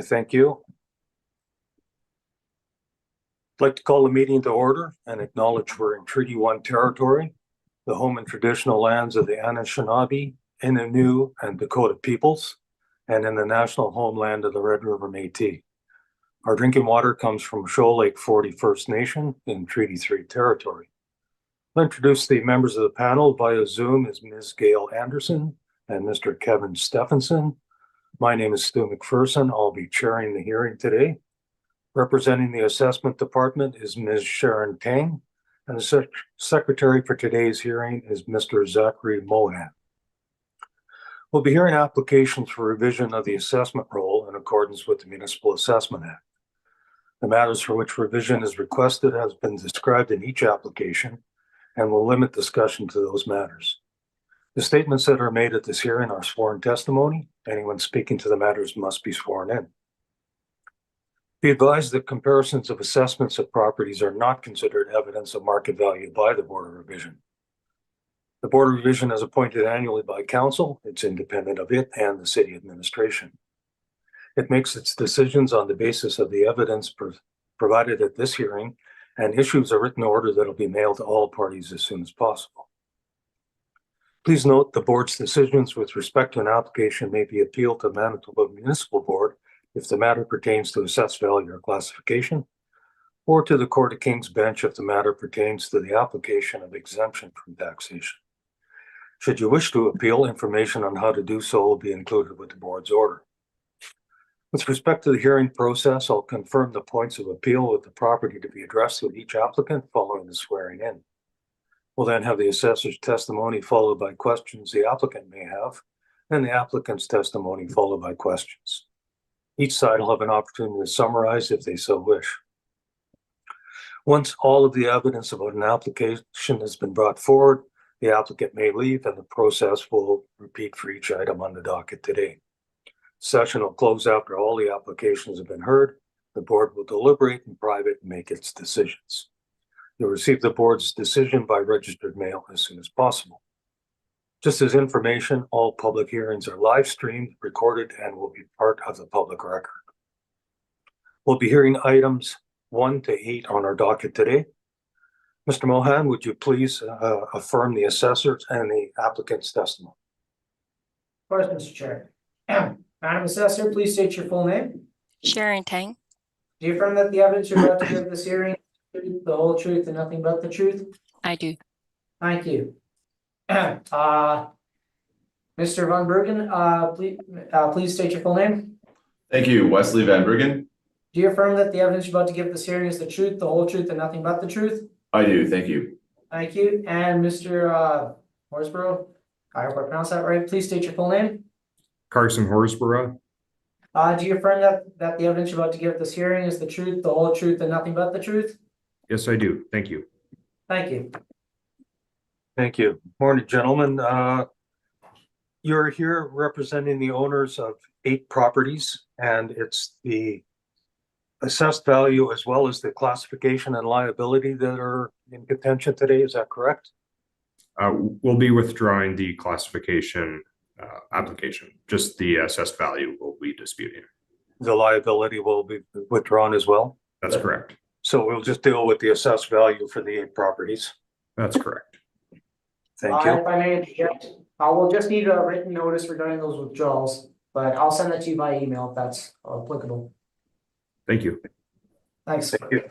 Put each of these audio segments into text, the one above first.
I thank you. I'd like to call the meeting to order and acknowledge we're in Treaty 1 territory, the home and traditional lands of the Anishinaabe, Innu, and Dakota peoples, and in the national homeland of the Red River Métis. Our drinking water comes from Shoal Lake 40 First Nation in Treaty 3 territory. I'll introduce the members of the panel via Zoom as Ms. Gail Anderson and Mr. Kevin Stephenson. My name is Stu McPherson. I'll be chairing the hearing today. Representing the Assessment Department is Ms. Sharon Tang, and the Secretary for today's hearing is Mr. Zachary Mohan. We'll be hearing applications for revision of the assessment roll in accordance with the Municipal Assessment Act. The matters for which revision is requested has been described in each application and will limit discussion to those matters. The statements that are made at this hearing are sworn testimony. Anyone speaking to the matters must be sworn in. Be advised that comparisons of assessments of properties are not considered evidence of market value by the Board of Revision. The Board of Revision is appointed annually by Council. It's independent of it and the City Administration. It makes its decisions on the basis of the evidence provided at this hearing and issues a written order that will be mailed to all parties as soon as possible. Please note the Board's decisions with respect to an application may be appealed to the Manitoba Municipal Board if the matter pertains to assessed value or classification, or to the Court of King's Bench if the matter pertains to the application of exemption from taxation. Should you wish to appeal, information on how to do so will be included with the Board's order. With respect to the hearing process, I'll confirm the points of appeal with the property to be addressed with each applicant following the swearing in. We'll then have the assessor's testimony followed by questions the applicant may have, and the applicant's testimony followed by questions. Each side will have an opportunity to summarize if they so wish. Once all of the evidence about an application has been brought forward, the applicant may leave and the process will repeat for each item on the docket today. Session will close after all the applications have been heard. The Board will deliberate in private and make its decisions. You'll receive the Board's decision by registered mail as soon as possible. Just as information, all public hearings are live streamed, recorded, and will be part of the public record. We'll be hearing items 1 to 8 on our docket today. Mr. Mohan, would you please affirm the assessors and the applicant's testimony? Of course, Mr. Chair. Madam Assessor, please state your full name. Sharon Tang. Do you affirm that the evidence you're about to give this hearing is the whole truth and nothing but the truth? I do. Thank you. Mr. Van Bergen, please state your full name. Thank you, Wesley Van Bergen. Do you affirm that the evidence you're about to give this hearing is the truth, the whole truth, and nothing but the truth? I do, thank you. Thank you. And Mr. Horsborough, I hope I pronounced that right. Please state your full name. Carson Horsborough. Do you affirm that the evidence you're about to give this hearing is the truth, the whole truth, and nothing but the truth? Yes, I do. Thank you. Thank you. Thank you. Morning, gentlemen. You're here representing the owners of 8 properties, and it's the assessed value as well as the classification and liability that are in contention today. Is that correct? We'll be withdrawing the classification application. Just the assessed value will be disputing. The liability will be withdrawn as well? That's correct. So we'll just deal with the assessed value for the 8 properties. That's correct. Thank you. If I may interject, we'll just need a written notice regarding those withdrawals, but I'll send that to you by email if that's applicable. Thank you. Thanks. Thank you.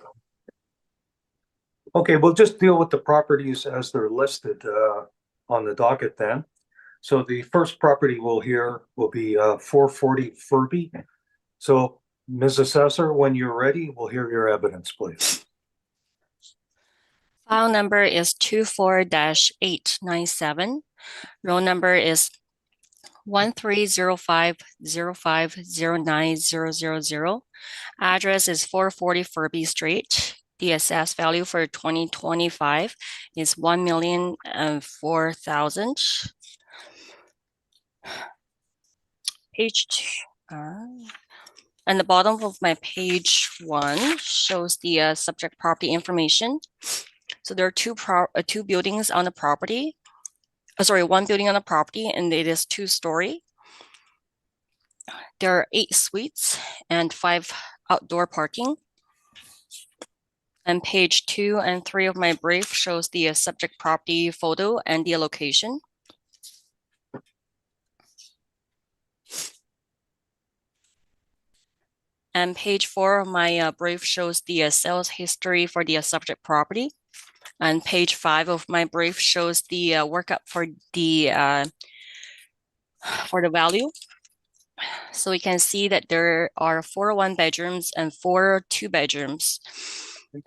Okay, we'll just deal with the properties as they're listed on the docket then. So the first property we'll hear will be 440 Furby. So Ms. Assessor, when you're ready, we'll hear your evidence, please. File number is 24-897. Roll number is 1305050900. Address is 440 Furby Street. The assessed value for 2025 is $1,004,000. Page 2. And the bottom of my page 1 shows the subject property information. So there are two buildings on the property. One building on the property, and it is 2-story. There are 8 suites and 5 outdoor parking. And page 2 and 3 of my brief shows the subject property photo and the location. And page 4 of my brief shows the sales history for the subject property. And page 5 of my brief shows the workup for the value. So we can see that there are 4 1-bedrooms and 4 2-bedrooms.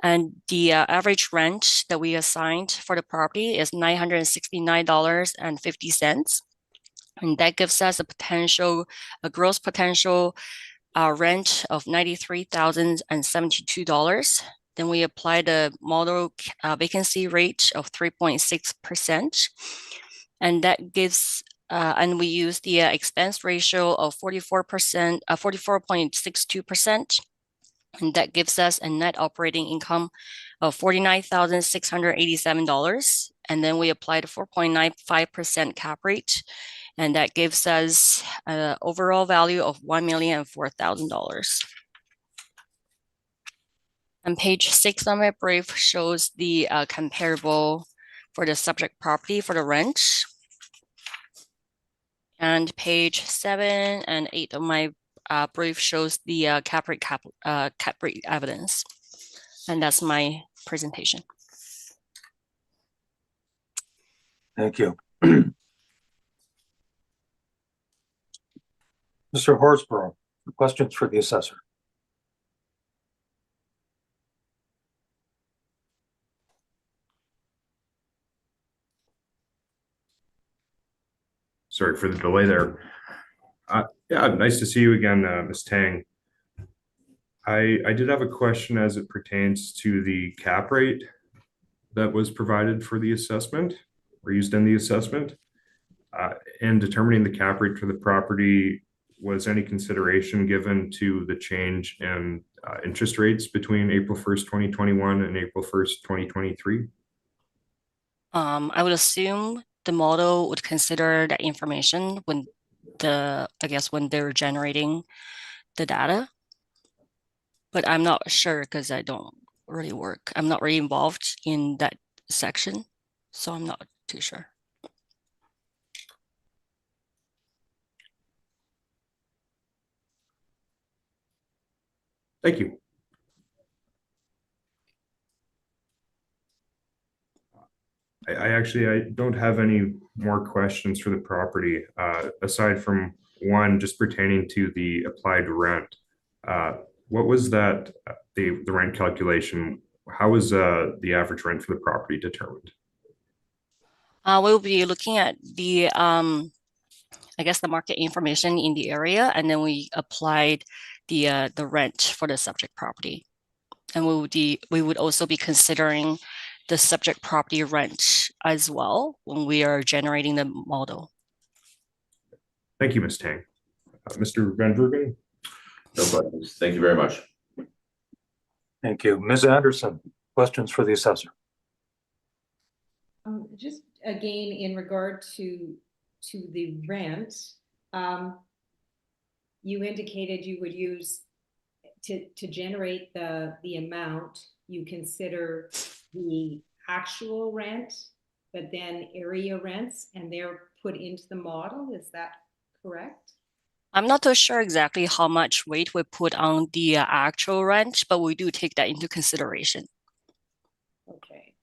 And the average rent that we assigned for the property is $969.50. And that gives us a gross potential rent of $93,072. Then we apply the model vacancy rate of 3.6%. And that gives and we use the expense ratio of 44.62%. And that gives us a net operating income of $49,687. And then we apply the 4.95% cap rate. And that gives us an overall value of $1,004,000. And page 6 on my brief shows the comparable for the subject property for the rent. And page 7 and 8 of my brief shows the cap rate evidence. And that's my presentation. Thank you. Mr. Horsborough, questions for the assessor? Sorry for the delay there. Yeah, nice to see you again, Ms. Tang. I did have a question as it pertains to the cap rate that was provided for the assessment or used in the assessment. In determining the cap rate for the property, was any consideration given to the change in interest rates between April 1st, 2021 and April 1st, 2023? I would assume the model would consider that information when when they're generating the data. But I'm not sure because I don't really work. I'm not really involved in that section, so I'm not too sure. Thank you. I don't have any more questions for the property, aside from one just pertaining to the applied rent. What was that, the rent calculation? How was the average rent for the property determined? We'll be looking at the the market information in the area, and then we applied the rent for the subject property. And we would also be considering the subject property rent as well when we are generating the model. Thank you, Ms. Tang. Mr. Van Vergen? No questions. Thank you very much. Thank you. Ms. Anderson, questions for the assessor? Just again, in regard to the rent, you indicated you would use to generate the amount, you consider the actual rent, but then area rents, and they're put into the model. Is that correct? I'm not too sure exactly how much weight we put on the actual rent, but we do take that into consideration. Okay.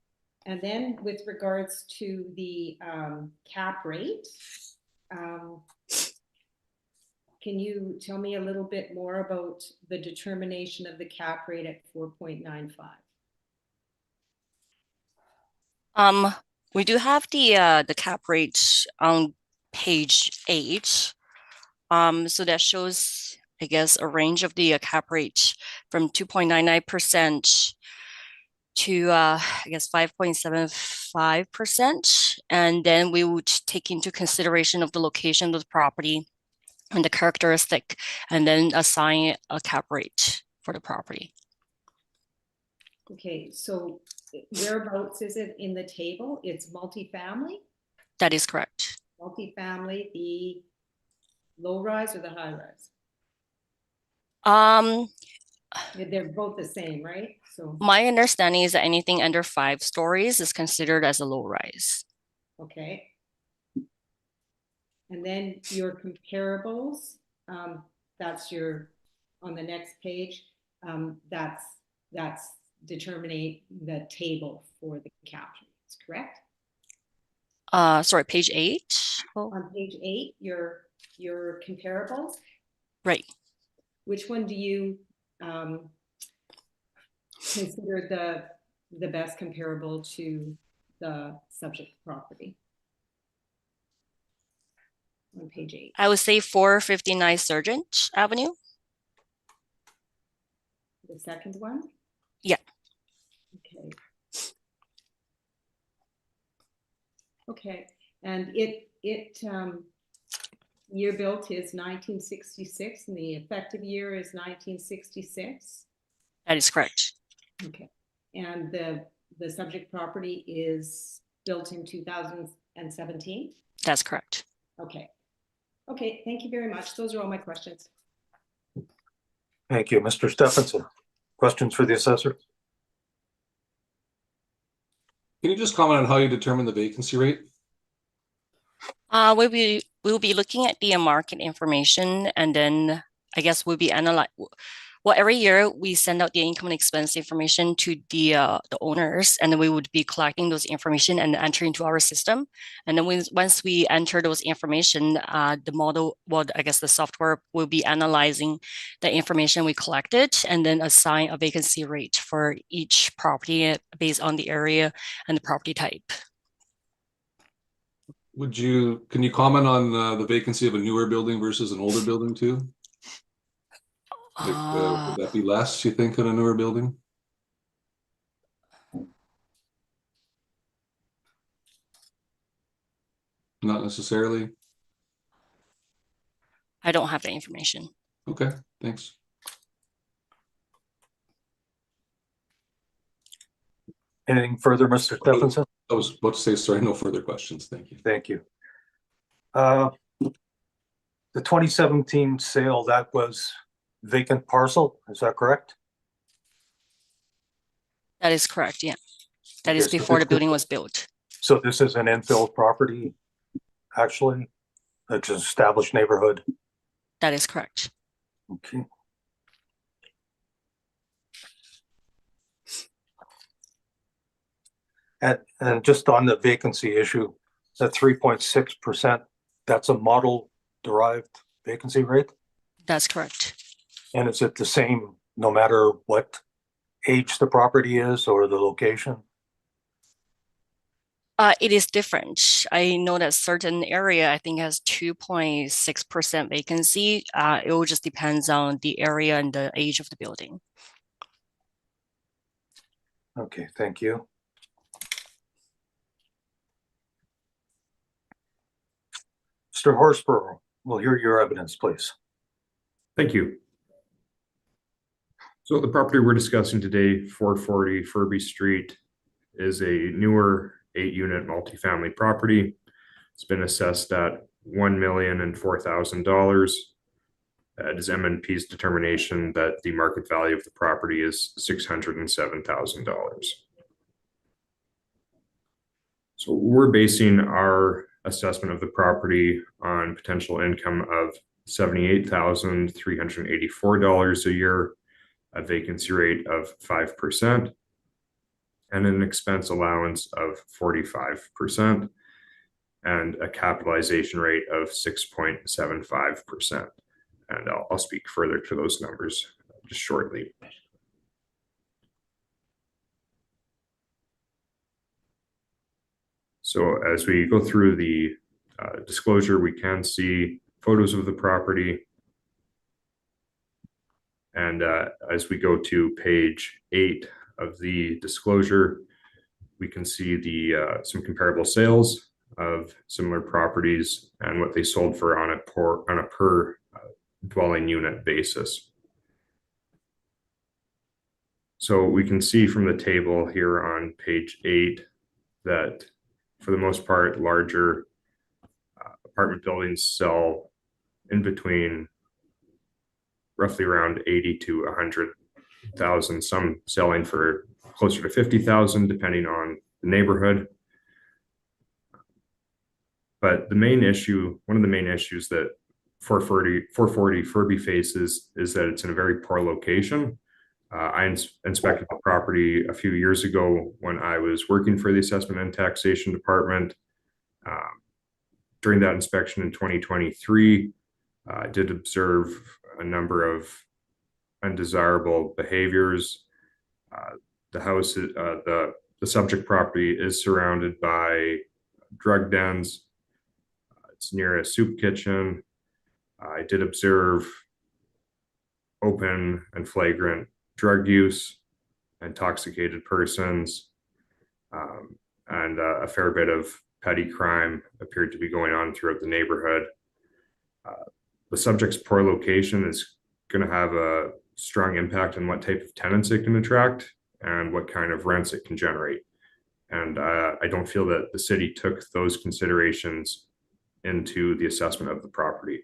And then with regards to the cap rate, can you tell me a little bit more about the determination of the cap rate at 4.95? We do have the cap rate on page 8. So that shows, I guess, a range of the cap rate from 2.99% to 5.75%. And then we would take into consideration of the location of the property and the characteristic, and then assign a cap rate for the property. Okay, so whereabouts is it in the table? It's multifamily? That is correct. Multifamily, the low rise or the high rise? Um, They're both the same, right? So, my understanding is that anything under 5 stories is considered as a low rise. okay. And then your comparables, that's your, on the next page, that's determining the table for the cap rates, correct? Sorry, page 8. Oh, On page 8, your comparables, right. which one do you consider the best comparable to the subject property? On page 8. I would say 459 Sergeant Avenue. The second one? Yeah. Okay. Okay, and year built is 1966 and the effective year is 1966. That is correct. Okay, and the subject property is built in 2017? That's correct. Okay. Okay, thank you very much. Those are all my questions. Thank you. Mr. Stephenson, questions for the assessor? Can you just comment on how you determine the vacancy rate? We'll be looking at the market information, and then I guess we'll be well, every year we send out the income and expense information to the owners, and then we would be collecting those information and entering into our system. And then once we enter those information, the model, well, I guess the software will be analyzing the information we collected and then assign a vacancy rate for each property based on the area and the property type. Can you comment on the vacancy of a newer building versus an older building too? Like, would that be less, you think, in a newer building? Not necessarily. I don't have the information. Okay, thanks. Anything further, Mr. Stephenson? I was about to say, sorry, no further questions. Thank you. Thank you. The 2017 sale, that was vacant parcel, is that correct? That is correct, yeah. That is Okay, so before the this- building was built. So this is an infill property, actually, it's an established neighborhood. That is correct. Okay. And just on the vacancy issue, that 3.6%, that's a model derived vacancy rate? That's correct. And is it the same no matter what age the property is or the location? It is different. I know that certain area, I think, has 2.6% vacancy. It will just depends on the area and the age of the building. Okay, thank you. Mr. Horsburgh, we'll hear your evidence, please. Thank you. So the property we're discussing today, 440 Furby Street, is a newer 8-unit multifamily property. It's been assessed at $1,004,000. It is MNP's determination that the market value of the property is $607,000. So we're basing our assessment of the property on potential income of $78,384 a year, a vacancy rate of 5%, and an expense allowance of 45%, and a capitalization rate of 6.75%. And I'll speak further to those numbers just shortly. So as we go through the disclosure, we can see photos of the property. And as we go to page 8 of the disclosure, we can see the some comparable sales of similar properties and what they sold for on a per dwelling unit basis. So we can see from the table here on page 8 that for the most part, larger apartment buildings sell in between roughly around 80 to 100,000, some selling for closer to 50,000, depending on the neighborhood. But the main issue, one of the main issues that 440 Furby faces is that it's in a very poor location. I inspected the property a few years ago when I was working for the Assessment and Taxation Department. During that inspection in 2023, I did observe a number of undesirable behaviors. The house, the subject property is surrounded by drug dens. It's near a soup kitchen. I did observe open and flagrant drug use, intoxicated persons, and a fair bit of petty crime appeared to be going on throughout the neighborhood. The subject's poor location is going to have a strong impact on what type of tenants it can attract and what kind of rents it can generate. And I don't feel that the city took those considerations into the assessment of the property.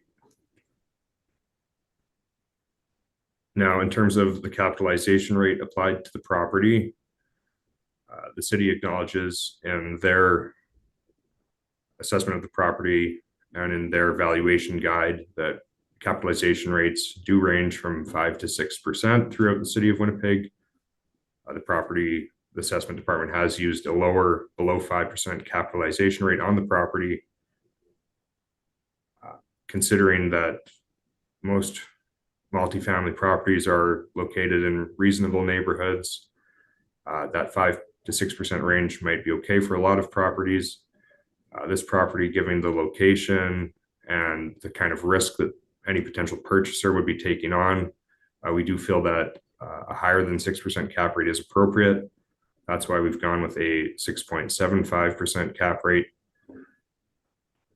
Now, in terms of the capitalization rate applied to the property, the city acknowledges in their assessment of the property and in their valuation guide that capitalization rates do range from 5 to 6% throughout the city of Winnipeg. The assessment department has used a lower, below 5% capitalization rate on the property, considering that most multifamily properties are located in reasonable neighborhoods. That 5 to 6% range might be okay for a lot of properties. This property, given the location and the kind of risk that any potential purchaser would be taking on, we do feel that a higher than 6% cap rate is appropriate. That's why we've gone with a 6.75% cap rate.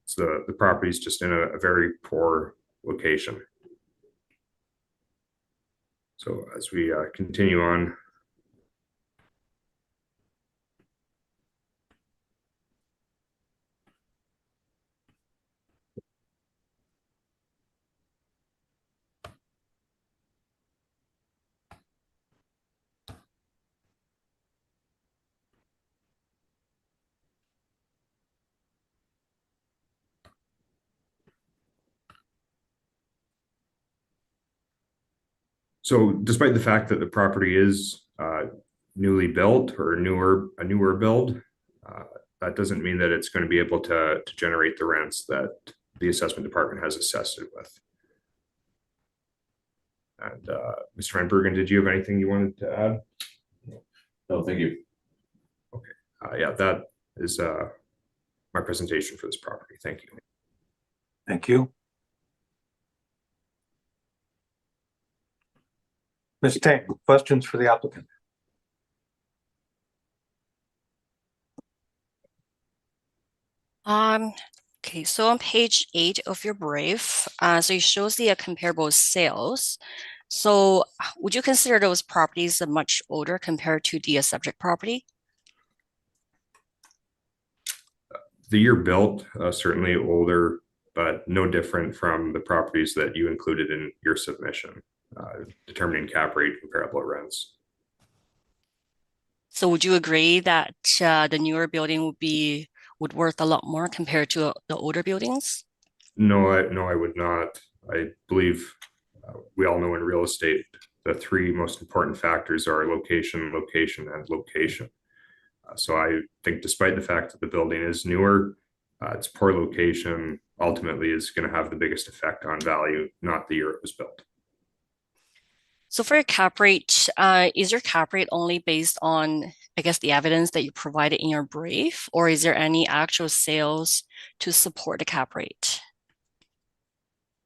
So the property is just in a very poor location. So as we continue on. So despite the fact that the property is newly built or a newer build, that doesn't mean that it's going to be able to generate the rents that the assessment department has assessed it with. And Mr. Van Bergen, did you have anything you wanted to add? No, thank you. Okay. Yeah, that is my presentation for this property. Thank you. Thank you. Ms. Tang, questions for the applicant? Okay, so on page 8 of your brief, so it shows the comparable sales. So would you consider those properties much older compared to the subject property? The year built, certainly older, but no different from the properties that you included in your submission, determining cap rate comparable rents. So would you agree that the newer building would worth a lot more compared to the older buildings? No, I would not. I believe we all know in real estate, the three most important factors are location, location, and location. So I think despite the fact that the building is newer, its poor location ultimately is going to have the biggest effect on value, not the year it was built. So for your cap rate, is your cap rate only based on, I guess, the evidence that you provided in your brief, or is there any actual sales to support the cap rate?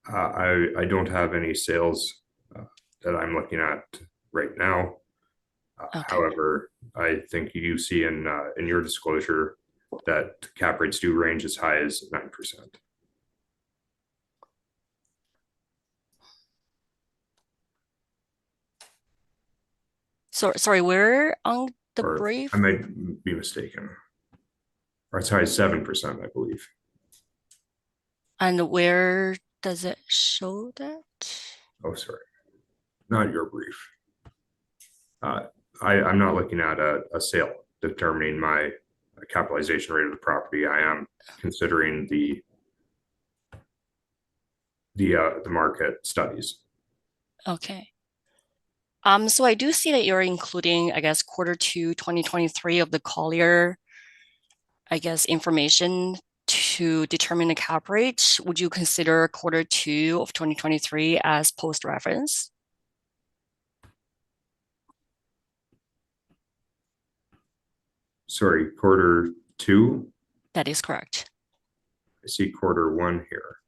I don't have any sales that I'm looking at right now. Okay. However, I think you see in your disclosure that cap rates do range as high as 9%. So sorry, where on the Or brief? I might be mistaken. Or it's high as 7%, I believe. And where does it show that? Oh, sorry. not your brief. I'm not looking at a sale determining my capitalization rate of the property. I am considering the market studies. Okay. So I do see that you're including, I guess, Q2 2023 of the Collier, I guess, information to determine the cap rate. Would you consider Q2 of 2023 as post reference? Sorry, Q2. That is correct. I see Q1 here.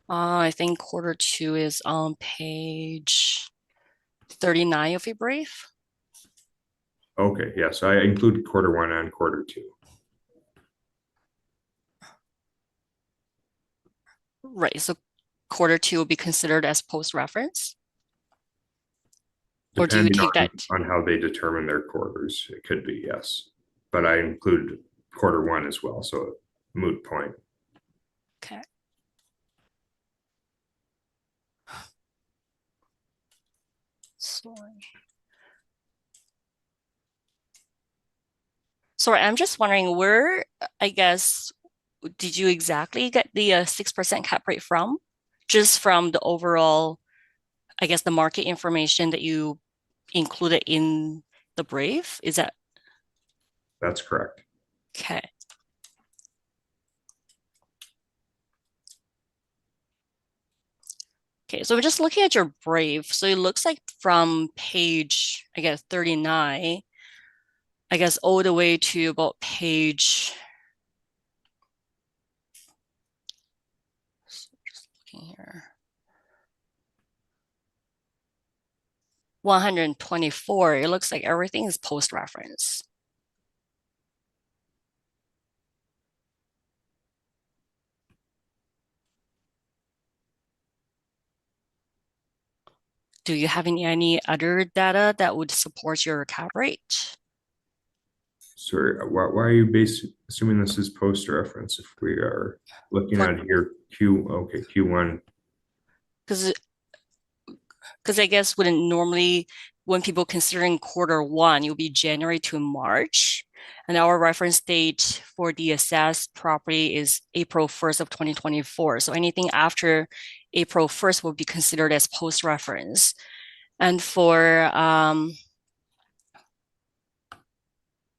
I think Q2 is on page 39 of your brief. Okay, yes, I included Q1 and Q2. Right. So Q2 will be considered as post reference? Or do you Depending take that? on how they determine their quarters, it could be, yes. But I include Q1 as well, so moot point. Okay. Sorry, I'm just wondering where, I guess, did you exactly get the 6% cap rate from? Just from the overall, I guess, the market information that you included in the brief? Is that That's correct. okay? Okay, so we're just looking at your brief. So it looks like from page, I guess, 39, I guess, all the way to about page. So just looking here. 124, it looks like everything is post reference. Do you have any other data that would support your cap rate? Sorry, why are you assuming this is post reference if we are looking at here Q1? Because I guess wouldn't normally, when people considering Q1, it would be January to March. And our reference date for the assessed property is April 1st of 2024. So anything after April 1st will be considered as post reference. And for, I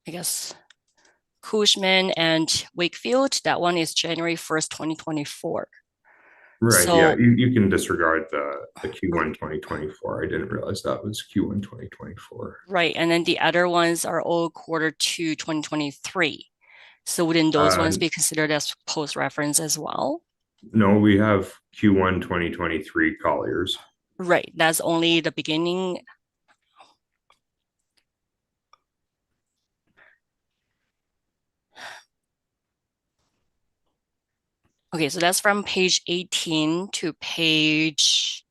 guess, Cushman and Wakefield, that one is January 1st, 2024. Right, So, yeah, you can disregard the Q1 2024. I didn't realize that was Q1 2024. right. And then the other ones are all Q2 2023. So wouldn't those ones be considered as post reference as well? No, we have Q1 2023 Colliers. Right. That's only the beginning. Okay, so that's from page 18 to page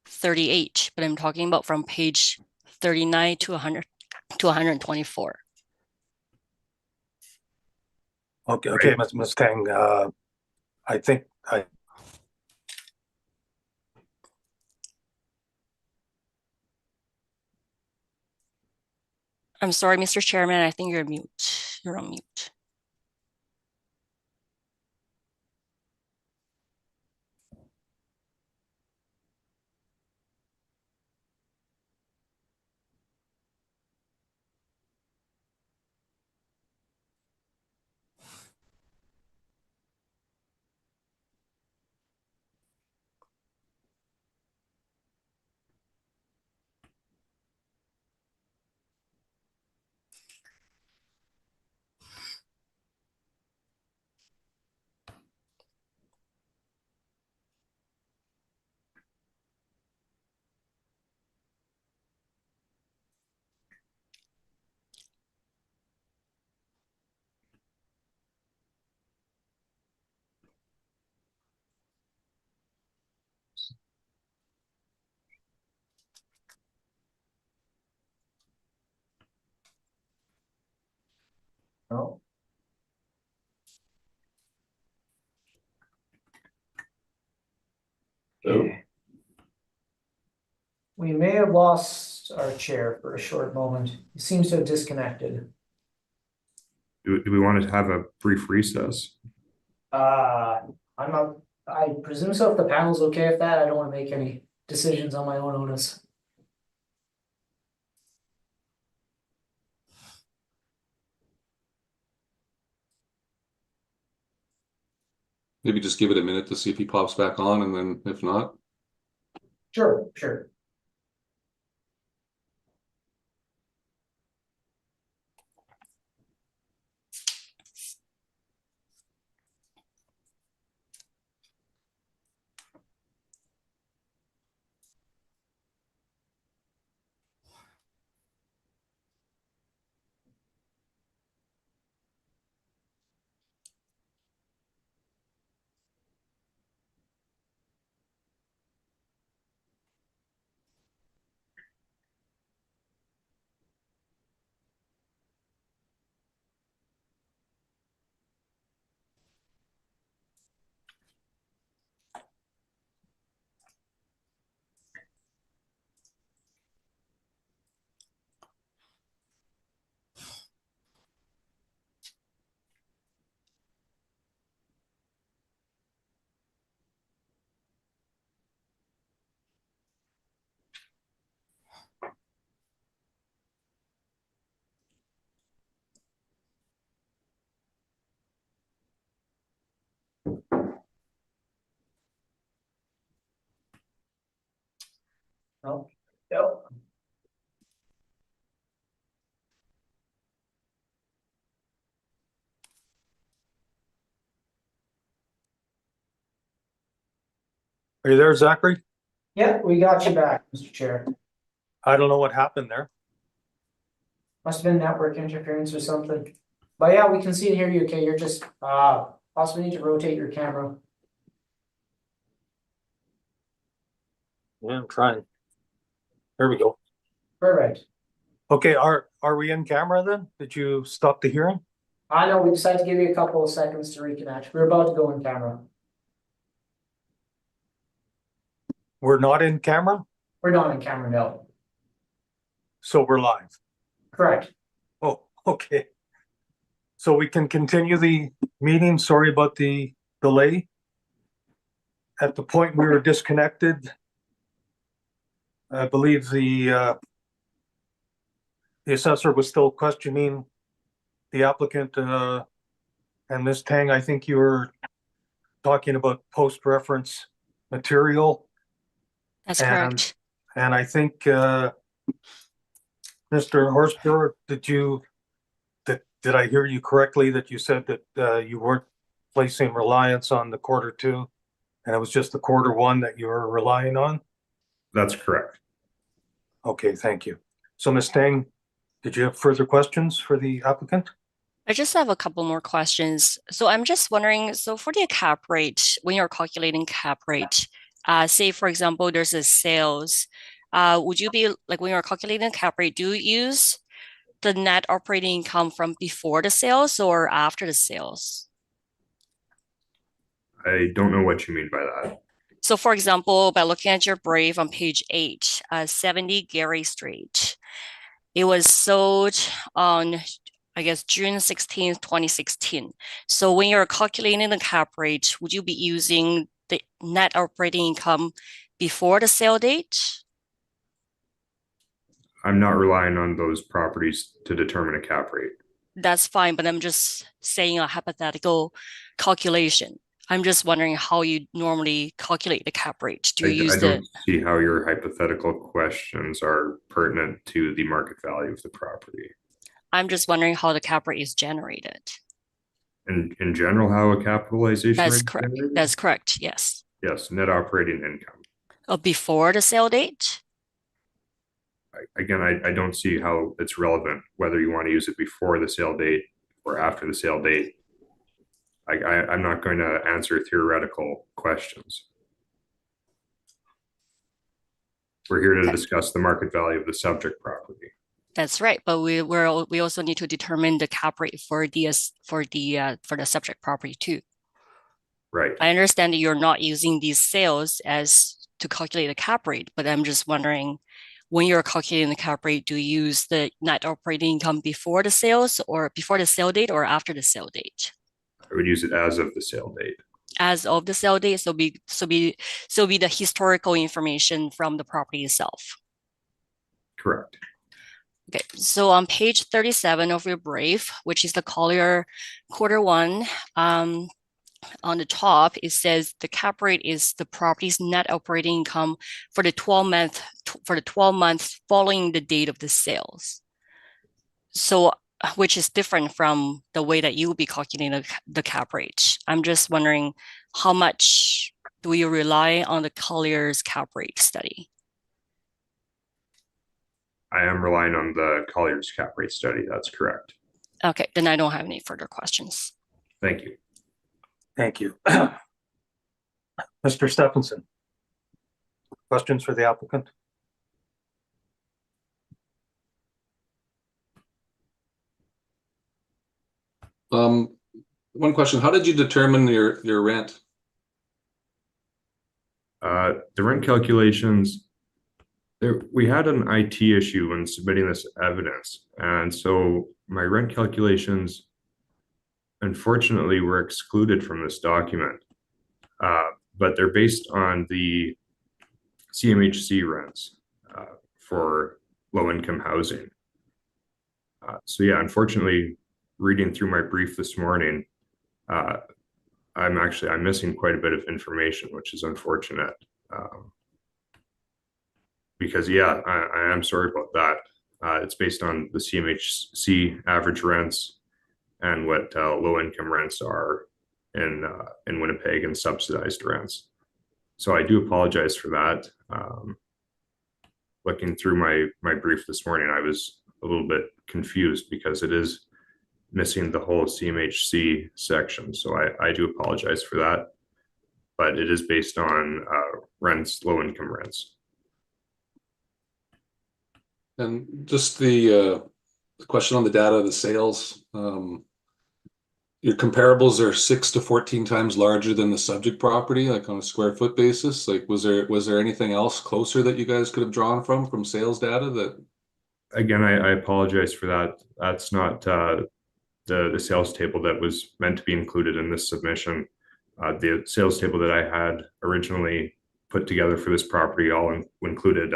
38, but I'm talking about from page 39 to 100 to 124. Okay, Ms. Tang, I think I'm sorry, Mr. Chairman, I think you're mute. You're on mute. No. Okay. We may have lost our chair for a short moment. He seems to have disconnected. Do we want to have a brief recess? I'm not, I presume so if the panel's okay with that. I don't want to make any decisions on my own onus. Maybe just give it a minute to see if he pops back on, and then if not, Sure. No. Yep. Are you there, Zachary? Yep, we got you back, Mr. Chair. I don't know what happened there. Must have been network interference or something. But yeah, we can see and hear you. Okay, you're just possibly need to rotate your camera. Yeah, I'm trying. There we go. Perfect. Okay, are we in camera then? Did you stop the hearing? I know we decided to give you a couple of seconds to reconnect. We're about to go in camera. We're not in camera, We're not in camera, no. so we're live. Correct. Oh, okay. So we can continue the meeting. Sorry about the delay. At the point we were disconnected, I believe the assessor was still questioning the applicant, and Ms. Tang, I think you were talking about post-reference material. That's And- correct. And I think, Mr. Horsburgh, did I hear you correctly that you said that you weren't placing reliance on the quarter two, and it was just the quarter one that you were relying on? That's correct. Okay, thank you. So Ms. Tang, did you have further questions for the applicant? I just have a couple more questions. So I'm just wondering, so for the cap rate, when you're calculating cap rate, say for example, there's a sales, would you be like when you're calculating cap rate, do you use the net operating income from before the sales or after the sales? I don't know what you mean by that. So for example, by looking at your brief on page 8, 70 Gary Street, it was sold on, I guess, June 16th, 2016. So when you're calculating the cap rate, would you be using the net operating income before the sale date? I'm not relying on those properties to determine a cap rate. That's fine, but I'm just saying a hypothetical calculation. I'm just wondering how you normally calculate the cap rate. Do you I use don't see how your hypothetical questions are pertinent to the market value of the property. I'm just wondering how the cap rate is generated. In general, how a capitalization That's rate is correct. generated? That's correct. Yes. Yes, net operating income. Before the sale date? Again, I don't see how it's relevant whether you want to use it before the sale date or after the sale date. I'm not going to answer theoretical questions. We're here to Okay. discuss the market value of the subject property. That's right, but we also need to determine the cap rate for the subject property too. Right. I understand that you're not using these sales as to calculate a cap rate, but I'm just wondering, when you're calculating the cap rate, do you use the net operating income before the sales or before the sale date or after the sale date? I would use it as of the sale date. As of the sale date, so be the historical information from the property itself. Correct. Okay, so on page 37 of your brief, which is the Collier Q1, on the top, it says the cap rate is the property's net operating income for the 12 months following the date of the sales. So, which is different from the way that you would be calculating the cap rate. I'm just wondering, how much do you rely on the Collier's cap rate study? I am relying on the Collier's cap rate study. That's correct. Okay, then I don't have any further questions. Thank you. Thank you. Mr. Stephenson. Questions for the applicant? One question, how did you determine your rent? The rent calculations, we had an IT issue when submitting this evidence. And so my rent calculations, unfortunately, were excluded from this document. But they're based on the CMHC rents for low-income housing. So yeah, unfortunately, reading through my brief this morning, I'm missing quite a bit of information, which is unfortunate. Because yeah, I am sorry about that. It's based on the CMHC average rents and what low-income rents are in Winnipeg and subsidized rents. So I do apologize for that. Looking through my brief this morning, I was a little bit confused because it is missing the whole CMHC section. So I do apologize for that, but it is based on rents, low-income rents. And just the question on the data of the sales, your comparables are 6 to 14 times larger than the subject property, like on a square foot basis. Like, was there anything else closer that you guys could have drawn from sales data that? Again, I apologize for that. That's not the sales table that was meant to be included in this submission. The sales table that I had originally put together for this property all included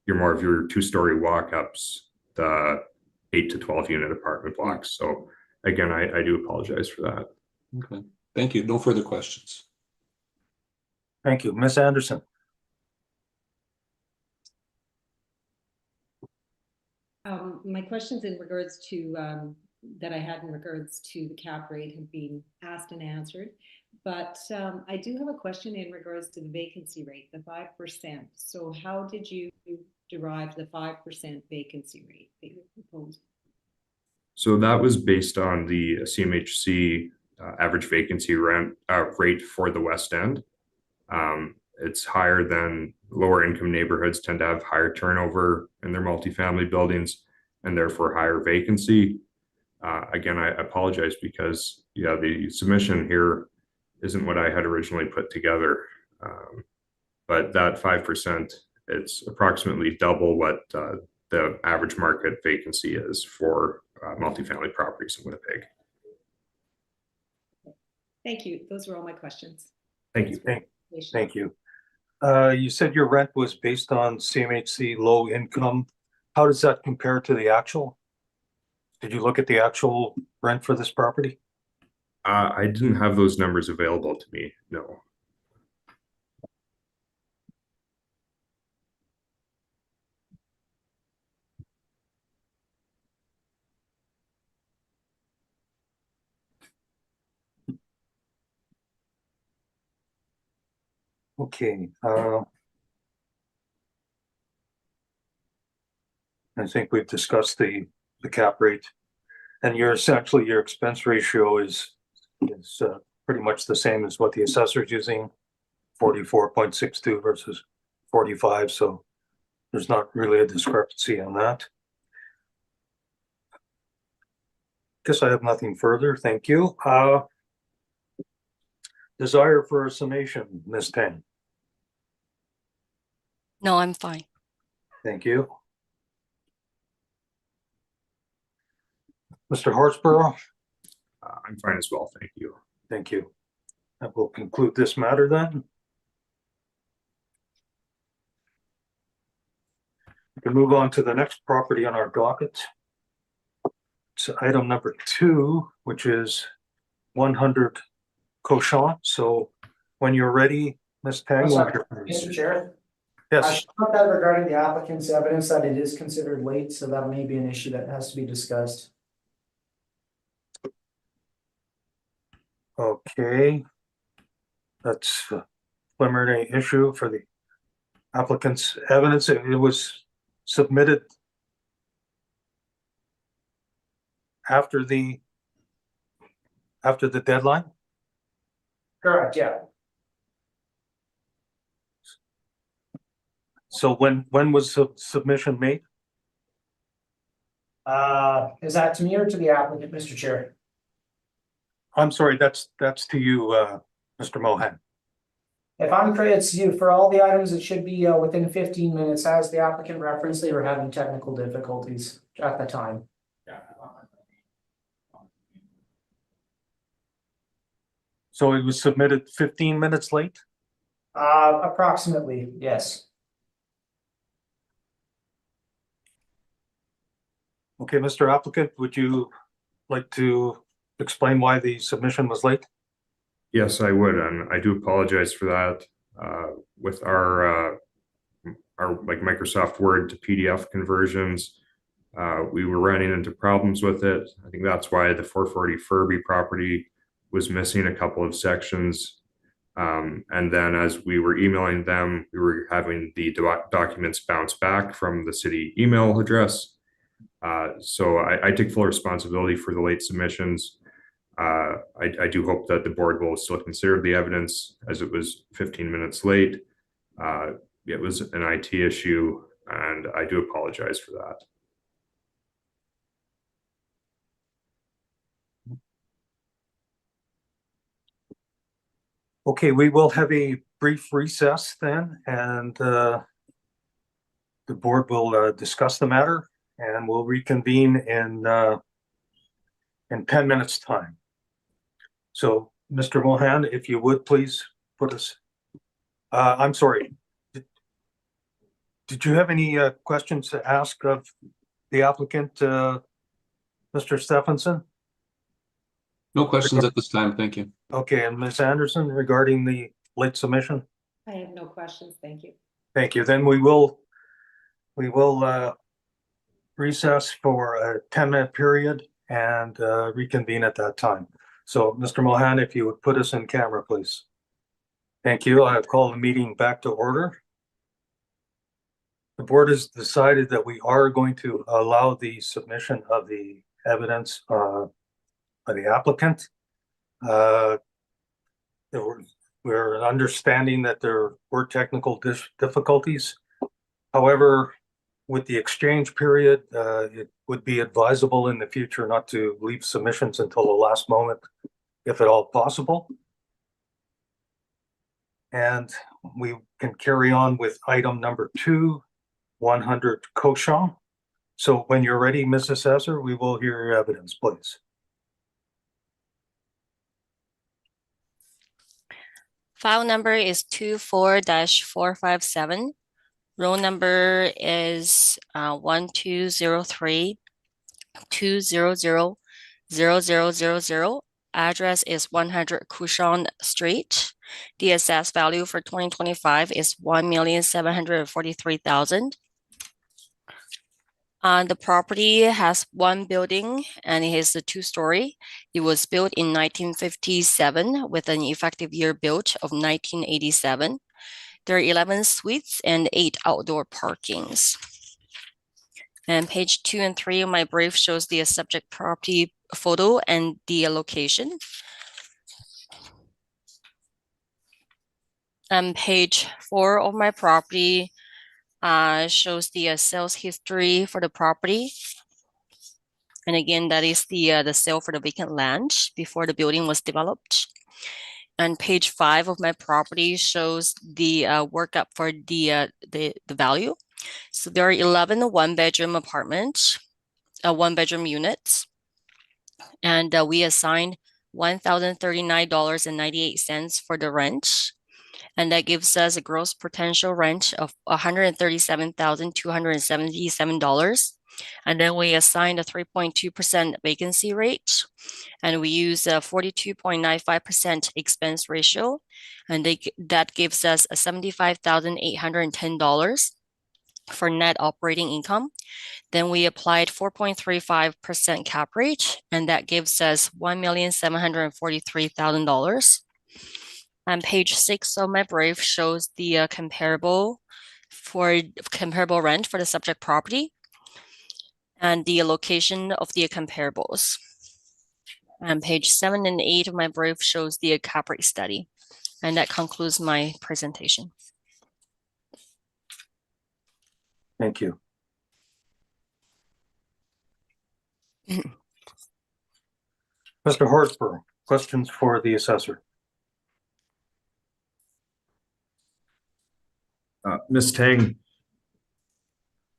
your 2-story walk-ups, the 8 to 12 unit apartment blocks. So again, I do apologize for that. Okay, thank you. No further questions. Thank you. Ms. Anderson. My questions in regards to that I had in regards to the cap rate have been asked and answered, but I do have a question in regards to the vacancy rate, the 5%. So how did you derive the 5% vacancy rate that you proposed? So that was based on the CMHC average vacancy rate for the West End. It's higher than lower income neighborhoods tend to have higher turnover in their multifamily buildings and therefore higher vacancy. Again, I apologize because the submission here isn't what I had originally put together. But that 5%, it's approximately double what the average market vacancy is for multifamily properties in Winnipeg. Thank you. Those were all my questions. Thank you. Thank you. You said your rent was based on CMHC low income. How does that compare to the actual? Did you look at the actual rent for this property? I didn't have those numbers available to me, no. Okay. I think we've discussed the cap rate, and your expense ratio is pretty much the same as what the assessor's using, 44.62 versus 45. So there's not really a discrepancy on that. Guess I have nothing further. Thank you. Desire for a summation, Ms. Tang. No, I'm fine. Thank you. Mr. Horsborough, I'm fine as well, thank you. thank you. That will conclude this matter then. We can move on to the next property on our docket. It's item number 2, which is 100 Cochon. So when you're ready, Ms. Tang. I'm sorry, Mr. Chair. I Yes, should note that regarding the applicant's evidence that it is considered late, so that may be an issue that has to be discussed. okay. That's a preliminary issue for the applicant's evidence. It was submitted after the deadline. Correct, yeah. So when was the submission made? Is that to me or to the applicant, Mr. Chair? I'm sorry, that's to you, Mr. Mohan. If I'm correct, it's you, for all the items, it should be within 15 minutes. As the applicant referenced, they were having technical difficulties at the time. So it was submitted 15 minutes late? Approximately, yes. Okay, Mr. Applicant, would you like to explain why the submission was late? Yes, I would, and I do apologize for that. With our like Microsoft Word to PDF conversions, we were running into problems with it. I think that's why the 440 Furby property was missing a couple of sections. And then as we were emailing them, we were having the documents bounce back from the city email address. So I take full responsibility for the late submissions. I do hope that the board will still consider the evidence, as it was 15 minutes late. It was an IT issue, and I do apologize for that. Okay, we will have a brief recess then, and the board will discuss the matter, and we'll reconvene in 10 minutes' time. So, Mr. Mohan, if you would please put us. I'm sorry. Did you have any questions to ask of the applicant, Mr. Stephenson? No questions at this time, thank you. Okay, and Ms. Anderson regarding the late submission? I have no questions, thank you. Thank you. Then we will recess for a 10-minute period and reconvene at that time. So, Mr. Mohan, if you would put us in camera, please. Thank you. I have called the meeting back to order. The board has decided that we are going to allow the submission of the evidence by the applicant. We're understanding that there were technical difficulties. However, with the exchange period, it would be advisable in the future not to leave submissions until the last moment, if at all possible. And we can carry on with item number 2, 100 Cochon. So when you're ready, Mrs. Assessor, we will hear your evidence, please. File number is 24-457. Roll number is 1203-200-0000. Address is 100 Cochon Street. The assessed value for 2025 is $1,743,000. The property has one building and it is a 2-story. It was built in 1957 with an effective year built of 1987. There are 11 suites and 8 outdoor parkings. And page 2 and 3 of my brief shows the subject property photo and the location. And page 4 of my property shows the sales history for the property. And again, that is the sale for the vacant land before the building was developed. And page 5 of my property shows the workup for the value. So there are 11 one-bedroom apartments, one-bedroom units, and we assigned $1,039.98 for the rent, and that gives us a gross potential rent of $137,277. And then we assigned a 3.2% vacancy rate, and we use a 42.95% expense ratio, and that gives us a $75,810 for net operating income. Then we applied 4.35% cap rate, and that gives us $1,743,000. And page 6 of my brief shows the comparable rent for the subject property and the location of the comparables. And page 7 and 8 of my brief shows the cap rate study. And that concludes my presentation. Thank you. Mr. Horsburgh, questions for the assessor? Ms. Tang,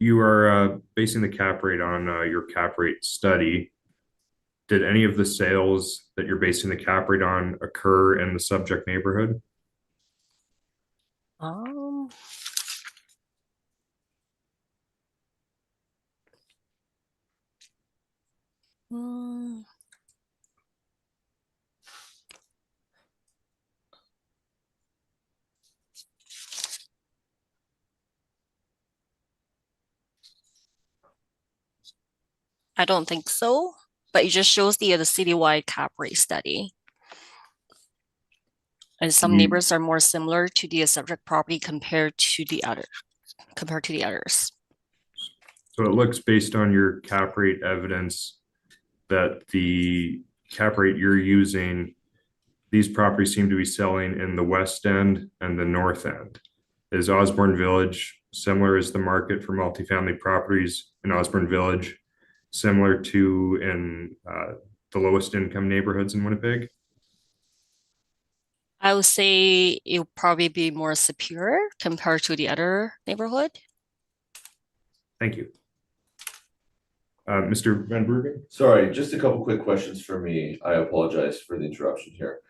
you are basing the cap rate on your cap rate study. Did any of the sales that you're basing the cap rate on occur in the subject neighborhood? I don't think so, but it just shows the citywide cap rate study. And some neighbors are more similar to the subject property compared to the others. So it looks, based on your cap rate evidence, that the cap rate you're using, these properties seem to be selling in the west end and the north end. Is Osborne Village similar? Is the market for multifamily properties in Osborne Village similar to in the lowest income neighborhoods in Winnipeg? I would say it would probably be more superior compared to the other neighborhood. Thank you. Mr. Van Bergen? Sorry, just a couple quick questions for me. I apologize for the interruption here.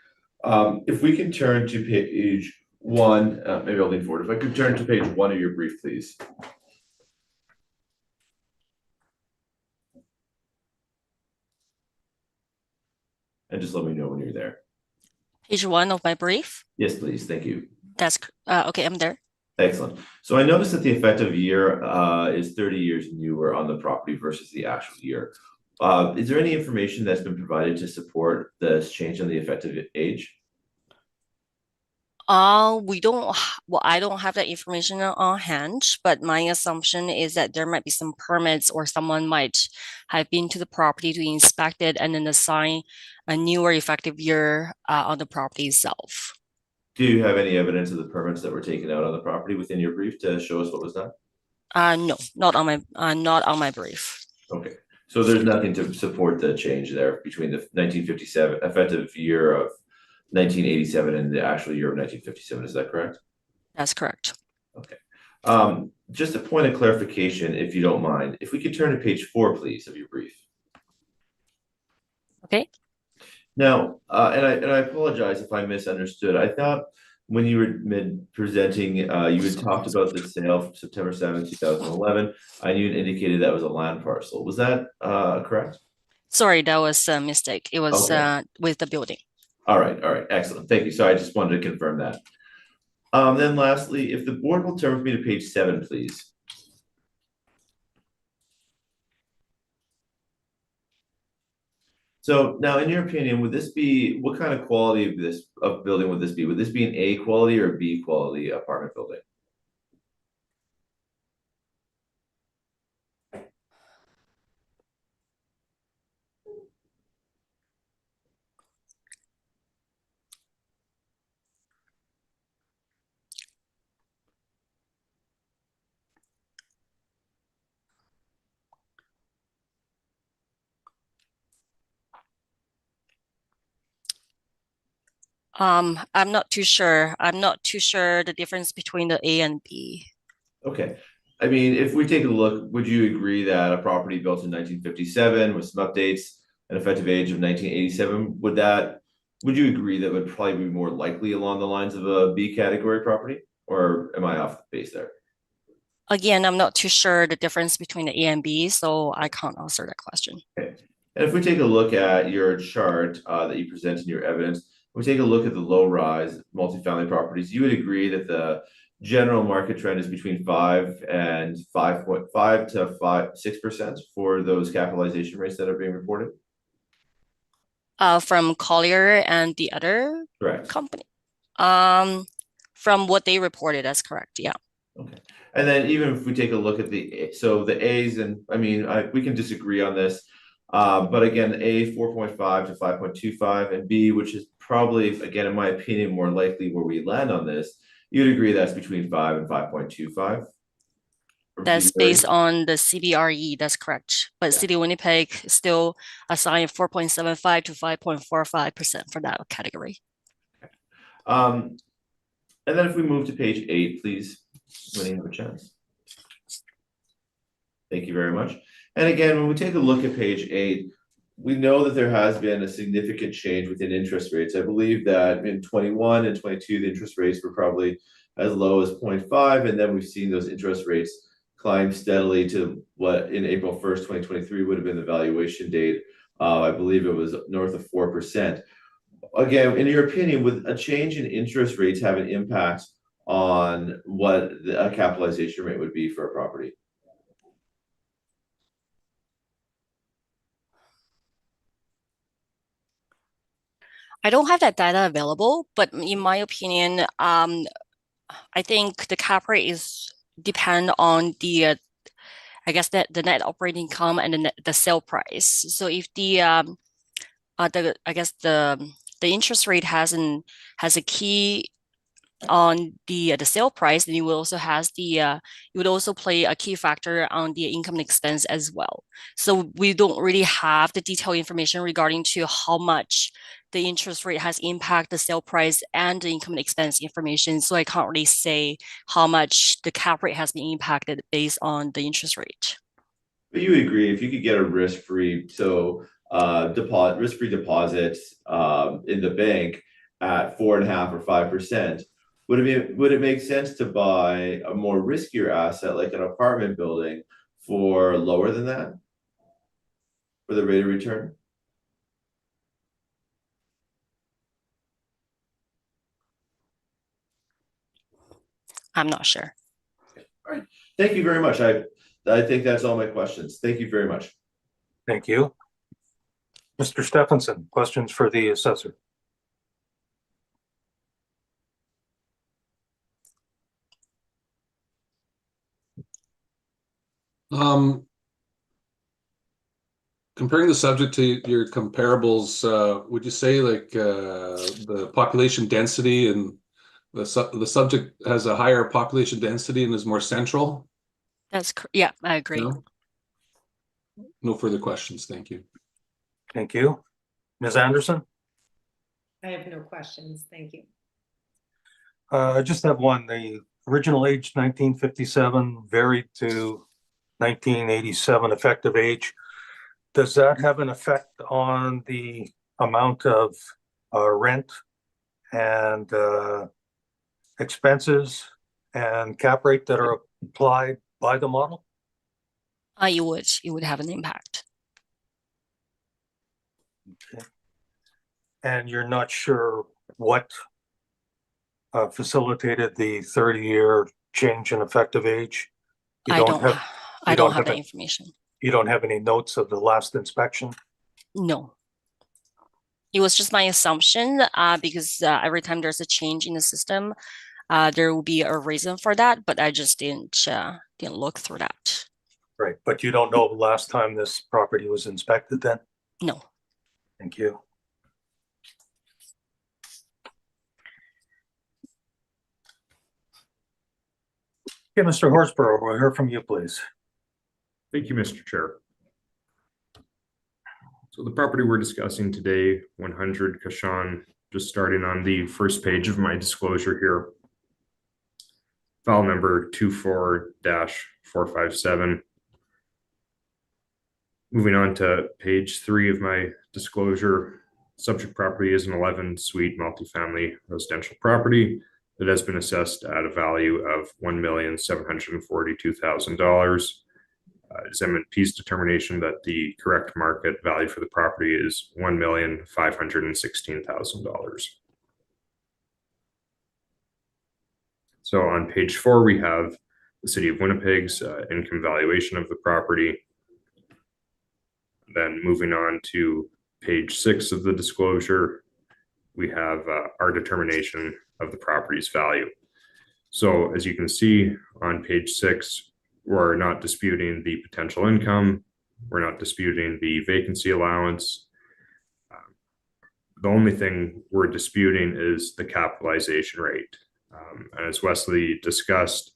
If we can turn to page 1, maybe I'll lean forward. If I could turn to page 1 of your brief, please. And just let me know when you're there. Page 1 of my brief. Yes, please. Thank you. That's okay. I'm there. Excellent. So I noticed that the effective year is 30 years newer on the property versus the actual year. Is there any information that's been provided to support this change in the effective age? We don't, well, I don't have that information on hand, but my assumption is that there might be some permits or someone might have been to the property to inspect it and then assign a newer effective year on the property itself. Do you have any evidence of the permits that were taken out on the property within your brief to show us what was done? No, not on my brief. Okay, so there's nothing to support the change there between the 1957 effective year of 1987 and the actual year of 1957. Is that correct? That's correct. Okay. Just a point of clarification, if you don't mind, if we could turn to page 4, please, of your brief. Okay. Now, and I apologize if I misunderstood. I thought when you were presenting, you had talked about the sale from September 7th, 2011, and you had indicated that was a land parcel. Was that correct? Sorry, that was a mistake. It was with the building. All right, excellent. Thank you. So I just wanted to confirm that. Then lastly, if the board will turn with me to page 7, please. So now, in your opinion, would this be, what kind of quality of building would this be? Would this be an A quality or a B quality apartment building? I'm not too sure. I'm not too sure the difference between the A and B. Okay. I mean, if we take a look, would you agree that a property built in 1957 with some updates, an effective age of 1987, would you agree that would probably be more likely along the lines of a B category property? Or am I off base there? Again, I'm not too sure the difference between the A and B, so I can't answer that question. Okay. And if we take a look at your chart that you present in your evidence, we take a look at the low rise multifamily properties, you would agree that the general market trend is between 5 and 5.5 to 6% for those capitalization rates that are being reported? From Collier and the other Correct. company. From what they reported, that's correct. Yeah. Okay. And then even if we take a look at the A's, and I mean, we can disagree on this. But again, A 4.5 to 5.25 and B, which is probably, again, in my opinion, more likely where we land on this, you'd agree that's between 5 and 5.25? That's based on the CBRE, that's correct. But City of Winnipeg still assigned 4.75 to 5.45% for that category. And then if we move to page 8, please, when you have a chance. Thank you very much. And again, when we take a look at page 8, we know that there has been a significant change within interest rates. I believe that in 21 and 22, the interest rates were probably as low as 0.5, and then we've seen those interest rates climb steadily to what in April 1st, 2023 would have been the valuation date. I believe it was north of 4%. Again, in your opinion, would a change in interest rates have an impact on what a capitalization rate would be for a property? I don't have that data available, but in my opinion, I think the cap rate is depend on the I guess that the net operating income and the sale price. So if the I guess the interest rate has a key on the sale price, then you will also has the you would also play a key factor on the income and expense as well. So we don't really have the detailed information regarding to how much the interest rate has impacted the sale price and the income and expense information. So I can't really say how much the cap rate has been impacted based on the interest rate. But you would agree if you could get a risk-free, risk-free deposits in the bank at 4.5 or 5%, would it make sense to buy a more riskier asset like an apartment building for lower than that for the rate of return? I'm not sure. All right. Thank you very much. I think that's all my questions. Thank you very much. Thank you. Mr. Stephenson, questions for the assessor? Comparing the subject to your comparables, would you say like the population density and the subject has a higher population density and is more central? Yeah, I agree. No? No further questions. Thank you. Thank you. Ms. Anderson? I have no questions. Thank you. I just have one. The original age 1957 varied to 1987 effective age. Does that have an effect on the amount of rent and expenses and cap rate that are applied by the model? It would have an impact. Okay. And you're not sure what facilitated the 30-year change in effective age? I don't have that information. You don't have any notes of the last inspection? No. It was just my assumption because every time there's a change in the system, there will be a reason for that, but I just didn't look through that. Right, but you don't know the last time this property was inspected then? No. Thank you. Okay, Mr. Horsburgh, we'll hear from you, please. Thank you, Mr. Chair. So the property we're discussing today, 100 Kashan just starting on the first page of my disclosure here. File number 24-457. Moving on to page 3 of my disclosure, subject property is an 11-suite multifamily residential property that has been assessed at a value of $1,742,000. It is M&P's determination that the correct market value for the property is $1,516,000. So on page 4, we have the City of Winnipeg's income valuation of the property. Then moving on to page 6 of the disclosure, we have our determination of the property's value. So as you can see on page 6, we're not disputing the potential income. We're not disputing the vacancy allowance. The only thing we're disputing is the capitalization rate. And as Wesley discussed,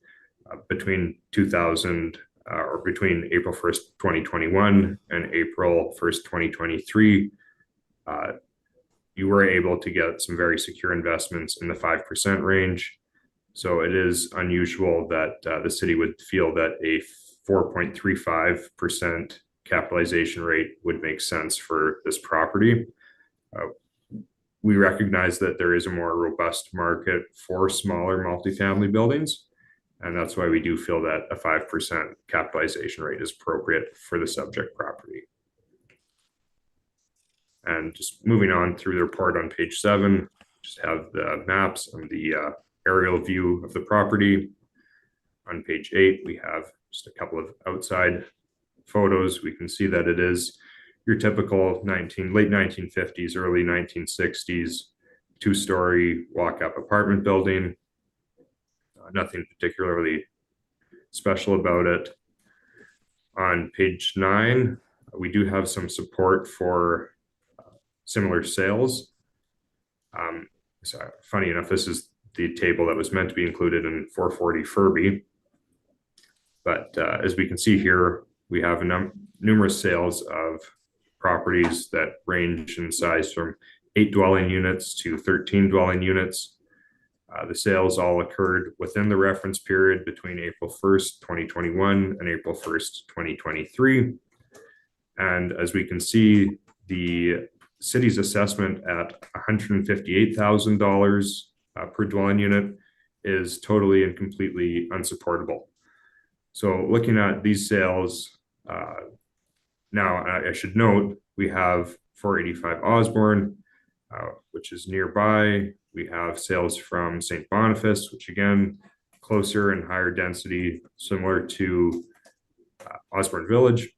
between between April 1st, 2021 and April 1st, 2023, you were able to get some very secure investments in the 5% range. So it is unusual that the city would feel that a 4.35% capitalization rate would make sense for this property. We recognize that there is a more robust market for smaller multifamily buildings, and that's why we do feel that a 5% capitalization rate is appropriate for the subject property. And just moving on through the report on page 7, just have the maps and the aerial view of the property. On page 8, we have just a couple of outside photos. We can see that it is your typical late 1950s, early 1960s, 2-story walk-up apartment building. Nothing particularly special about it. On page 9, we do have some support for similar sales. So funny enough, this is the table that was meant to be included in 440 Furby. But as we can see here, we have numerous sales of properties that range in size from 8 dwelling units to 13 dwelling units. The sales all occurred within the reference period between April 1st, 2021 and April 1st, 2023. And as we can see, the city's assessment at $158,000 per dwelling unit is totally and completely unsupportable. So looking at these sales, now I should note, we have 485 Osborne, which is nearby. We have sales from St. Boniface, which again, closer and higher density, similar to Osborne Village.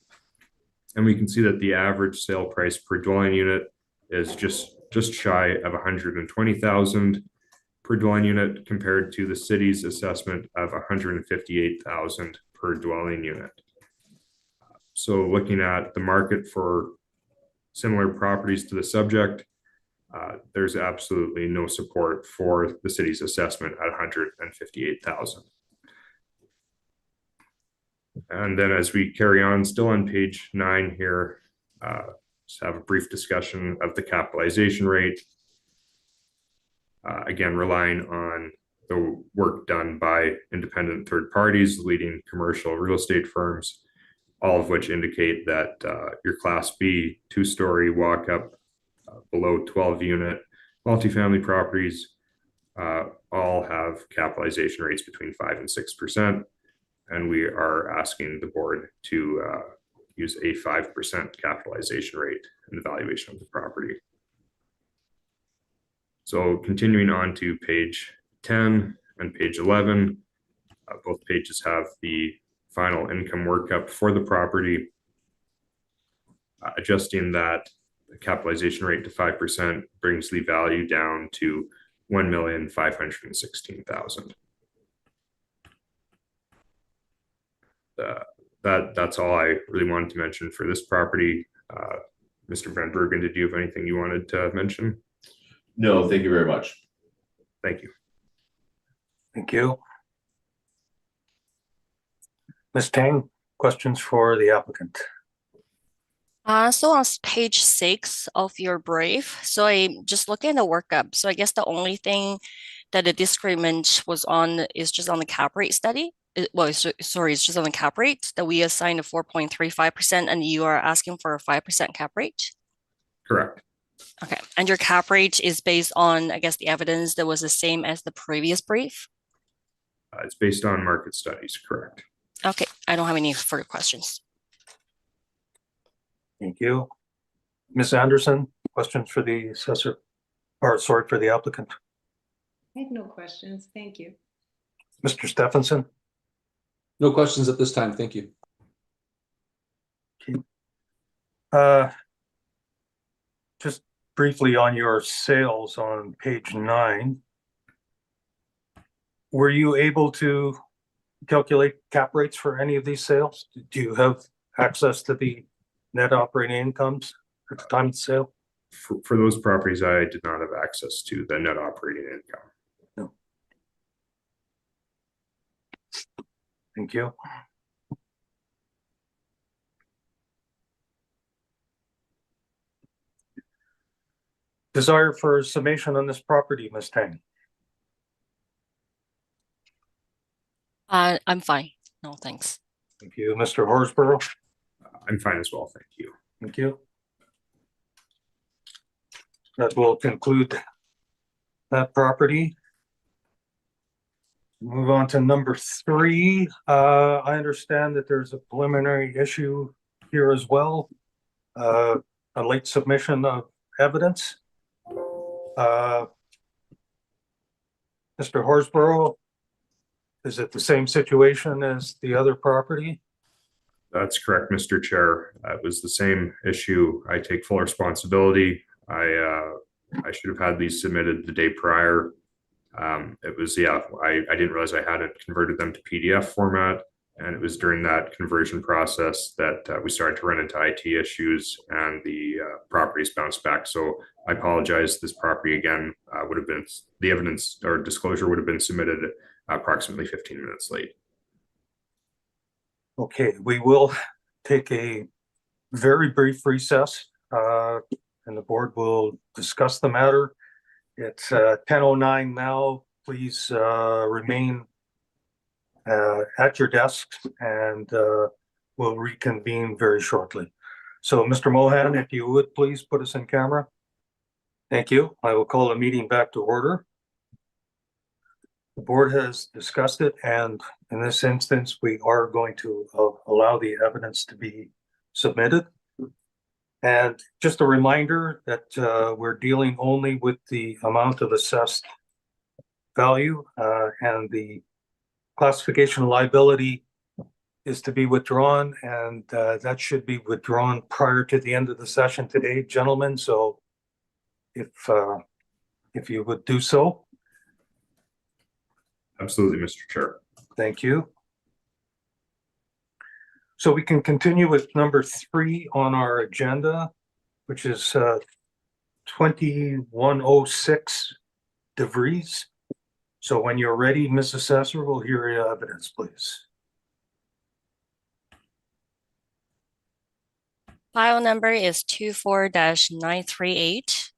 And we can see that the average sale price per dwelling unit is just shy of $120,000 per dwelling unit compared to the city's assessment of $158,000 per dwelling unit. So looking at the market for similar properties to the subject, there's absolutely no support for the city's assessment at $158,000. And then as we carry on, still on page 9 here, just have a brief discussion of the capitalization rate. Again, relying on the work done by independent third parties, leading commercial real estate firms, all of which indicate that your Class B 2-story walk-up below 12-unit multifamily properties all have capitalization rates between 5% and 6%. And we are asking the board to use a 5% capitalization rate in the valuation of the property. So continuing on to page 10 and page 11, both pages have the final income workup for the property. Adjusting that capitalization rate to 5% brings the value down to $1,516,000. That's all I really wanted to mention for this property. Mr. Van Bergen, did you have anything you wanted to mention? No, thank you very much. Thank you. Thank you. Ms. Tang, questions for the applicant? So on page 6 of your brief, so I'm just looking at the workup. So I guess the only thing that the disagreement was on is just on the cap rate study. Sorry, it's just on the cap rate that we assigned a 4.35%, and you are asking for a 5% cap rate. Correct. Okay, and your cap rate is based on, I guess, the evidence that was the same as the previous brief. It's based on market studies, correct? Okay, I don't have any further questions. Thank you. Ms. Anderson, questions for the assessor, or sorry, for the applicant? I have no questions. Thank you. Mr. Stephenson? No questions at this time. Thank you. Just briefly on your sales on page 9, were you able to calculate cap rates for any of these sales? Do you have access to the net operating incomes at the time of the sale? For those properties, I did not have access to the net operating income. No. Thank you. Desire for summation on this property, Ms. Tang? I'm fine. No, thanks. Thank you. Mr. Horsborough? I'm fine as well, thank you. Thank you. That will conclude that property. Move on to number 3. I understand that there's a preliminary issue here as well. A late submission of evidence. Mr. Horsborough, is it the same situation as the other property? That's correct, Mr. Chair. It was the same issue. I take full responsibility. I should have had these submitted the day prior. It was, yeah, I didn't realize I hadn't converted them to PDF format. And it was during that conversion process that we started to run into IT issues and the properties bounced back. So I apologize. This property again would have been, the evidence or disclosure would have been submitted approximately 15 minutes late. Okay, we will take a very brief recess and the board will discuss the matter. It's 10:09 now. Please remain at your desks and we'll reconvene very shortly. So Mr. Mohan, if you would please put us in camera. Thank you. I will call the meeting back to order. The board has discussed it, and in this instance, we are going to allow the evidence to be submitted. And just a reminder that we're dealing only with the amount of assessed value and the classification liability is to be withdrawn, and that should be withdrawn prior to the end of the session today, gentlemen. So if you would do so. Absolutely, Mr. Chair. Thank you. So we can continue with number 3 on our agenda, which is 2106 DeVries. So when you're ready, Ms. Assessor, we'll hear your evidence, please. File number is 24-938.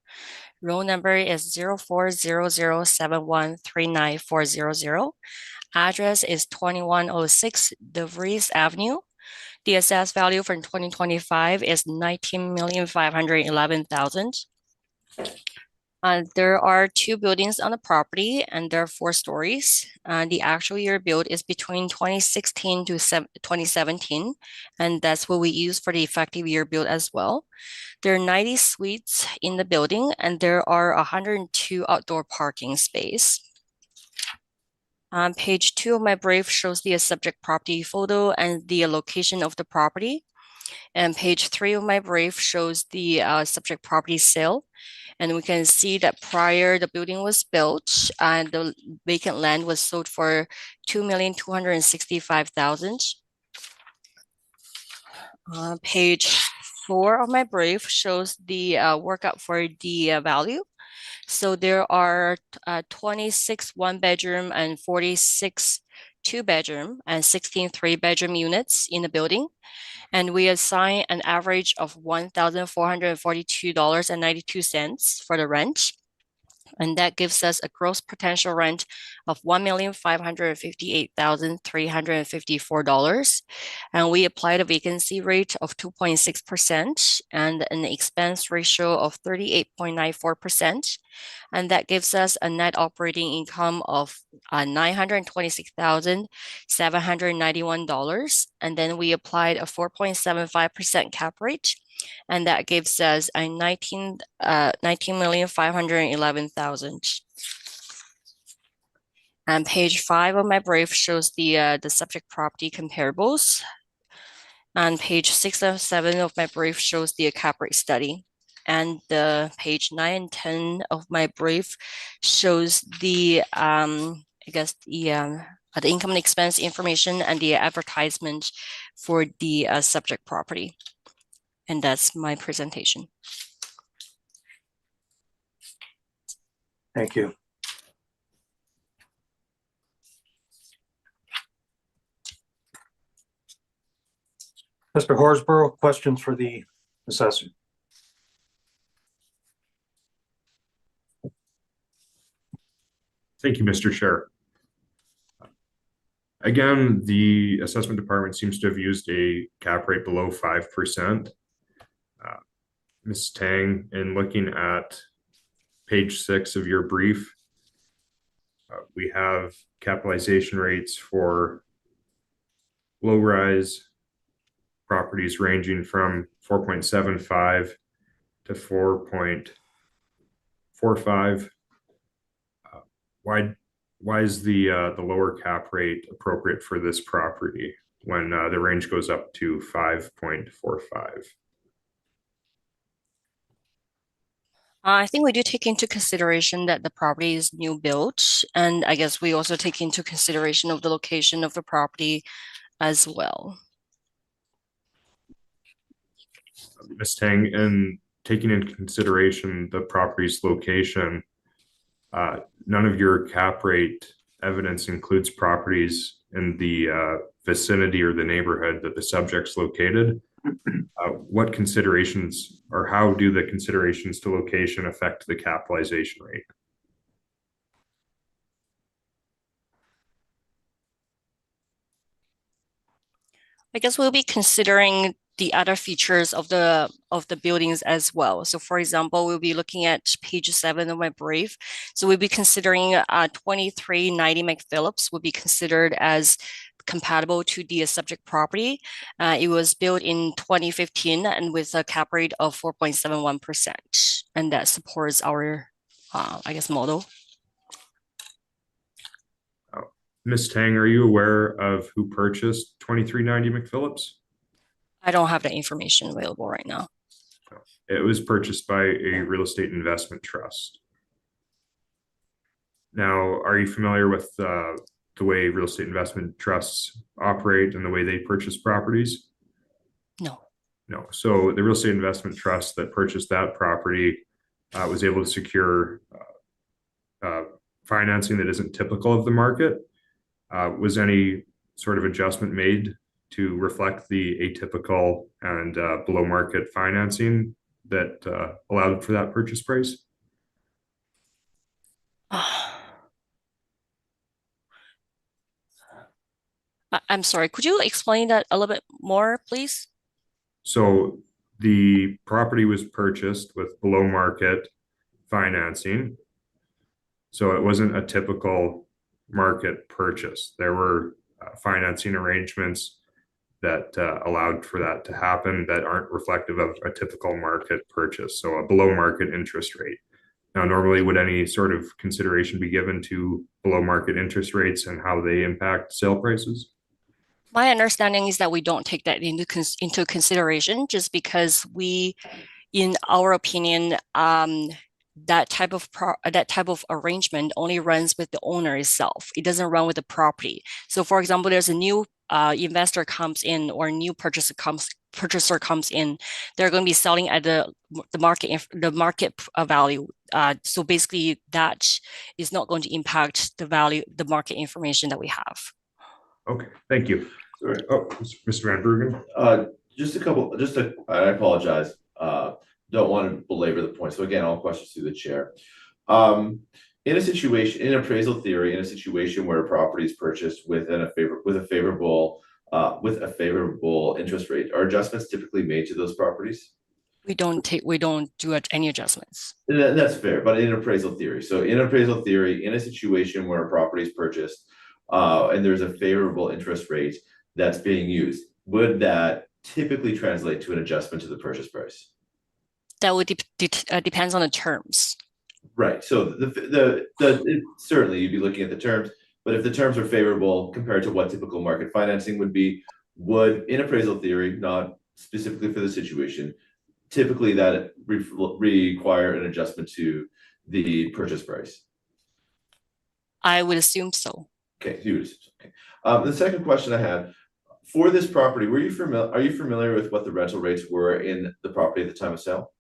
Roll number is 0400713940. Address is 2106 DeVries Avenue. The assessed value for 2025 is $19,511,000. There are 2 buildings on the property and there are 4 stories. The actual year built is between 2016 to 2017, and that's what we use for the effective year build as well. There are 90 suites in the building and there are 102 outdoor parking space. Page 2 of my brief shows the subject property photo and the location of the property. And page 3 of my brief shows the subject property sale. And we can see that prior the building was built and the vacant land was sold for $2,265,000. Page 4 of my brief shows the workup for the value. So there are 26 1-bedroom and 46 2-bedroom and 16 3-bedroom units in the building. And we assign an average of $1,442.92 for the rent. And that gives us a gross potential rent of $1,558,354. And we applied a vacancy rate of 2.6% and an expense ratio of 38.94%. And that gives us a net operating income of $926,791. And then we applied a 4.75% cap rate. And that gives us a $19,511,000. And page 5 of my brief shows the subject property comparables. And page 6 and 7 of my brief shows the cap rate study. And the page 9 and 10 of my brief shows the income and expense information and the advertisement for the subject property. And that's my presentation. Thank you. Mr. Horsborough, questions for the assessor? Thank you, Mr. Chair. Again, the assessment department seems to have used a cap rate below 5%. Ms. Tang, in looking at page 6 of your brief, we have capitalization rates for low-rise properties ranging from 4.75 to 4.45. Why is the lower cap rate appropriate for this property when the range goes up to 5.45? I think we do take into consideration that the property is new built, and I guess we also take into consideration of the location of the property as well. Ms. Tang, in taking into consideration the property's location, none of your cap rate evidence includes properties in the vicinity or the neighborhood that the subject's located. What considerations or how do the considerations to location affect the capitalization rate? I guess we'll be considering the other features of the buildings as well. So for example, we'll be looking at page 7 of my brief. So we'll be considering 2390 McPhillips would be considered as compatible to the subject property. It was built in 2015 and with a cap rate of 4.71%. And that supports our, I guess, model. Ms. Tang, are you aware of who purchased 2390 McPhillips? I don't have that information available right now. It was purchased by a real estate investment trust. Now, are you familiar with the way real estate investment trusts operate and the way they purchase properties? No. No. So the real estate investment trust that purchased that property was able to secure financing that isn't typical of the market. Was any sort of adjustment made to reflect the atypical and below market financing that allowed for that purchase price? I'm sorry, could you explain that a little bit more, please? So the property was purchased with below market financing. So it wasn't a typical market purchase. There were financing arrangements that allowed for that to happen that aren't reflective of a typical market purchase. So a below market interest rate. Now, normally would any sort of consideration be given to below market interest rates and how they impact sale prices? My understanding is that we don't take that into consideration just because we, in our opinion, that type of arrangement only runs with the owner itself. It doesn't run with the property. So, for example, there's a new investor comes in or a new purchaser comes in. They're going to be selling at the market value. So basically, that is not going to impact the value, the market information that we have. Okay, thank you. Sorry. Oh, Mr. Van Bergen. I apologize, don't want to belabor the point, so again, all questions through the chair. In an appraisal theory, in a situation where a property is purchased with a favorable interest rate, are adjustments typically made to those properties? We don't do any adjustments. That's fair, but in appraisal theory, in a situation where a property is purchased, and there's a favorable interest rate that's being used, would that typically translate to an adjustment to the purchase price? That would depends on the terms. Right, so certainly you'd be looking at the terms, but if the terms are favorable compared to what typical market financing would be, would, in appraisal theory, not specifically for the situation, typically that require an adjustment to the purchase price? I would assume so. Okay, okay. The second question I had, for this property, are you familiar with what the rental rates were in the property at the time of sale?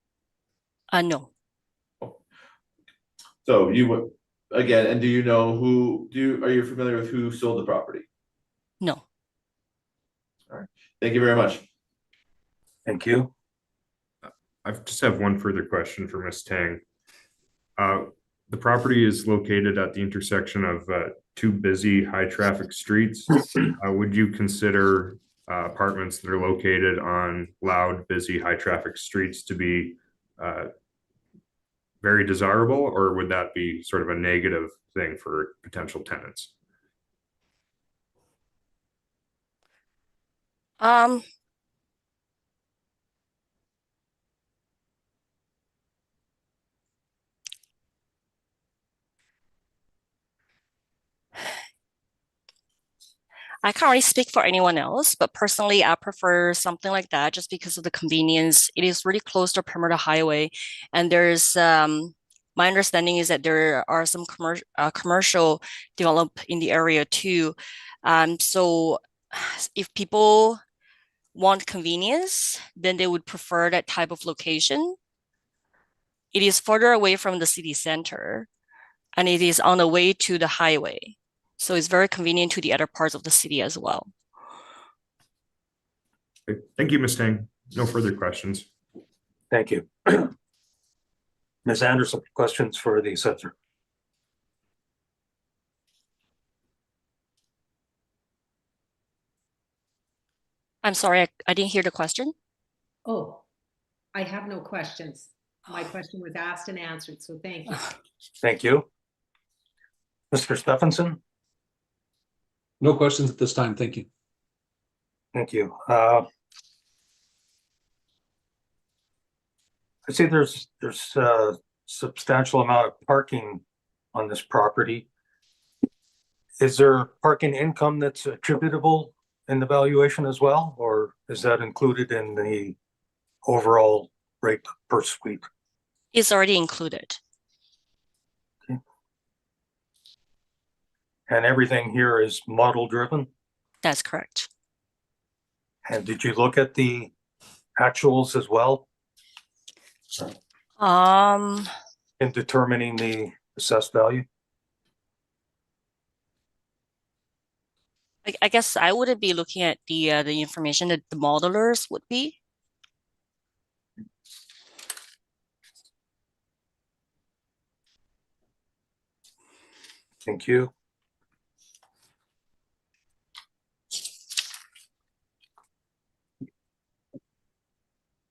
No. So you would, again, and do you know are you familiar with who sold the property? No. All right, thank you very much. Thank you. I just have one further question for Ms. Tang. The property is located at the intersection of two busy high traffic streets. Would you consider apartments that are located on loud, busy, high traffic streets to be very desirable, or would that be sort of a negative thing for potential tenants? I can't really speak for anyone else, but personally, I prefer something like that just because of the convenience. It is really close to a perimeter highway, and there's my understanding is that there are some commercial developed in the area too. So if people want convenience, then they would prefer that type of location. It is further away from the city center, and it is on the way to the highway. So it's very convenient to the other parts of the city as well. Okay. Thank you, Ms. Tang. No further questions. Thank you. Ms. Anderson, questions for the assessor? I'm sorry, I didn't hear the question. Oh, I have no questions. My question was asked and answered, so thank you. Thank you. Mr. Stephenson? No questions at this time. Thank you. Thank you. I see there's a substantial amount of parking on this property. Is there parking income that's attributable in the valuation as well, or is that included in the overall rate per suite? It's already included. Okay. And everything here is model driven? That's correct. And did you look at the actuals as well in determining the assessed value? I guess I wouldn't be looking at the information that the modelers would be. Thank you.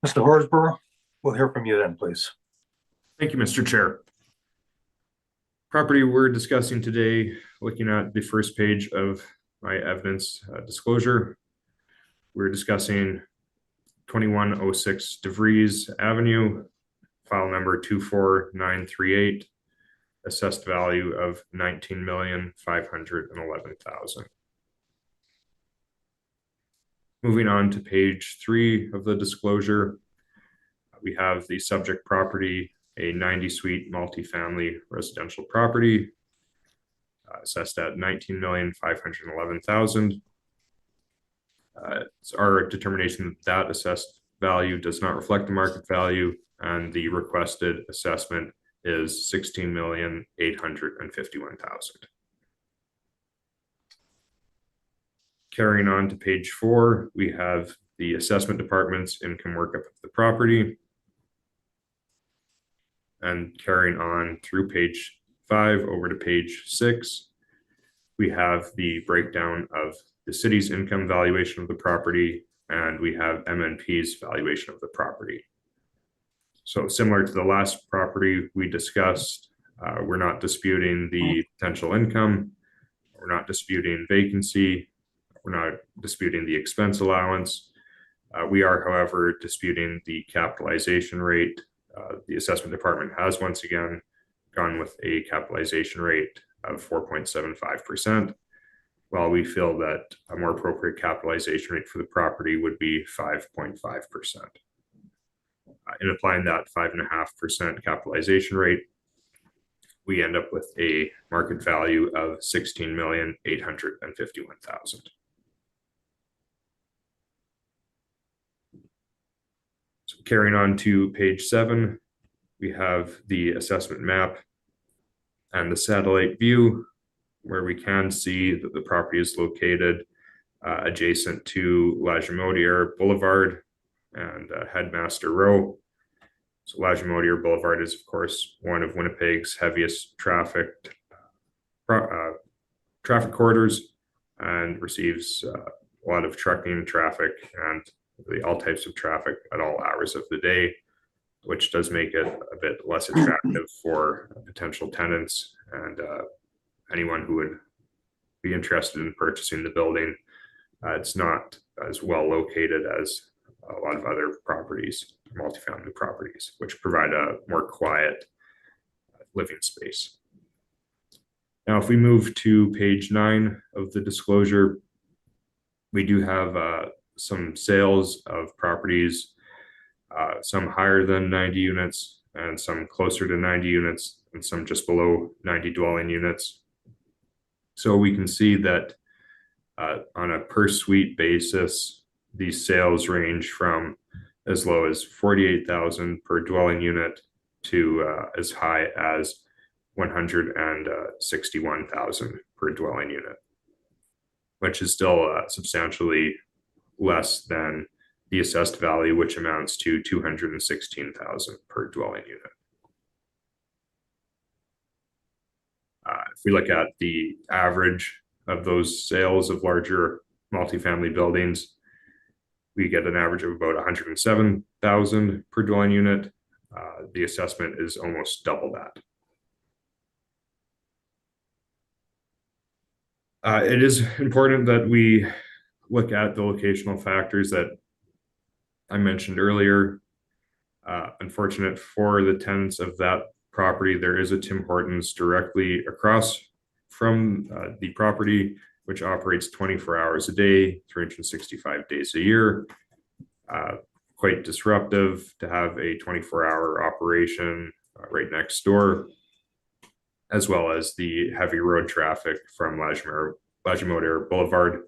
Mr. Horsburgh, we'll hear from you then, please. Thank you, Mr. Chair. Property we're discussing today, looking at the first page of my evidence disclosure. We're discussing 2106 DeVries Avenue, file number 24938, assessed value of $19,511,000. Moving on to page 3 of the disclosure, we have the subject property, a 90-suite multifamily residential property, assessed at $19,511,000. It's our determination that assessed value does not reflect the market value, and the requested assessment is $16,851,000. Carrying on to page 4, we have the assessment department's income workup of the property. And carrying on through page 5 over to page 6, we have the breakdown of the city's income valuation of the property, and we have MNP's valuation of the property. So similar to the last property we discussed, we're not disputing the potential income, we're not disputing vacancy, we're not disputing the expense allowance. We are, however, disputing the capitalization rate. The assessment department has once again gone with a capitalization rate of 4.75%, while we feel that a more appropriate capitalization rate for the property would be 5.5%. In applying that 5.5% capitalization rate, we end up with a market value of $16,851,000. So carrying on to page 7, we have the assessment map and the satellite view, where we can see that the property is located adjacent to Lagimodiere Boulevard and Headmaster Row. So Lagimodiere Boulevard is, of course, one of Winnipeg's heaviest traffic corridors and receives a lot of trucking traffic and all types of traffic at all hours of the day, which does make it a bit less attractive for potential tenants and anyone who would be interested in purchasing the building. It's not as well located as a lot of other properties, multifamily properties, which provide a more quiet living space. Now, if we move to page 9 of the disclosure, we do have some sales of properties, some higher than 90 units and some closer to 90 units and some just below 90 dwelling units. So we can see that on a per suite basis, these sales range from as low as $48,000 per dwelling unit to as high as $161,000 per dwelling unit, which is still substantially less than the assessed value, which amounts to $216,000 per dwelling unit. If we look at the average of those sales of larger multifamily buildings, we get an average of about $107,000 per dwelling unit. The assessment is almost double that. It is important that we look at the locational factors that I mentioned earlier. Unfortunate for the tenants of that property, there is a Tim Hortons directly across from the property, which operates 24 hours a day, 365 days a year. Quite disruptive to have a 24-hour operation right next door, as well as the heavy road traffic from Lagimodiere Boulevard,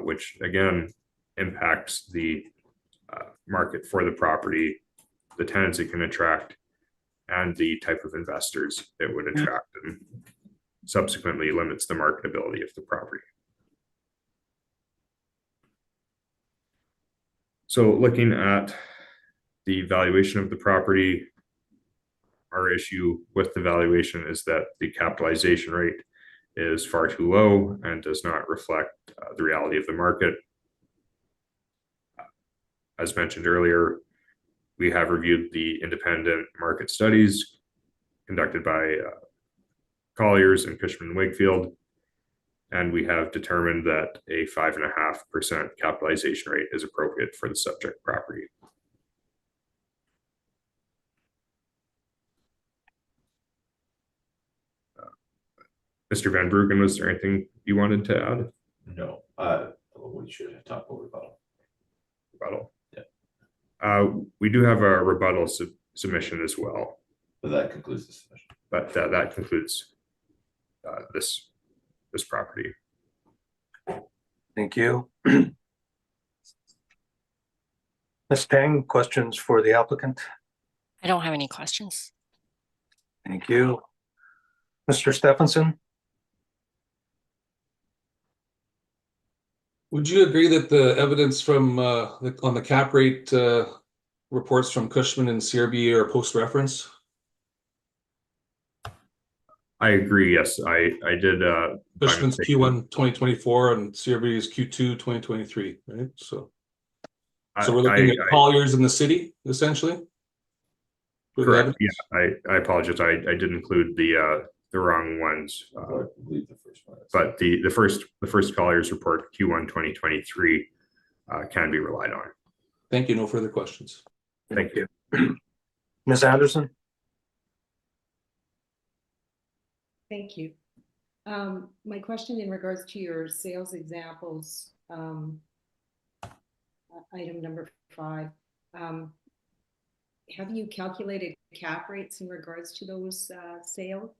which again impacts the market for the property, the tenants it can attract, and the type of investors it would attract, and subsequently limits the marketability of the property. So looking at the valuation of the property, our issue with the valuation is that the capitalization rate is far too low and does not reflect the reality of the market. As mentioned earlier, we have reviewed the independent market studies conducted by Colliers and Cushman & Wakefield, and we have determined that a 5.5% capitalization rate is appropriate for the subject property. Mr. Van Bruggen, was there anything you wanted to add? No, we should talk about rebuttal. Rebuttal? Yeah. We do have a rebuttal submission as well. But that concludes the submission. But that concludes this property. Thank you. Ms. Tang, questions for the applicant? I don't have any questions. Thank you. Mr. Stephenson? Would you agree that the evidence from on the cap rate reports from Cushman and CRB are post-reference? I agree. Yes, I did. Cushman's Q1 2024 and CRB's Q2 2023, right? So we're looking at Colliers in the city, essentially. Correct. Yeah, I apologize. I did include the wrong ones. I believe the first one. But the first Colliers report Q1 2023 can be relied on. Thank you. No further questions. Thank you. Ms. Anderson? Thank you. My question in regards to your sales examples, item number 5, have you calculated cap rates in regards to those sales,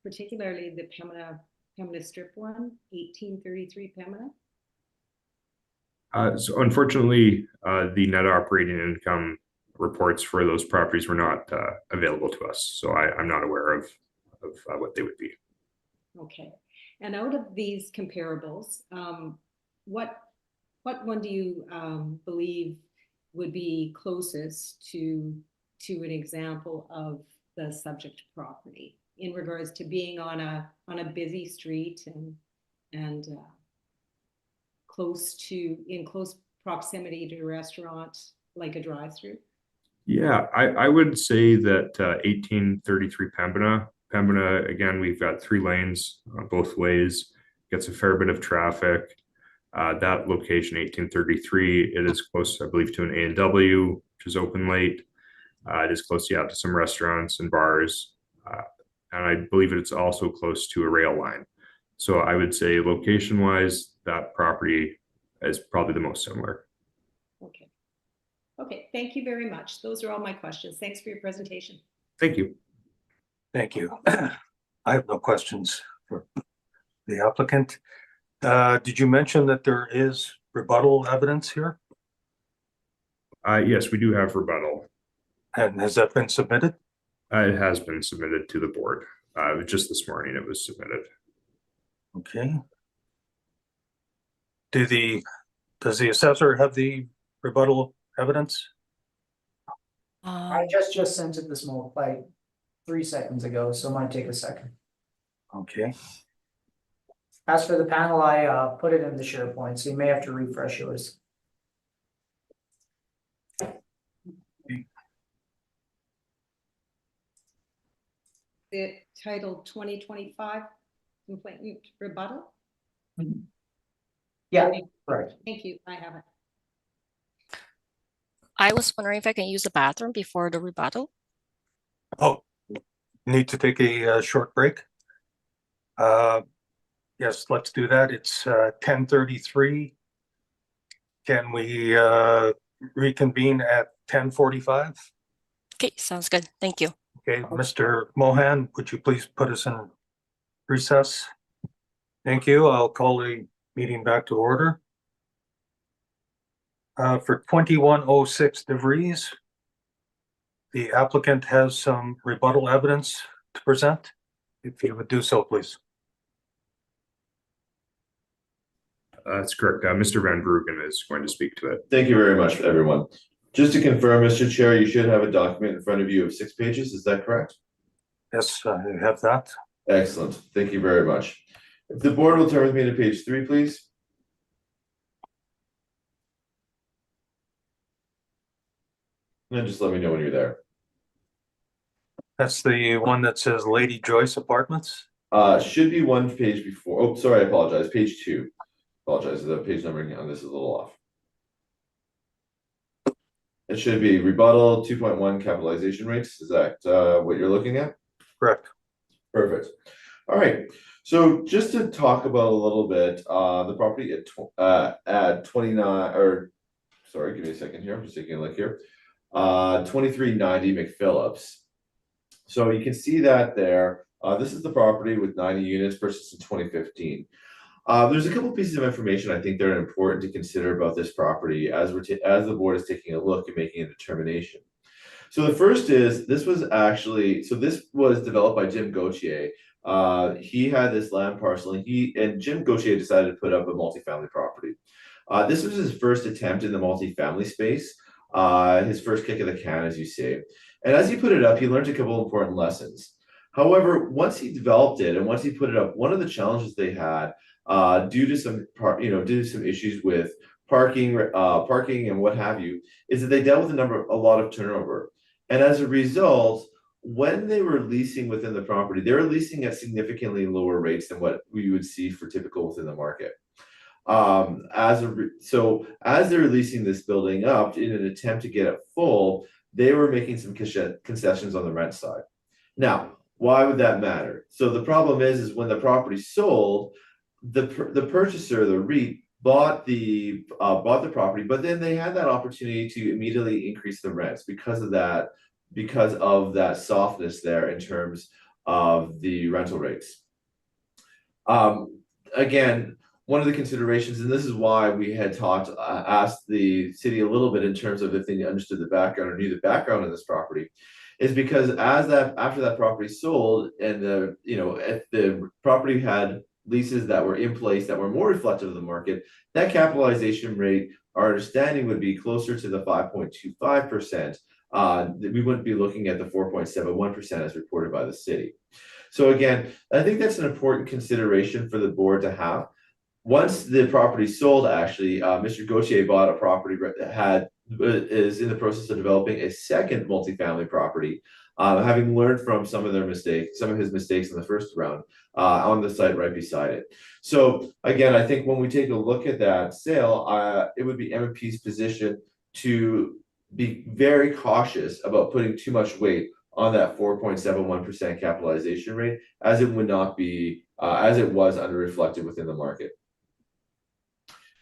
particularly the Pembina Strip one, 1833 Pembina? So unfortunately, the net operating income reports for those properties were not available to us. So I'm not aware of what they would be. Okay. And out of these comparables, what one do you believe would be closest to an example of the subject property in regards to being on a busy street and in close proximity to a restaurant like a drive-through? Yeah, I would say that 1833 Pembina, again, we've got 3 lanes both ways, gets a fair bit of traffic. That location, 1833, it is close, I believe, to an A&W, which is open late. It is close, to some restaurants and bars. And I believe it's also close to a rail line. So I would say location-wise, that property is probably the most similar. Okay. Okay, thank you very much. Those are all my questions. Thanks for your presentation. Thank you. Thank you. I have no questions for the applicant. Did you mention that there is rebuttal evidence here? Yes, we do have rebuttal. And has that been submitted? It has been submitted to the board. Just this morning it was submitted. Okay. Does the assessor have the rebuttal evidence? I just sent it this moment, like 3 seconds ago, so it might take a second. Okay. As for the panel, I put it in the SharePoint, so you may have to refresh yours. It titled 2025 complaint rebuttal. Yeah, right. Thank you. I have it. I was wondering if I can use the bathroom before the rebuttal. Oh, need to take a short break? Yes, let's do that. It's 10:33. Can we reconvene at 10:45? Okay, sounds good. Thank you. Okay, Mr. Mohan, would you please put us in recess? Thank you. I'll call the meeting back to order. For 2106 DeVries, the applicant has some rebuttal evidence to present. If you would do so, please. That's correct. Mr. Van Bruggen is going to speak to it. Thank you very much, everyone. Just to confirm, Mr. Chair, you should have a document in front of you of 6 pages. Is that correct? Yes, I have that. Excellent. Thank you very much. If the board will turn with me to page 3, please. And just let me know when you're there. That's the one that says Lady Joyce Apartments. Should be 1 page before. Oh, sorry, I apologize. Page 2. Apologize. The page numbering on this is a little off. It should be rebuttal 2.1 capitalization rates. Is that what you're looking at? Correct. Perfect. All right. So just to talk about a little bit, the property at 29, or sorry, give me a second here. I'm just taking a look here. 2390 McPhillips. So you can see that there. This is the property with 90 units purchased in 2015. There's a couple pieces of information I think that are important to consider about this property as the board is taking a look and making a determination. So the first is this was developed by Jim Gauthier he had this land parcel, and Jim Gauthier decided to put up a multifamily property. This was his first attempt in the multifamily space, his first kick of the can, as you say. And as he put it up, he learned a couple important lessons. However, once he developed it and once he put it up, one of the challenges they had, due to some issues with parking and what have you, is that they dealt with a lot of turnover. And as a result, when they were leasing within the property, they were leasing at significantly lower rates than what we would see for typical within the market. So as they're leasing this building up in an attempt to get it full, they were making some concessions on the rent side. Now, why would that matter? So the problem is when the property sold, the purchaser, the REIT, bought the property, but then they had that opportunity to immediately increase the rents because of that softness there in terms of the rental rates. Again, one of the considerations, and this is why we had asked the city a little bit in terms of if they understood the background or knew the background of this property, is because after that property sold and if the property had leases that were in place that were more reflective of the market, that capitalization rate, our understanding would be closer to the 5.25%. We wouldn't be looking at the 4.71% as reported by the city. So again, I think that's an important consideration for the board to have. Once the property sold, actually, Mr. Gauthier bought a property that is in the process of developing a second multifamily property, having learned from some of his mistakes in the first round, on the site right beside it. So again, I think when we take a look at that sale, it would be M&P's position to be very cautious about putting too much weight on that 4.71% capitalization rate, as it would not be, as it was under reflected within the market.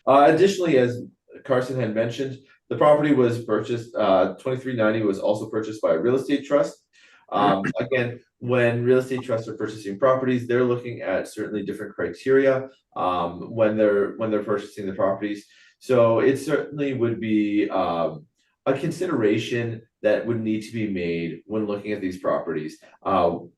Additionally, as Carson had mentioned, the property was purchased, 2390 was also purchased by a real estate trust. Again, when real estate trusts are purchasing properties, they're looking at certainly different criteria when they're purchasing the properties. So it certainly would be a consideration that would need to be made when looking at these properties. Cautioning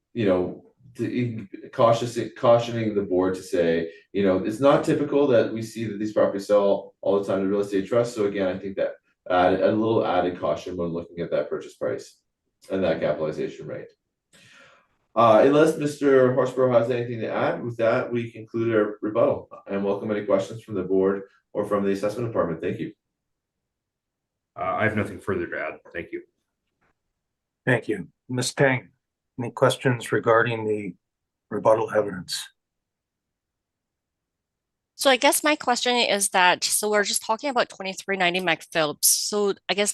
the board to say, it's not typical that we see that these properties sell all the time to real estate trusts. So again, I think that a little added caution when looking at that purchase price and that capitalization rate. Unless Mr. Horsborough has anything to add, with that, we conclude our rebuttal and welcome any questions from the board or from the assessment department. Thank you. I have nothing further to add. Thank you. Thank you. Ms. Tang, any questions regarding the rebuttal evidence? So I guess my question is that, so we're just talking about 2390 McPhillips. So I guess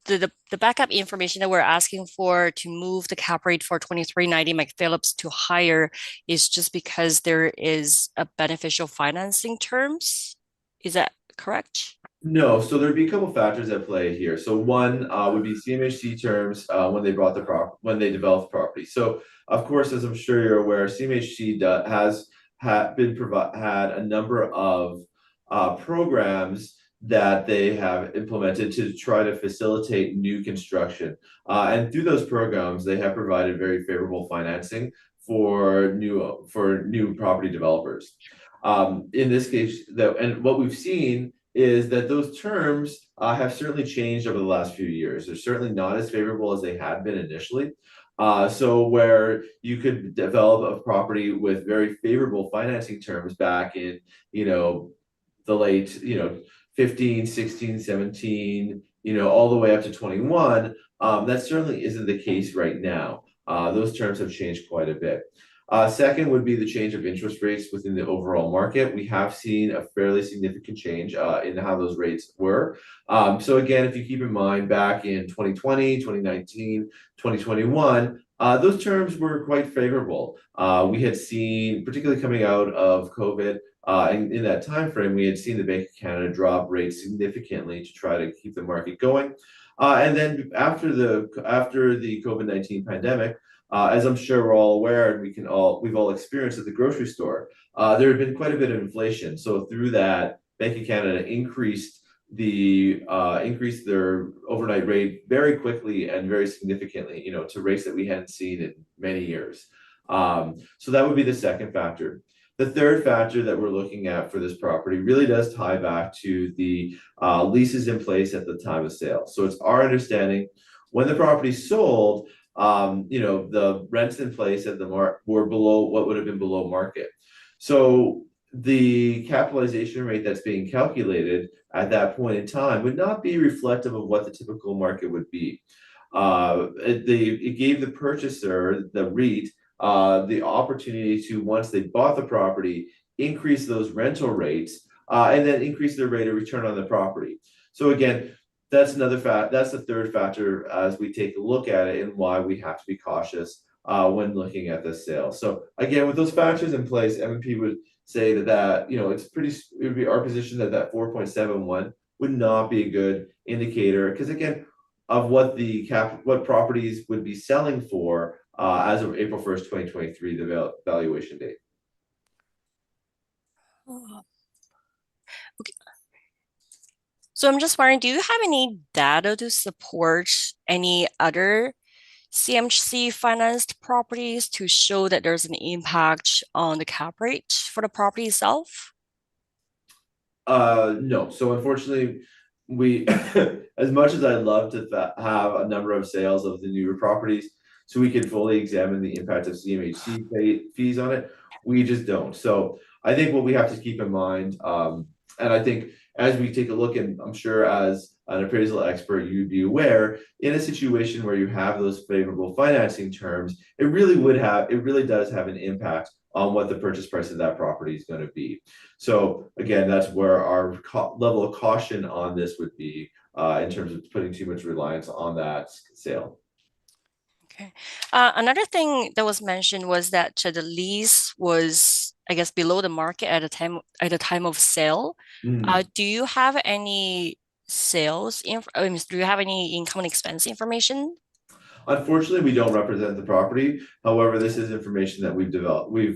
the backup information that we're asking for to move the cap rate for 2390 McPhillips to higher is just because there is a beneficial financing terms. Is that correct? No, so there'd be a couple factors at play here. So one would be CMHC terms when they developed the property. So of course, as I'm sure you're aware, CMHC has had a number of programs that they have implemented to try to facilitate new construction. And through those programs, they have provided very favorable financing for new property developers. In this case, and what we've seen is that those terms have certainly changed over the last few years. They're certainly not as favorable as they had been initially. So where you could develop a property with very favorable financing terms back in, the late, 15, 16, 17, all the way up to 21, that certainly isn't the case right now. Those terms have changed quite a bit. Second would be the change of interest rates within the overall market. We have seen a fairly significant change in how those rates were. So again, if you keep in mind back in 2020, 2019, 2021, those terms were quite favorable. We had seen, particularly coming out of COVID, in that time frame, we had seen the Bank of Canada drop rates significantly to try to keep the market going. And then after the COVID-19 pandemic, as I'm sure we're all aware, and we've all experienced at the grocery store, there had been quite a bit of inflation. So through that, Bank of Canada increased increase their overnight rate very quickly and very significantly, you know, to rates that we hadn't seen in many years. So that would be the second factor. The third factor that we're looking at for this property really does tie back to the leases in place at the time of sale. So it's our understanding when the property sold, you know, the rents in place at the were below what would have been below market. So the capitalization rate that's being calculated at that point in time would not be reflective of what the typical market would be. It gave the purchaser, the REIT, the opportunity to, once they bought the property, increase those rental rates and then increase their rate of return on the property. So again, that's the third factor as we take a look at it and why we have to be cautious when looking at this sale. So again, with those factors in place, M&P would say that you know, it would be our position that 4.71 would not be a good indicator, because again, of what what properties would be selling for as of April 1st, 2023, the valuation date. Okay. So I'm just wondering, do you have any data to support any other CMHC financed properties to show that there's an impact on the cap rate for the property itself? No. So unfortunately, we, as much as I'd love to have a number of sales of the newer properties, so we can fully examine the impact of CMHC fees on it, we just don't. So I think what we have to keep in mind, and I think as we take a look, and I'm sure as an appraisal expert, you'd be aware, in a situation where you have those favorable financing terms, it really does have an impact on what the purchase price of that property is going to be. So again, that's where our level of caution on this would be in terms of putting too much reliance on that sale. Okay. Another thing that was mentioned was that the lease was, I guess, below the market at the time of sale. Do you have any do you have any income and expense information? Unfortunately, we don't represent the property. However, this is information that we've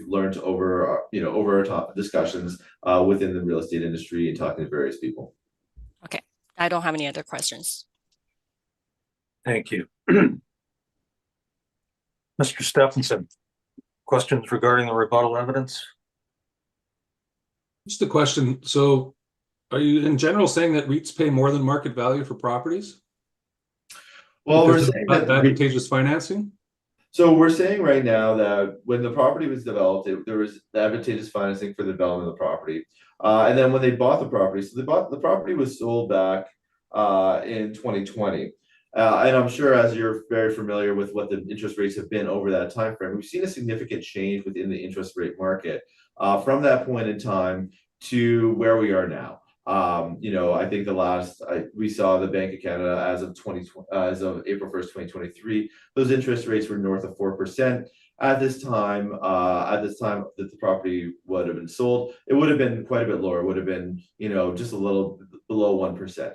learned over our top discussions within the real estate industry and talking to various people. Okay, I don't have any other questions. Thank you. Mr. Stephenson, questions regarding the rebuttal evidence? Just a question. So are you in general saying that REITs pay more than market value for properties? Well, Because we're saying that advantageous financing? So we're saying right now that when the property was developed, there was advantageous financing for the development of the property. And then when they bought the property, so the property was sold back in 2020. And I'm sure, as you're very familiar with what the interest rates have been over that time frame, we've seen a significant change within the interest rate market from that point in time to where we are now. You know, I think we saw the Bank of Canada as of April 1st, 2023, those interest rates were north of 4%. At this time that the property would have been sold, it would have been quite a bit lower. It would have been, you know, just a little below 1%.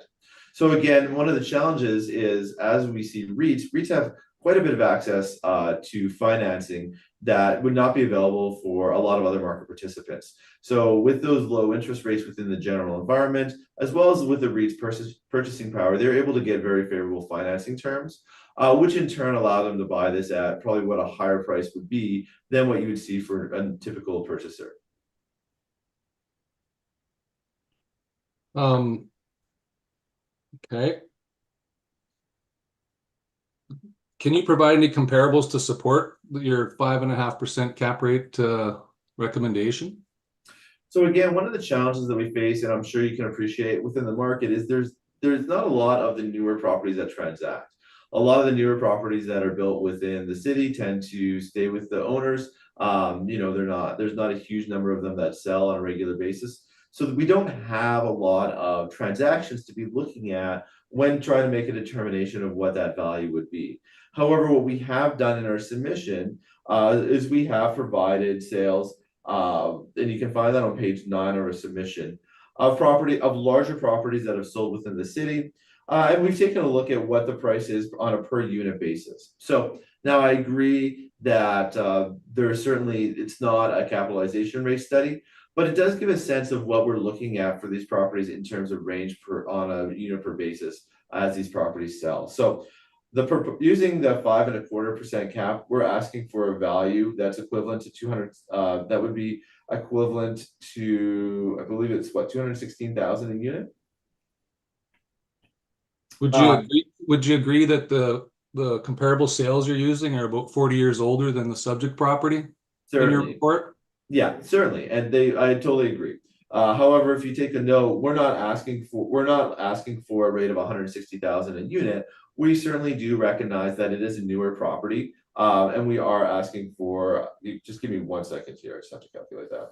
So again, one of the challenges is, as we see REITs have quite a bit of access to financing that would not be available for a lot of other market participants. So with those low interest rates within the general environment, as well as with the REIT's purchasing power, they're able to get very favorable financing terms, which in turn allow them to buy this at probably what a higher price would be than what you would see for a typical purchaser. Okay. Can you provide any comparables to support your 5.5% cap rate recommendation? So again, one of the challenges that we face, and I'm sure you can appreciate within the market, is there's not a lot of the newer properties that transact. A lot of the newer properties that are built within the city tend to stay with the owners. You know, there's not a huge number of them that sell on a regular basis. So we don't have a lot of transactions to be looking at when trying to make a determination of what that value would be. However, what we have done in our submission is we have provided sales, and you can find that on page 9 of our submission, of larger properties that have sold within the city. And we've taken a look at what the price is on a per unit basis. So now I agree that it's not a capitalization rate study. but it does give a sense of what we're looking at for these properties in terms of range on a unit per basis as these properties sell. So using the 5.25% cap, we're asking for a value that's equivalent to 200. That would be equivalent to, I believe it's what, 216,000 a unit. Would you agree that the comparable sales you're using are about 40 years older than the subject property in your Certainly. report? Yeah, certainly, and I totally agree. However, if you take a note, we're not asking for a rate of 160,000 a unit. We certainly do recognize that it is a newer property, and we are asking for. Just give me 1 second here. I just have to calculate that.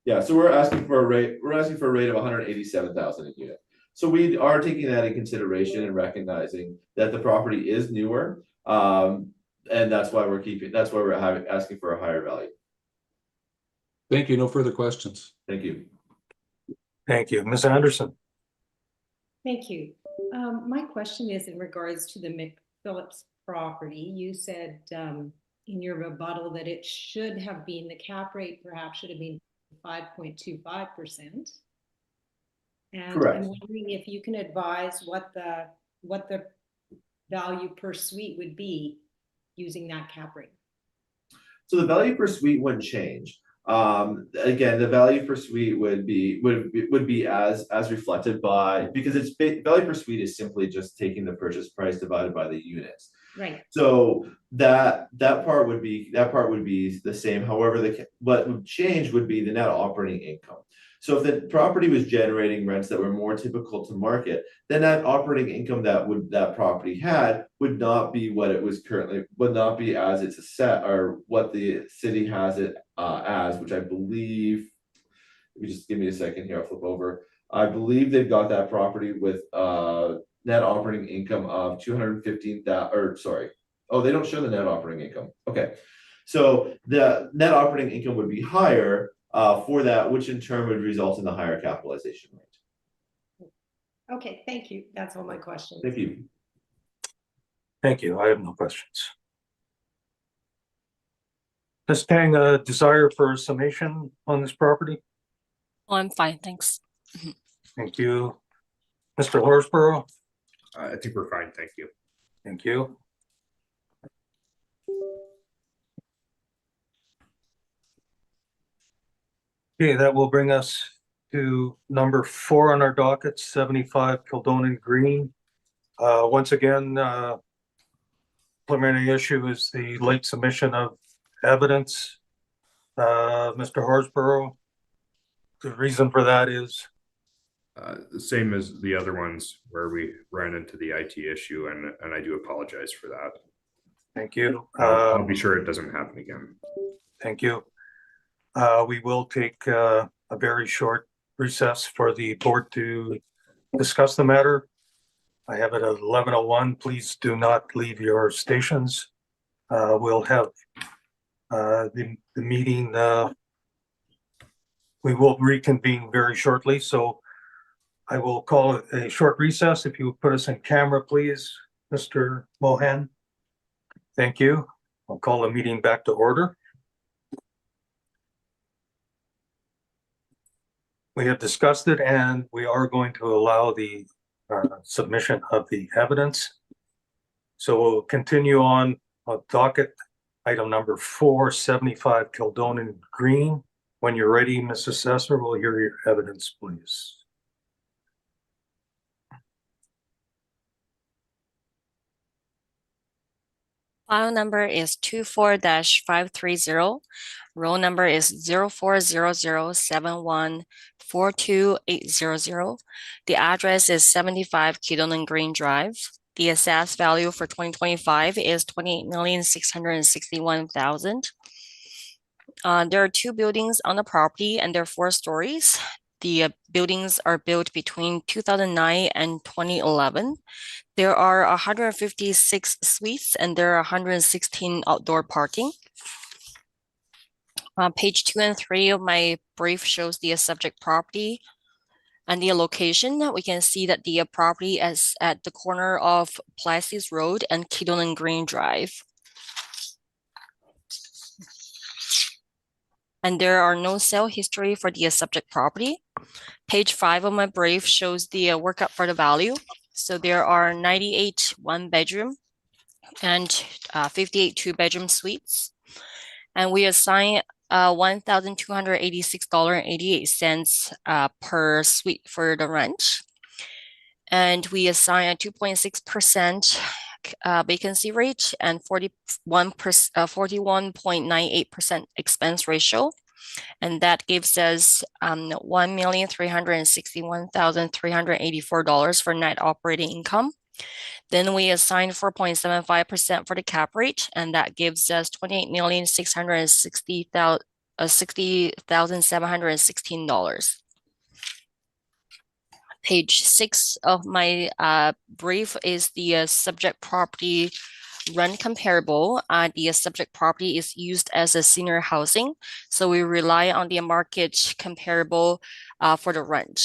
Yeah, so we're asking for a rate. We're asking for a rate of 187,000 a unit. So we are taking that in consideration and recognizing that the property is newer, and that's why we're asking for a higher value. Thank you. No further questions. Thank you. Thank you. Ms. Anderson? Thank you. My question is in regards to the McPhillips property. You said in your rebuttal that it should have been, the cap rate perhaps should have been 5.25%. And Correct. I'm wondering if you can advise what the value per suite would be using that cap rate. So the value per suite wouldn't change. Again, the value per suite would be as reflected by, because it's value per suite is simply just taking the purchase price divided by the units. Right. So that part would be the same. However, what would change would be the net operating income. So if the property was generating rents that were more typical to market, then that operating income that property had would not be what it was currently, would not be as it's a set, or what the city has it as, which I believe, if you just give me a second here, I'll flip over. I believe they've got that property with net operating income of 215,000, or sorry. Oh, they don't show the net operating income. Okay. So the net operating income would be higher for that, which in turn would result in the higher capitalization rate. Okay, thank you. That's all my questions. Thank you. Thank you. I have no questions. Ms. Tang, a desire for summation on this property? Oh, I'm fine, thanks. Thank you. Mr. Horsborough? I think we're fine, thank you. Thank you. Okay, that will bring us to number 4 on our docket, 75 Kildonan Green. Once again, preliminary issue is the late submission of evidence. Mr. Horsborough, the reason for that is? The same as the other ones where we ran into the IT issue, and I do apologize for that. Thank you. I'll be sure it doesn't happen again. Thank you. We will take a very short recess for the board to discuss the matter. I have it at 11:01. Please do not leave your stations. We'll have the meeting. We will reconvene very shortly, so I will call it a short recess. If you would put us in camera, please, Mr. Mohan. Thank you. I'll call the meeting back to order. We have discussed it, and we are going to allow the submission of the evidence. So we'll continue on docket item number 4, 75 Kildonan Green. When you're ready, Ms. Assessor, we'll hear your evidence, please. File number is 24-530. Roll number is 0400714280. The address is 75 Kildonan Green Drive. The assessed value for 2025 is $28,661,000. There are 2 buildings on the property, and they're 4 stories. The buildings are built between 2009 and 2011. There are 156 suites, and there are 116 outdoor parking. Page 2 and 3 of my brief shows the subject property. And the location, we can see that the property is at the corner of Placis Road and Keaton Green Drive. And there are no sale history for the subject property. Page 5 of my brief shows the workup for the value. So there are 98 one-bedroom and 58 two-bedroom suites. And we assign $1,286.88 per suite for the rent. And we assign a 2.6% vacancy rate and 41.98% expense ratio. And that gives us $1,361,384 for net operating income. Then we assign 4.75% for the cap rate, and that gives us $28,660,716. Page 6 of my brief is the subject property rent comparable. The subject property is used as a senior housing, so we rely on the market comparable for the rent.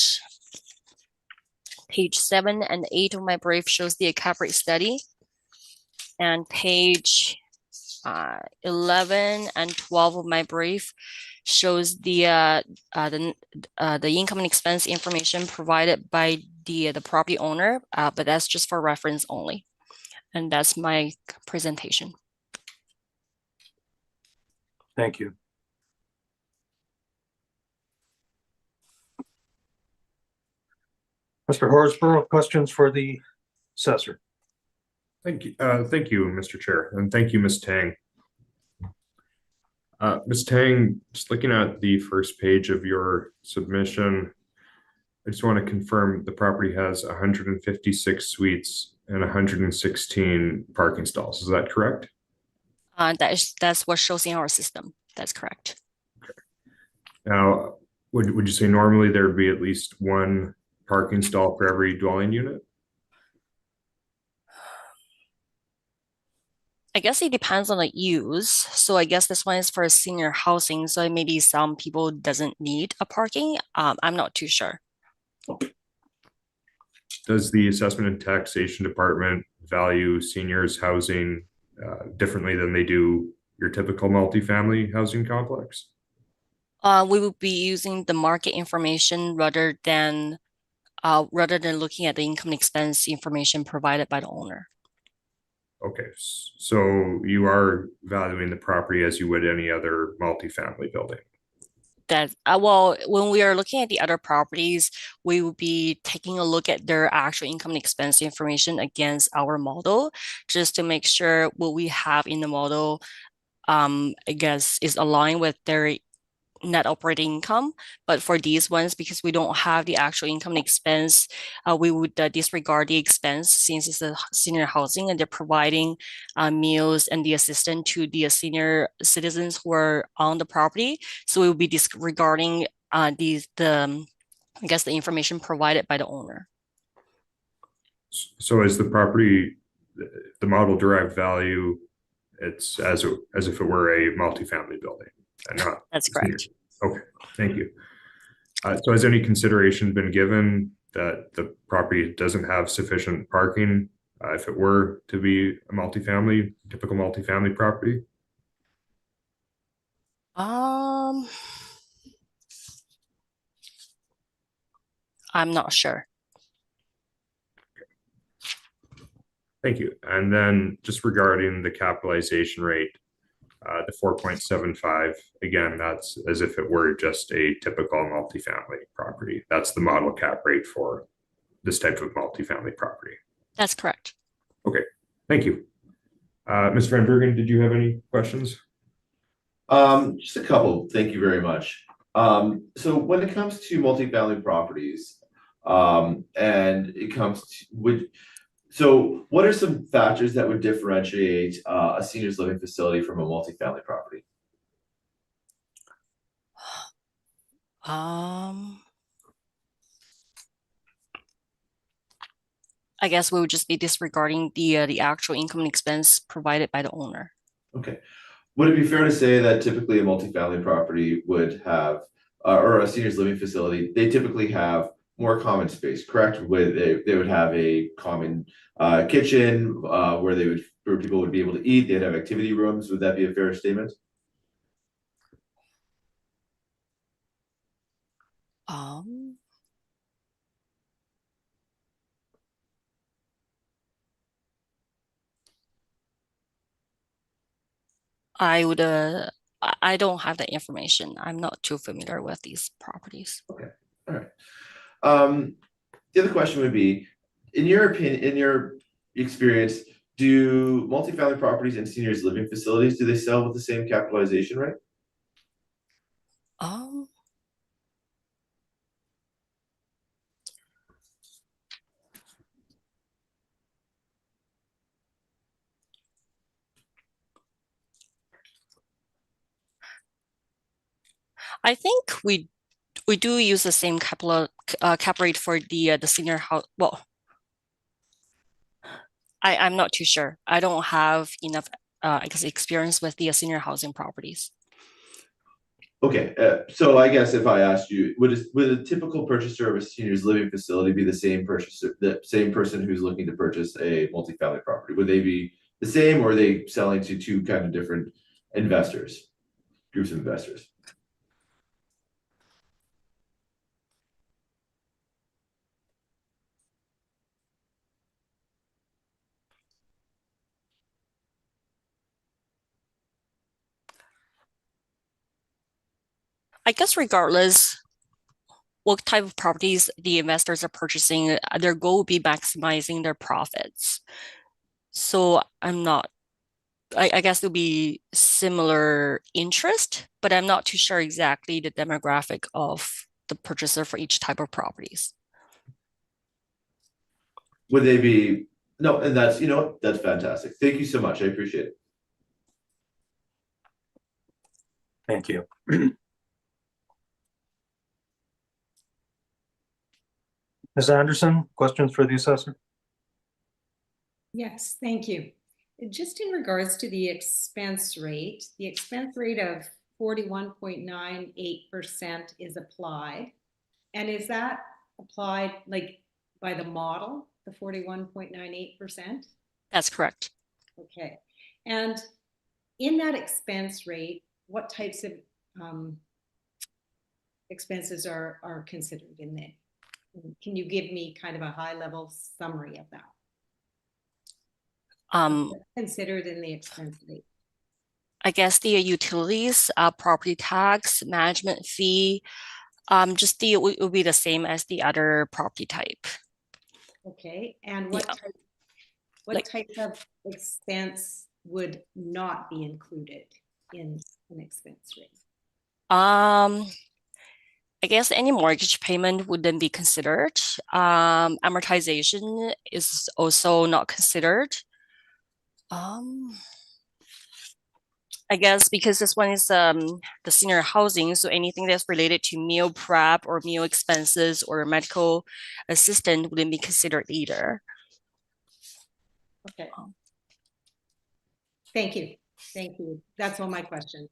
Page 7 and 8 of my brief shows the cap rate study, and page 11 and 12 of my brief shows the income and expense information provided by the property owner, but that's just for reference only. And that's my presentation. Thank you. Mr. Horsborough, questions for the assessor? Thank you, Mr. Chair, and thank you, Ms. Tang. Ms. Tang, just looking at the first page of your submission, I just want to confirm the property has 156 suites and 116 parking stalls. Is that correct? That's what shows in our system. That's correct. Okay. Now, would you say normally there would be at least one parking stall for every dwelling unit? I guess it depends on the use. So I guess this one is for senior housing. So maybe some people doesn't need a parking. I'm not too sure. Does the assessment and taxation department value seniors housing differently than they do your typical multifamily housing complex? We will be using the market information rather than looking at the income expense information provided by the owner. Okay, so you are valuing the property as you would any other multifamily building? That well, when we are looking at the other properties, we will be taking a look at their actual income and expense information against our model, just to make sure what we have in the model, I guess, is aligned with their net operating income. But for these ones, because we don't have the actual income and expense, we would disregard the expense since it's a senior housing and they're providing meals and the assistance to the senior citizens who are on the property. So we will be disregarding I guess the information provided by the owner. So is the property, the model derived value, it's as if it were a multifamily building and not? That's correct. Okay, thank you. So has any consideration been given that the property doesn't have sufficient parking if it were to be a typical multifamily property? I'm not sure. Thank you. And then just regarding the capitalization rate, the 4.75, again, that's as if it were just a typical multifamily property. That's the model cap rate for this type of multifamily property. That's correct. Okay, thank you. Mr. Van Bergen, did you have any questions? Just a couple, thank you very much. So when it comes to multifamily properties, and it comes to, so what are some factors that would differentiate a seniors living facility from a multifamily property? I guess we would just be disregarding the actual income and expense provided by the owner. Okay. Would it be fair to say that typically a multifamily property would have, or a seniors living facility, they typically have more common space, correct? Where they would have a common kitchen where people would be able to eat. They'd have activity rooms. Would that be a fair statement? Um, I would, I don't have the information. I'm not too familiar with these properties. Okay, all right. The other question would be, in your opinion, in your experience, do multifamily properties and seniors living facilities, do they sell with the same capitalization rate? Um, I think we do use the same cap rate for the senior house. Well, I'm not too sure. I don't have enough I guess experience with the senior housing properties. Okay, so I guess if I asked you, would a typical purchaser of a seniors living facility be the same person who's looking to purchase a multifamily property? Would they be the same, or are they selling to two kind of different investors, groups of investors? I guess regardless what type of properties the investors are purchasing, their goal will be maximizing their profits. So I guess it'll be similar interest, but I'm not too sure exactly the demographic of the purchaser for each type of properties. Would they be, no, and that's, that's fantastic. Thank you so much. I appreciate it. Thank you. Ms. Anderson, questions for the assessor? Yes, thank you. Just in regards to the expense rate of 41.98% is applied. And is that applied like by the model, the 41.98%? That's correct. Okay. And in that expense rate, what types of expenses are considered in there? Can you give me kind of a high level summary of that? Considered in the expense rate? I guess the utilities, property tax, management fee, just it will be the same as the other property type. Okay, and what type of expense would not be included in an expense rate? I guess any mortgage payment would then be considered. Amortization is also not considered. I guess because this one is the senior housing, so anything that's related to meal prep or meal expenses or medical assistant wouldn't be considered either. Okay. Thank you. Thank you. That's all my questions.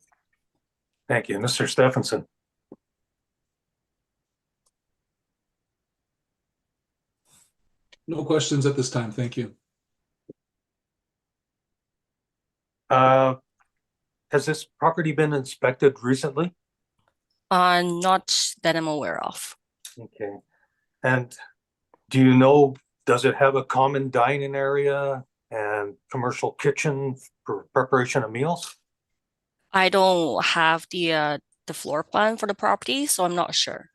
Thank you. Mr. Stephenson. No questions at this time. Thank you. Has this property been inspected recently? Not that I'm aware of. Okay. And do you know, does it have a common dining area and commercial kitchen for preparation of meals? I don't have the floor plan for the property, so I'm not sure.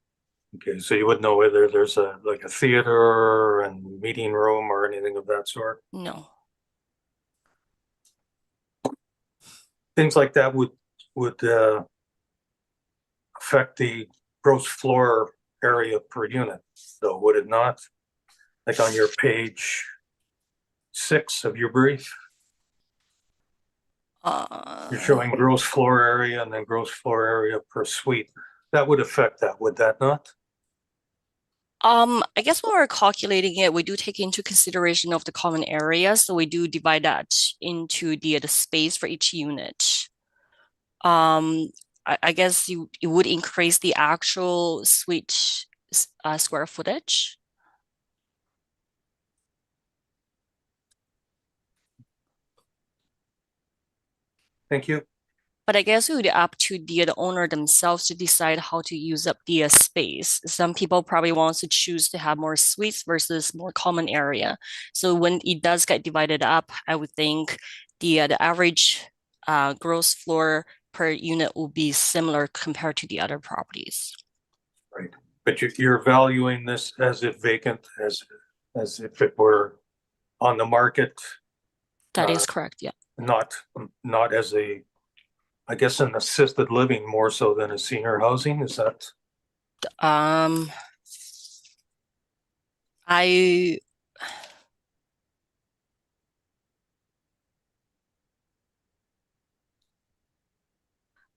Okay, so you wouldn't know whether there's like a theater and meeting room or anything of that sort? No. Things like that would affect the gross floor area per unit, though, would it not? Like on your page 6 of your brief, you're showing gross floor area and then gross floor area per suite. That would affect that, would that not? I guess when we're calculating it, we do take into consideration of the common area, so we do divide that into the space for each unit. I guess it would increase the actual suite square footage. Thank you. But I guess it would be up to the owner themselves to decide how to use up the space. Some people probably want to choose to have more suites versus more common area. So when it does get divided up, I would think the average gross floor per unit will be similar compared to the other properties. Right. But you're valuing this as if vacant, as if it were on the market, That is correct, yeah. not as a, I guess, an assisted living more so than a senior housing. Is that? I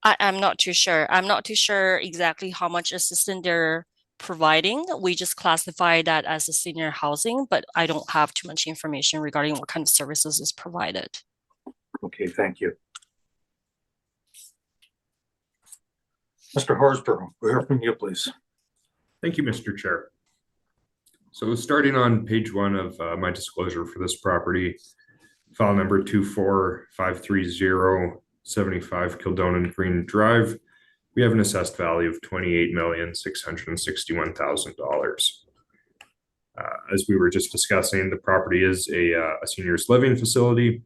I'm not too sure. I'm not too sure exactly how much assistance they're providing. We just classify that as a senior housing, but I don't have too much information regarding what kind of services is provided. Okay, thank you. Mr. Horsburgh, we'll hear from you, please. Thank you, Mr. Chair. So starting on page 1 of my disclosure for this property, file number 2453075 Kildonan Green Drive, we have an assessed value of $28,661,000. As we were just discussing, the property is a seniors living facility.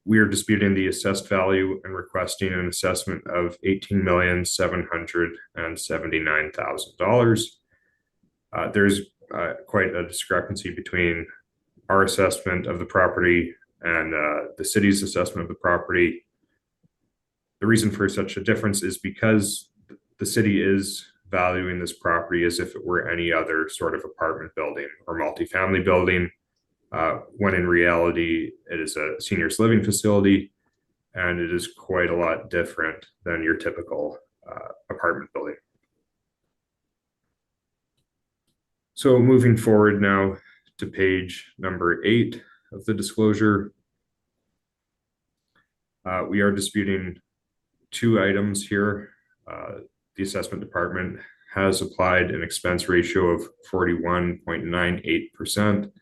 We are disputing the assessed value and requesting an assessment of $18,779,000. There's quite a discrepancy between our assessment of the property and the city's assessment of the property. The reason for such a difference is because the city is valuing this property as if it were any other sort of apartment building or multifamily building, when in reality it is a seniors living facility, and it is quite a lot different than your typical apartment building. So moving forward now to page number 8 of the disclosure, we are disputing 2 items here. The assessment department has applied an expense ratio of 41.98%.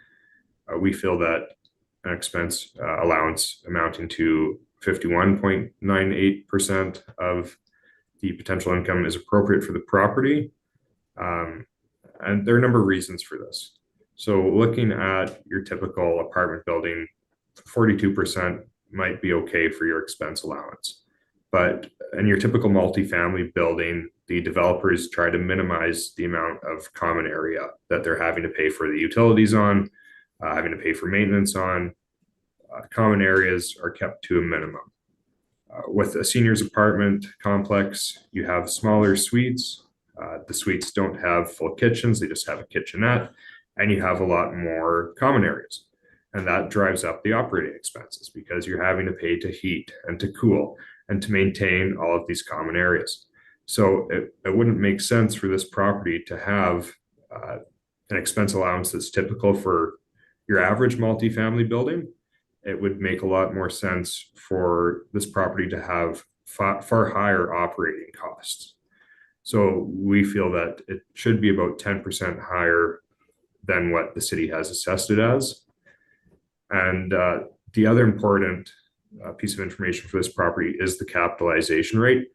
We feel that an expense allowance amounting to 51.98% of the potential income is appropriate for the property. And there are a number of reasons for this. So looking at your typical apartment building, 42% might be okay for your expense allowance. But in your typical multifamily building, the developers try to minimize the amount of common area that they're having to pay for the utilities on, having to pay for maintenance on. Common areas are kept to a minimum. With a seniors apartment complex, you have smaller suites. The suites don't have full kitchens, they just have a kitchenette, and you have a lot more common areas. And that drives up the operating expenses because you're having to pay to heat and to cool and to maintain all of these common areas. So it wouldn't make sense for this property to have an expense allowance that's typical for your average multifamily building. It would make a lot more sense for this property to have far higher operating costs. So we feel that it should be about 10% higher than what the city has assessed it as. And the other important piece of information for this property is the capitalization rate.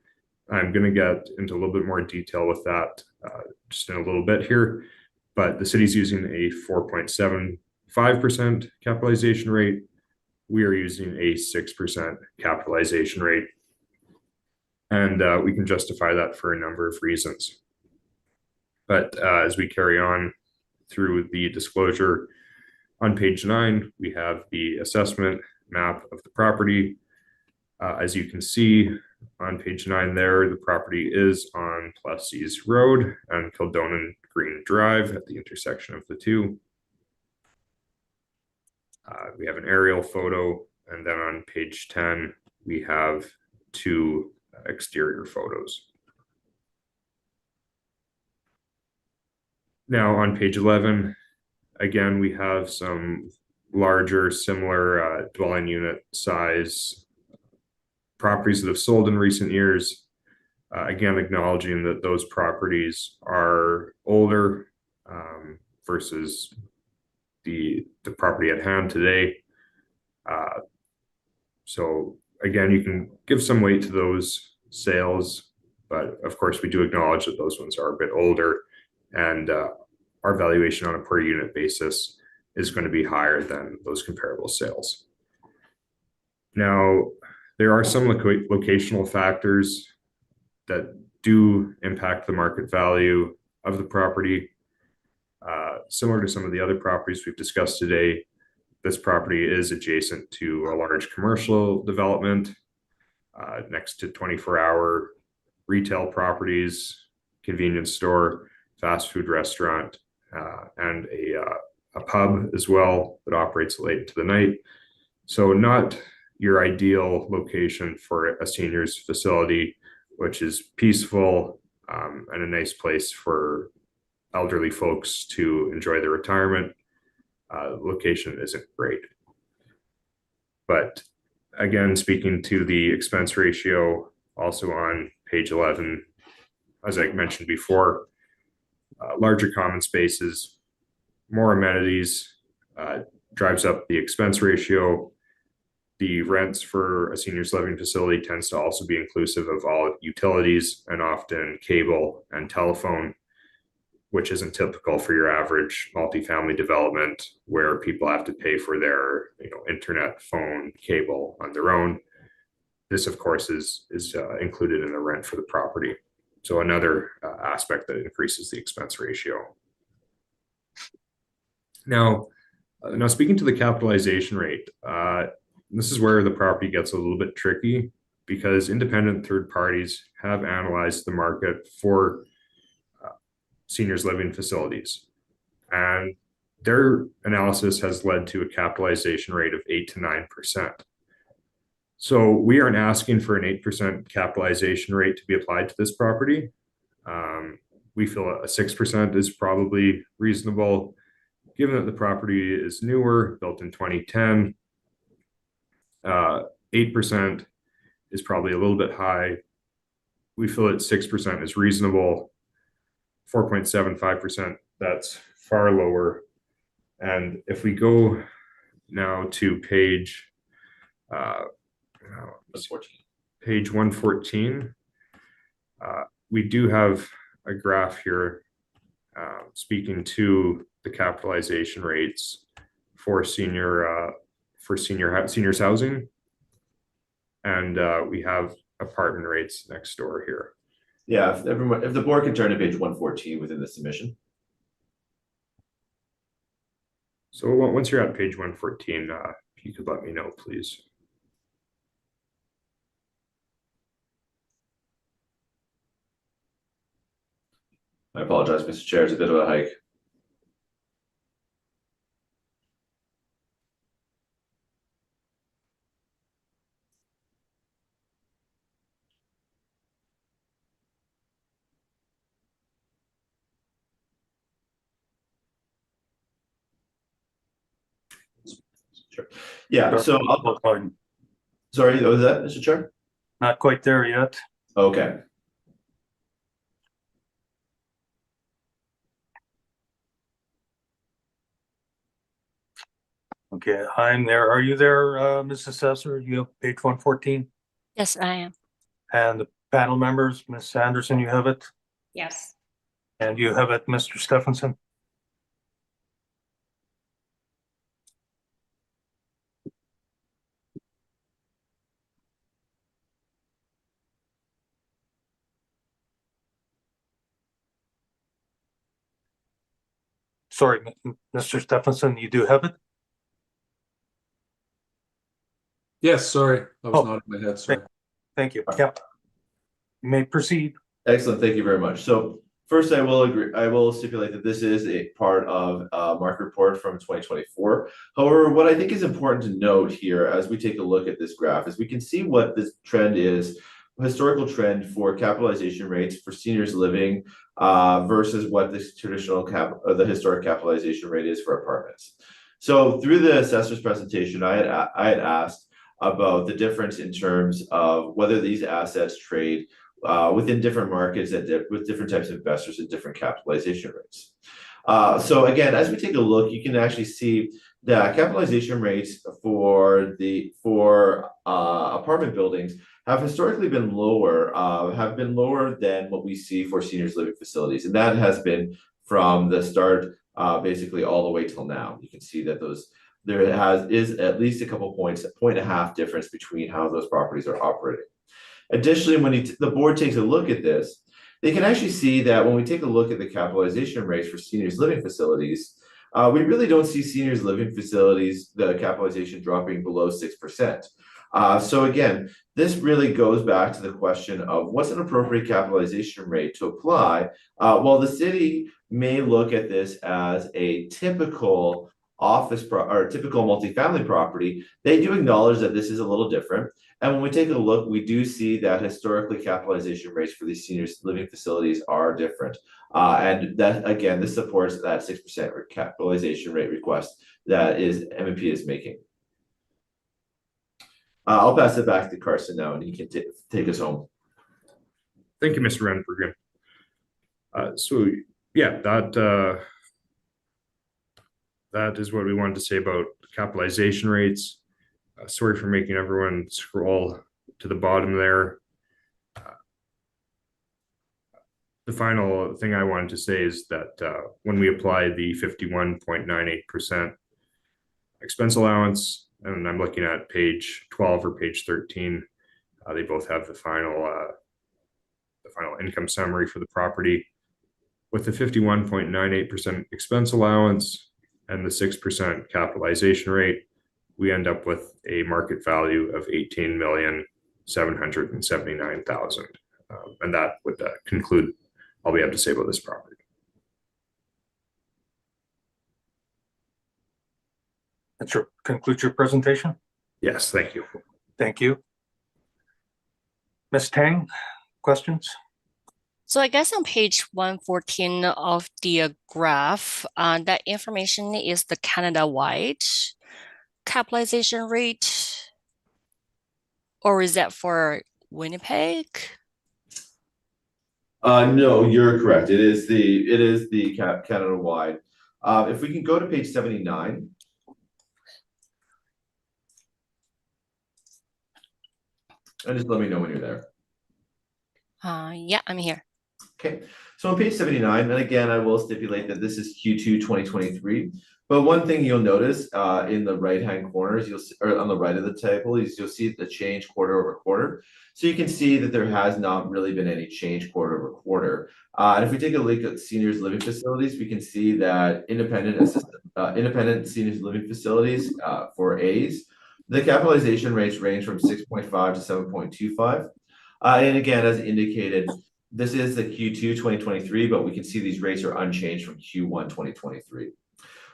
I'm going to get into a little bit more detail with that just in a little bit here, but the city's using a 4.75% capitalization rate. We are using a 6% capitalization rate. And we can justify that for a number of reasons. But as we carry on through the disclosure, on page 9, we have the assessment map of the property. As you can see on page 9 there, the property is on Plessis Road and Kildonan Green Drive at the intersection of the two. We have an aerial photo, and then on page 10, we have 2 exterior photos. Now on page 11, again, we have some larger, similar dwelling unit size properties that have sold in recent years. Again, acknowledging that those properties are older versus the property at hand today. So again, you can give some weight to those sales, but of course we do acknowledge that those ones are a bit older, and our valuation on a per unit basis is going to be higher than those comparable sales. Now, there are some locational factors that do impact the market value of the property. Similar to some of the other properties we've discussed today, this property is adjacent to a large commercial development next to 24-hour retail properties, convenience store, fast food restaurant, and a pub as well that operates late into the night. So not your ideal location for a seniors facility, which is peaceful and a nice place for elderly folks to enjoy their retirement. Location isn't great. But again, speaking to the expense ratio, also on page 11, as I mentioned before, larger common spaces, more amenities, drives up the expense ratio. The rents for a seniors living facility tends to also be inclusive of all utilities and often cable and telephone, which isn't typical for your average multifamily development where people have to pay for their internet, phone, cable on their own. This, of course, is included in the rent for the property. So another aspect that increases the expense ratio. Now speaking to the capitalization rate, this is where the property gets a little bit tricky because independent third parties have analyzed the market for seniors living facilities, and their analysis has led to a capitalization rate of 8 to 9%. So we aren't asking for an 8% capitalization rate to be applied to this property. We feel a 6% is probably reasonable, given that the property is newer, built in 2010. 8% is probably a little bit high. We feel that 6% is reasonable. 4.75%, that's far lower. And if we go now to page 114, we do have a graph here speaking to the capitalization rates for seniors housing, and we have apartment rates next door here. Yeah, if the board can turn to page 114 within the submission. So once you're at page 114, if you could let me know, please. I apologize, Mr. Chair, it's a bit of a hike. Sure. Yeah, so sorry, what was that, Mr. Chair? Not quite there yet. Okay. Okay, I'm there. Are you there, Ms. Assessor? You have page 114? Yes, I am. And the panel members, Ms. Anderson, you have it? Yes. And you have it, Mr. Stephenson? Sorry, Mr. Stephenson, you do have it? Yes, sorry, I was not in my head, sorry. Thank you. Yep. You may proceed. Excellent, thank you very much. So first, I will stipulate that this is a part of a market report from 2024. However, what I think is important to note here as we take a look at this graph is we can see what this trend is, historical trend for capitalization rates for seniors living versus what this traditional the historic capitalization rate is for apartments. So through the assessor's presentation, I had asked about the difference in terms of whether these assets trade within different markets with different types of investors and different capitalization rates. So again, as we take a look, you can actually see that capitalization rates for apartment buildings have historically been lower, than what we see for seniors living facilities, and that has been from the start, basically all the way till now. You can see that there is at least a couple points, a point and a half difference between how those properties are operating. Additionally, when the board takes a look at this, they can actually see that when we take a look at the capitalization rates for seniors living facilities, we really don't see seniors living facilities, the capitalization dropping below 6%. So again, this really goes back to the question of what's an appropriate capitalization rate to apply. While the city may look at this as a typical typical multifamily property, they do acknowledge that this is a little different. And when we take a look, we do see that historically capitalization rates for these seniors living facilities are different. And that, again, this supports that 6% capitalization rate request that M&P is making. I'll pass it back to Carson now, and he can take us home. Thank you, Mr. Renbergen. So yeah, that is what we wanted to say about capitalization rates. Sorry for making everyone scroll to the bottom there. The final thing I wanted to say is that when we apply the 51.98% expense allowance, and I'm looking at page 12 or page 13, they both have the final income summary for the property. With the 51.98% expense allowance and the 6% capitalization rate, we end up with a market value of $18,779,000. And that would conclude all we have to say about this property. That concludes your presentation? Yes, thank you. Thank you. Ms. Tang, questions? So I guess on page 114 of the graph, that information is the Canada-wide capitalization rate, or is that for Winnipeg? No, you're correct. It is the Canada-wide. If we can go to page 79. And just let me know when you're there. Yeah, I'm here. Okay, so on page 79, and again, I will stipulate that this is Q2 2023. But one thing you'll notice in the right-hand corners, or on the right of the table, is you'll see the change quarter over quarter. So you can see that there has not really been any change quarter over quarter. And if we take a look at seniors living facilities, we can see that independent seniors living facilities for A's, the capitalization rates range from 6.5 to 7.25. And again, as indicated, this is the Q2 2023, but we can see these rates are unchanged from Q1 2023.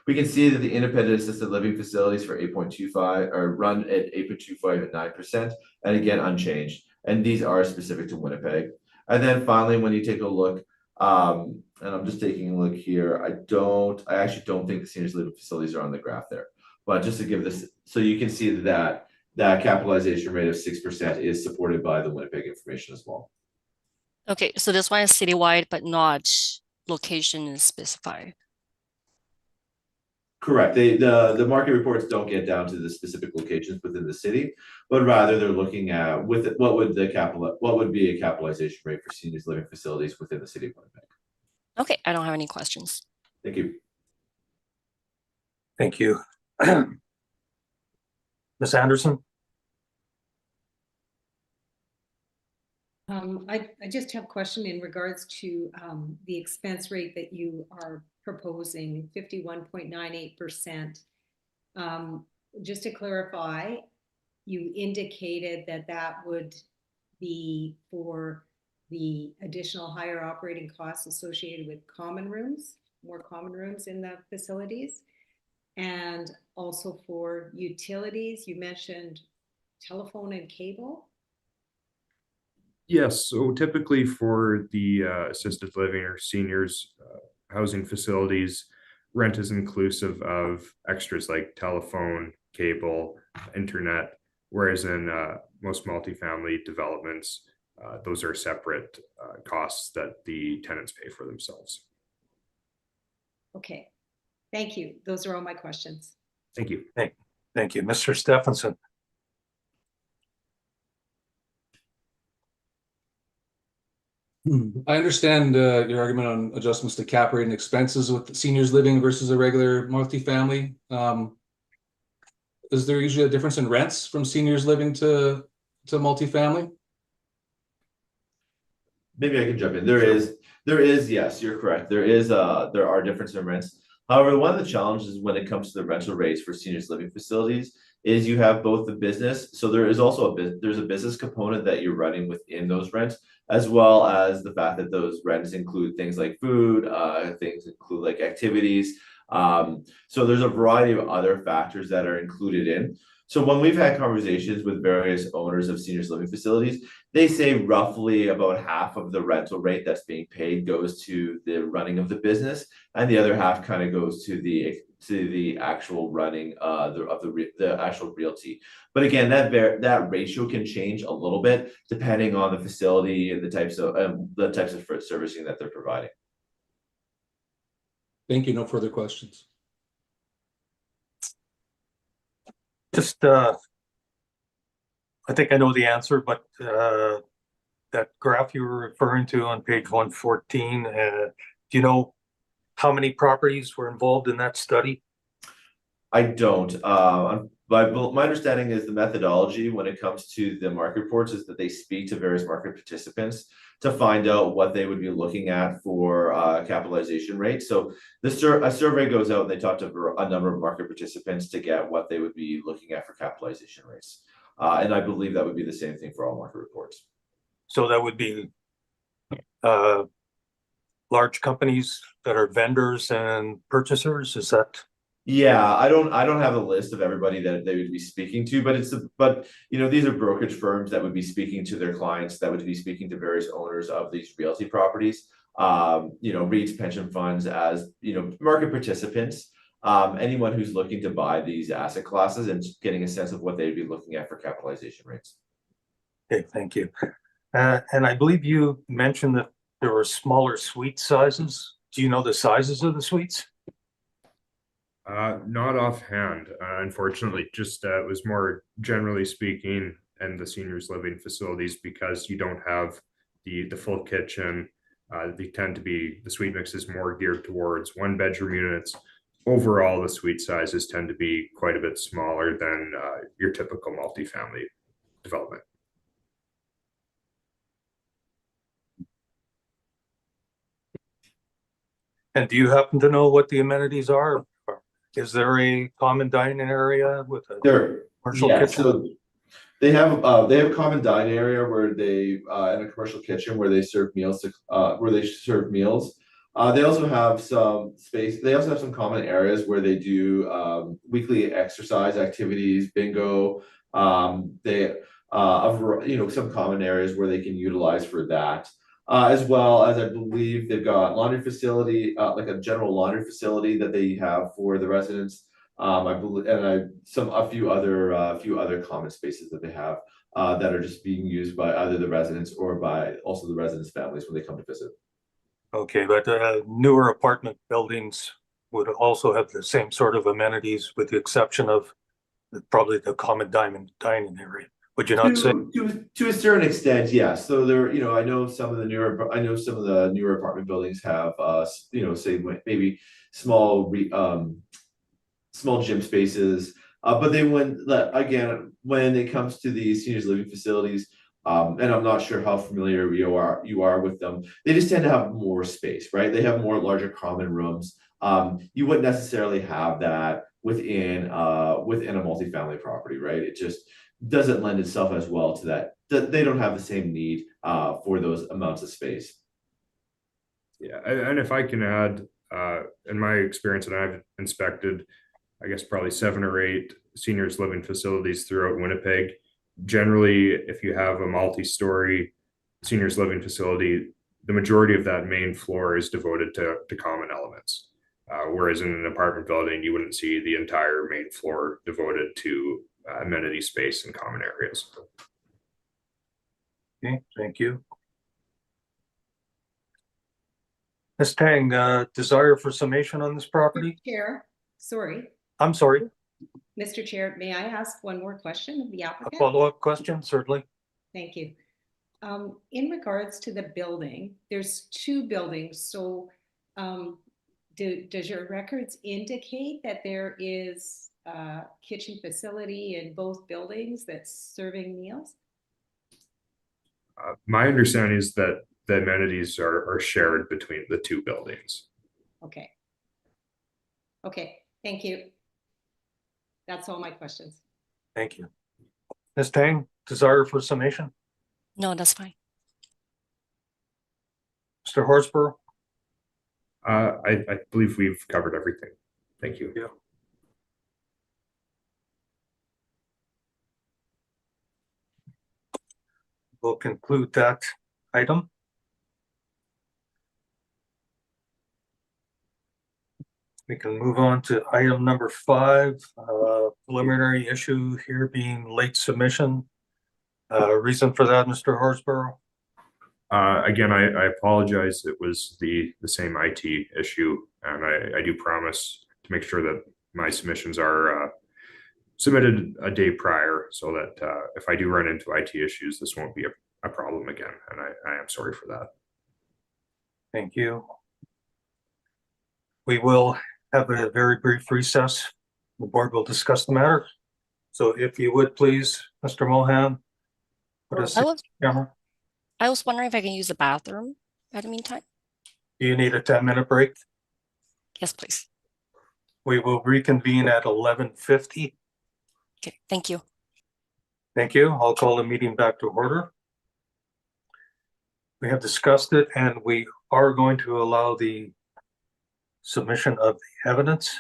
We can see that the independent assisted living facilities for 8.25 are run at 8.25 and 9%, and again, unchanged. And these are specific to Winnipeg. And then finally, when you take a look, and I'm just taking a look here, I actually don't think the seniors living facilities are on the graph there. But just to give this, so you can see that capitalization rate of 6% is supported by the Winnipeg information as well. Okay, so this one is citywide, but not location is specified. Correct. The market reports don't get down to the specific locations within the city, but rather they're looking at what would be a capitalization rate for seniors living facilities within the city of Winnipeg. Okay, I don't have any questions. Thank you. Thank you. Ms. Anderson? I just have a question in regards to the expense rate that you are proposing, 51.98%. Just to clarify, you indicated that would be for the additional higher operating costs associated with more common rooms in the facilities, and also for utilities. You mentioned telephone and cable. Yes, so typically for the assisted living or seniors housing facilities, rent is inclusive of extras like telephone, cable, internet, whereas in most multifamily developments, those are separate costs that the tenants pay for themselves. Okay, thank you. Those are all my questions. Thank you. Thank you. Mr. Stephenson. I understand your argument on adjustments to cap rate and expenses with the seniors living versus a regular multifamily. Is there usually a difference in rents from seniors living to multifamily? Maybe I can jump in. There is, yes, you're correct. There are differences in rents. However, one of the challenges when it comes to the rental rates for seniors living facilities is you have both the business. So there is also there's a business component that you're running within those rents, as well as the fact that those rents include things like food, things include like activities. So there's a variety of other factors that are included in. So when we've had conversations with various owners of seniors living facilities, they say roughly about half of the rental rate that's being paid goes to the running of the business, and the other half kind of goes to the actual running the actual realty. But again, that ratio can change a little bit depending on the facility and the types of servicing that they're providing. Thank you. No further questions. Just, I think I know the answer, but that graph you were referring to on page 114, do you know how many properties were involved in that study? I don't. My understanding is the methodology when it comes to the market reports is that they speak to various market participants to find out what they would be looking at for capitalization rates. So a survey goes out and they talk to a number of market participants to get what they would be looking at for capitalization rates. And I believe that would be the same thing for all market reports. So that would be large companies that are vendors and purchasers, is that? Yeah, I don't have a list of everybody that they would be speaking to, but these are brokerage firms that would be speaking to their clients, that would be speaking to various owners of these realty properties, REITs, pension funds, as market participants, anyone who's looking to buy these asset classes and getting a sense of what they'd be looking at for capitalization rates. Okay, thank you. And I believe you mentioned that there were smaller suite sizes. Do you know the sizes of the suites? Not offhand, unfortunately. Just it was more generally speaking, and the seniors living facilities, because you don't have the full kitchen. They tend to be, the suite mix is more geared towards 1-bedroom units. Overall, the suite sizes tend to be quite a bit smaller than your typical multifamily development. And do you happen to know what the amenities are? Is there a common dining area with a commercial kitchen? So they have a common dining area where they and a commercial kitchen where they serve meals They also have some space. They also have some common areas where they do weekly exercise activities, bingo. Some common areas where they can utilize for that. As well as I believe they've got laundry facility, like a general laundry facility that they have for the residents. I believe, and a few other common spaces that they have that are just being used by either the residents or by also the residents' families when they come to visit. Okay, but newer apartment buildings would also have the same sort of amenities, with the exception of probably the common dining area. Would you not say? To a certain extent, yes. So there, I know some of the newer apartment buildings have, say maybe small gym spaces. But then when it comes to the seniors living facilities, and I'm not sure how familiar you are with them, they just tend to have more space, right? They have more larger common rooms. You wouldn't necessarily have that within a multifamily property, right? It just doesn't lend itself as well to that. They don't have the same need for those amounts of space. Yeah, and if I can add, in my experience, and I've inspected, I guess probably 7 or 8 seniors living facilities throughout Winnipeg. Generally, if you have a multi-story seniors living facility, the majority of that main floor is devoted to common elements. Whereas in an apartment building, you wouldn't see the entire main floor devoted to amenity space and common areas. Okay, thank you. Ms. Tang, desire for summation on this property? Chair, sorry, I'm sorry, Mr. Chair, may I ask one more question of the a applicant? follow-up question, certainly. Thank you. In regards to the building, there's two buildings, so does your records indicate that there is a kitchen facility in both buildings that's serving meals? My understanding is that the amenities are shared between the two buildings. Okay. Okay, thank you. That's all my questions. Thank you. Ms. Tang, desire for summation? No, that's fine. Mr. Horsburgh? I believe we've covered everything. Thank you. Yeah. We'll conclude that item. We can move on to item number 5, preliminary issue here being late submission. Reason for that, Mr. Horsburgh? Again, I apologize. It was the same IT issue, and I do promise to make sure that my submissions are submitted a day prior, so that if I do run into IT issues, this won't be a problem again, and I am sorry for that. Thank you. We will have a very brief recess. The board will discuss the matter. So if you would please, Mr. Mohan. Put us in camera. I was wondering if I can use the bathroom at the meantime. Do you need a 10-minute break? Yes, please. We will reconvene at 11:50. Okay, thank you. Thank you. I'll call the meeting back to order. We have discussed it, and we are going to allow the submission of the evidence.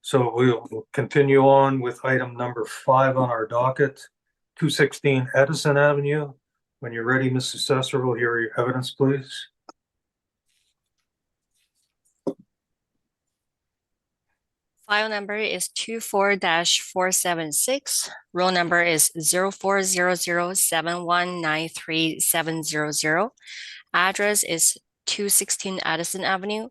So we'll continue on with item number 5 on our docket, 216 Edison Avenue. When you're ready, Mrs. Assessor, we'll hear your evidence, please. File number is 24-476. Roll number is 040071937000. Address is 216 Addison Avenue.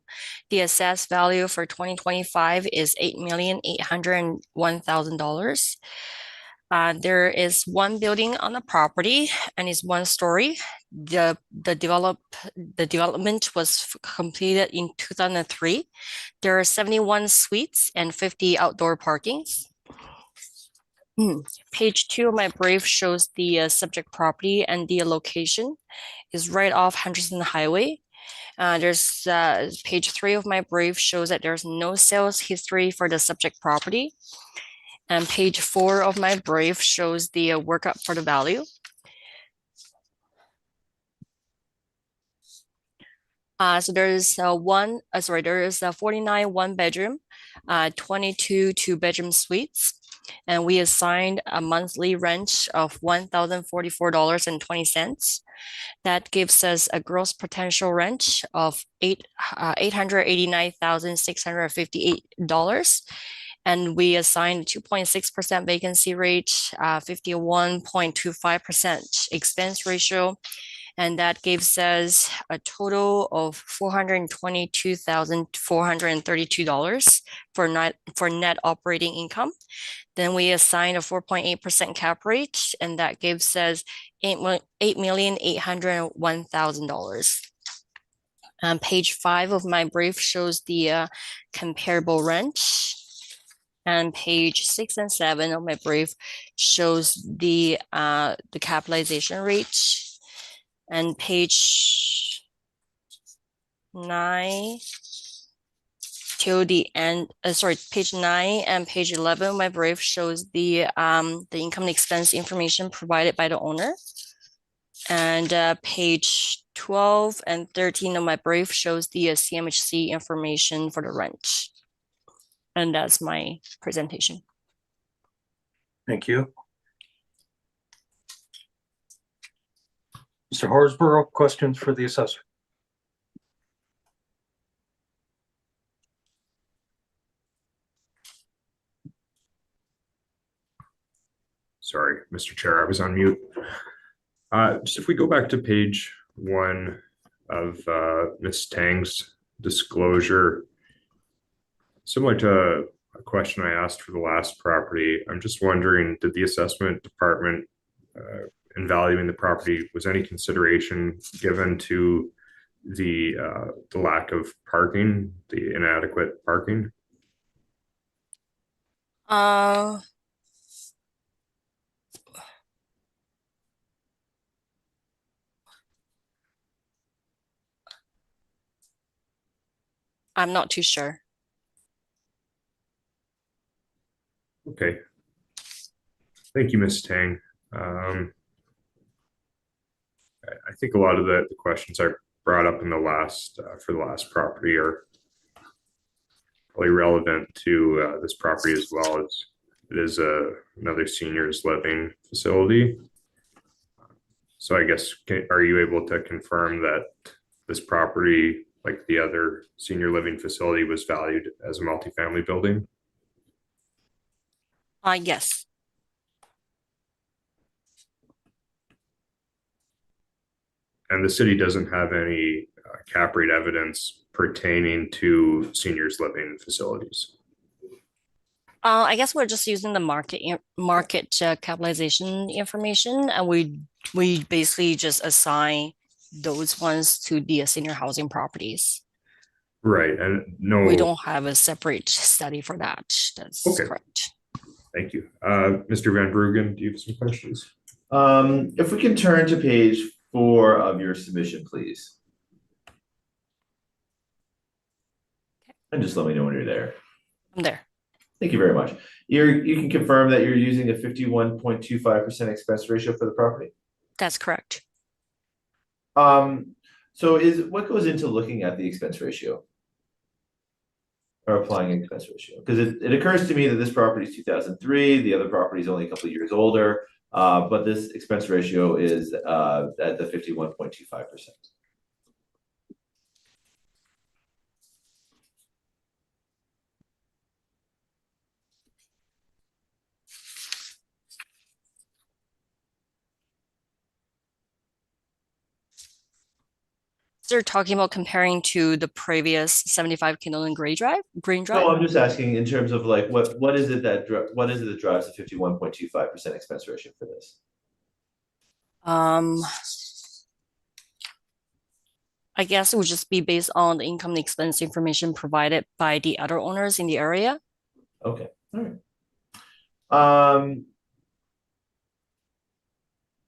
The assessed value for 2025 is $8,801,000. There is one building on the property and it's 1 story. The development was completed in 2003. There are 71 suites and 50 outdoor parkings. Page 2 of my brief shows the subject property, and the location is right off Henderson Highway. There's page 3 of my brief shows that there's no sales history for the subject property. And page 4 of my brief shows the workup for the value. So there is there is 49 1-bedroom, 22 2-bedroom suites, and we assigned a monthly rent of $1,044.20. That gives us a gross potential rent of $889,658. And we assigned 2.6% vacancy rate, 51.25% expense ratio, and that gives us a total of $422,432 for net operating income. Then we assigned a 4.8% cap rate, and that gives us $8,801,000. Page 5 of my brief shows the comparable rent. And page 6 and 7 of my brief shows the capitalization rate. And page 9 till the end, page 9 and page 11 of my brief shows the income and expense information provided by the owner. And page 12 and 13 of my brief shows the CMHC information for the rent. And that's my presentation. Thank you. Mr. Horsburgh, questions for the assessor? Sorry, Mr. Chair, I was on mute. Just if we go back to page 1 of Ms. Tang's disclosure, similar to a question I asked for the last property, I'm just wondering, did the assessment department in valuing the property, was any consideration given to the lack of parking, the inadequate parking? I'm not too sure. Okay. Thank you, Ms. Tang. I think a lot of the questions I brought up in the last for the last property are probably relevant to this property as well, as it is another seniors living facility. So I guess, are you able to confirm that this property, like the other senior living facility, was valued as a multifamily building? Yes. And the city doesn't have any cap rate evidence pertaining to seniors living facilities. I guess we're just using the market capitalization information, and we basically just assign those ones to the senior housing properties. Right, and no, We don't have a separate study for that. That's Okay. correct. Thank you. Mr. Van Bruggen, do you have some questions? If we can turn to page 4 of your submission, please. And just let me know when you're there. I'm there. Thank you very much. You can confirm that you're using a 51.25% expense ratio for the property? That's correct. So what goes into looking at the expense ratio? Or applying an expense ratio? Because it occurs to me that this property is 2003, the other property is only a couple of years older, but this expense ratio is at the 51.25%. They're talking about comparing to the previous 75 Kindle Green Drive. No, I'm just asking in terms of like what is it that drives the 51.25% expense ratio for this? I guess it would just be based on the income and expense information provided by the other owners in the area. Okay, all right.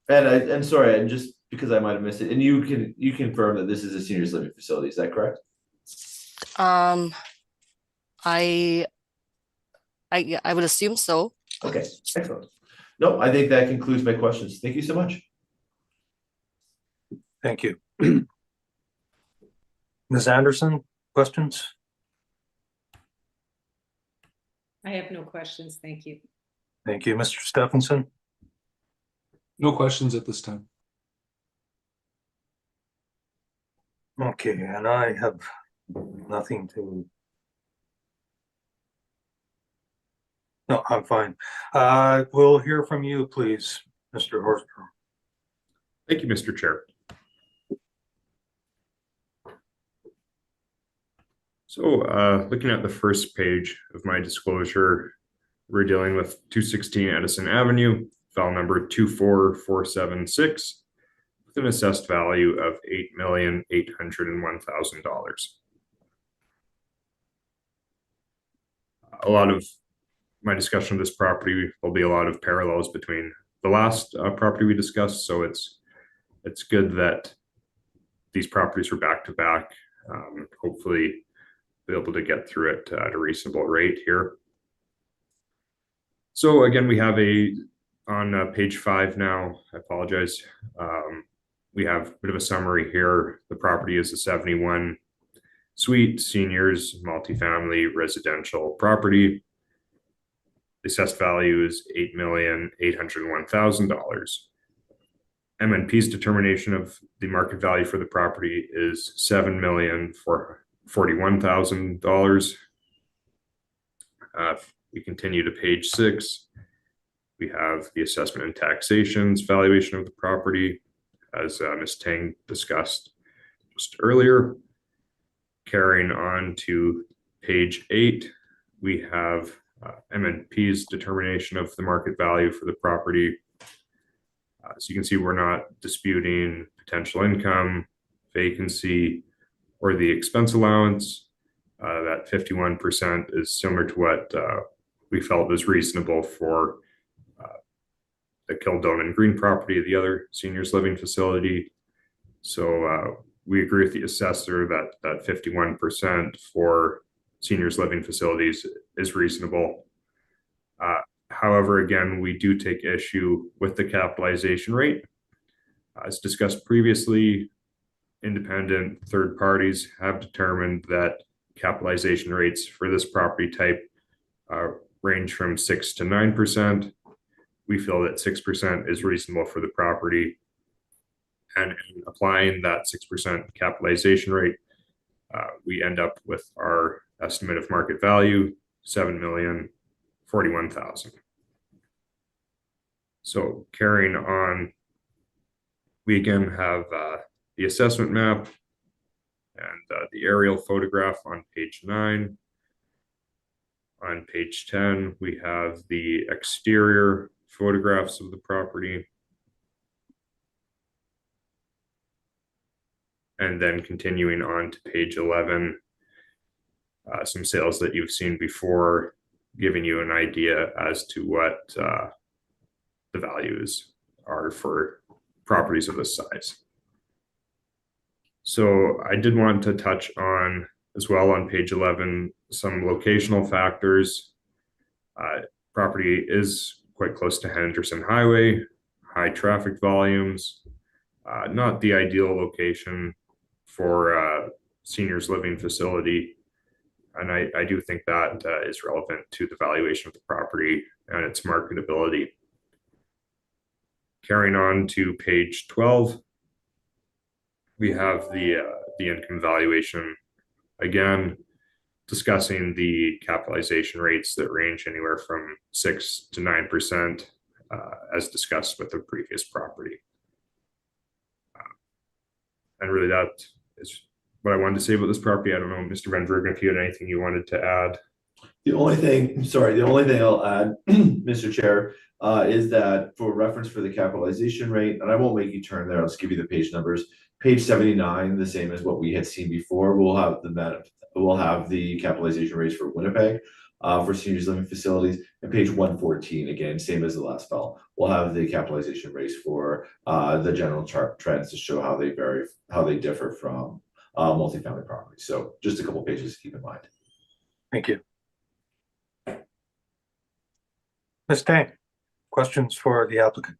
And sorry, and just because I might have missed it, and you confirm that this is a seniors living facility, is that correct? I would assume so. Okay, excellent. No, I think that concludes my questions. Thank you so much. Thank you. Ms. Anderson, questions? I have no questions. Thank you. Thank you, Mr. Stephenson. No questions at this time. Okay, and I have nothing to. No, I'm fine. We'll hear from you, please, Mr. Horstrom. Thank you, Mr. Chair. So looking at the first page of my disclosure, we're dealing with 216 Edison Avenue, file number 24476, with an assessed value of $8,801,000. A lot of my discussion of this property will be a lot of parallels between the last property we discussed, so it's good that these properties are back to back. Hopefully be able to get through it at a reasonable rate here. So again, we have on page 5 now, I apologize. We have a bit of a summary here. The property is a 71 suite seniors multifamily residential property. The assessed value is $8,801,000. MNP's determination of the market value for the property is $7,441,000. We continue to page 6. We have the assessment and taxations valuation of the property, as Ms. Tang discussed just earlier. Carrying on to page 8, we have MNP's determination of the market value for the property. So you can see we're not disputing potential income, vacancy, or the expense allowance. That 51% is similar to what we felt was reasonable for the Kildonan Green property, the other seniors living facility. So we agree with the assessor that 51% for seniors living facilities is reasonable. However, again, we do take issue with the capitalization rate. As discussed previously, independent third parties have determined that capitalization rates for this property type range from 6 to 9%. We feel that 6% is reasonable for the property. And in applying that 6% capitalization rate, we end up with our estimate of market value, $7,041,000. So carrying on, we again have the assessment map and the aerial photograph on page 9. On page 10, we have the exterior photographs of the property. And then continuing on to page 11, some sales that you've seen before, giving you an idea as to what the values are for properties of this size. So I did want to touch on, as well on page 11, some locational factors. Property is quite close to Henderson Highway, high traffic volumes, not the ideal location for a seniors living facility. And I do think that is relevant to the valuation of the property and its marketability. Carrying on to page 12, we have the income valuation. Again, discussing the capitalization rates that range anywhere from 6 to 9%, as discussed with the previous property. And really that is what I wanted to say about this property. I don't know, Mr. Van Vergen, if you had anything you wanted to add. The only thing I'll add, Mr. Chair, is that for reference for the capitalization rate, and I won't make you turn there, I'll just give you the page numbers. Page 79, the same as what we had seen before, we'll have the capitalization rates for Winnipeg for seniors living facilities, and page 114, again, same as the last file. We'll have the capitalization rates for the general chart trends to show how they vary, how they differ from multifamily properties. So just a couple pages to keep in mind. Thank you. Ms. Tang, questions for the applicant?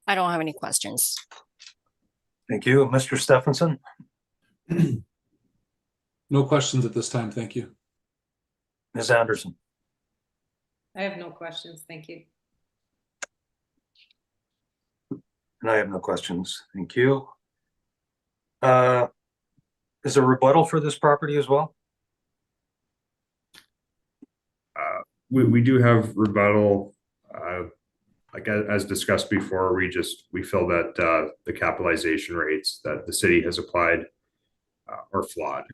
I don't have any questions. Thank you. Mr. Stephenson? No questions at this time, thank you. Ms. Anderson? I have no questions, thank you. And I have no questions. Thank you. Is there a rebuttal for this property as well? We do have rebuttal. Like as discussed before, we feel that the capitalization rates that the city has applied are flawed.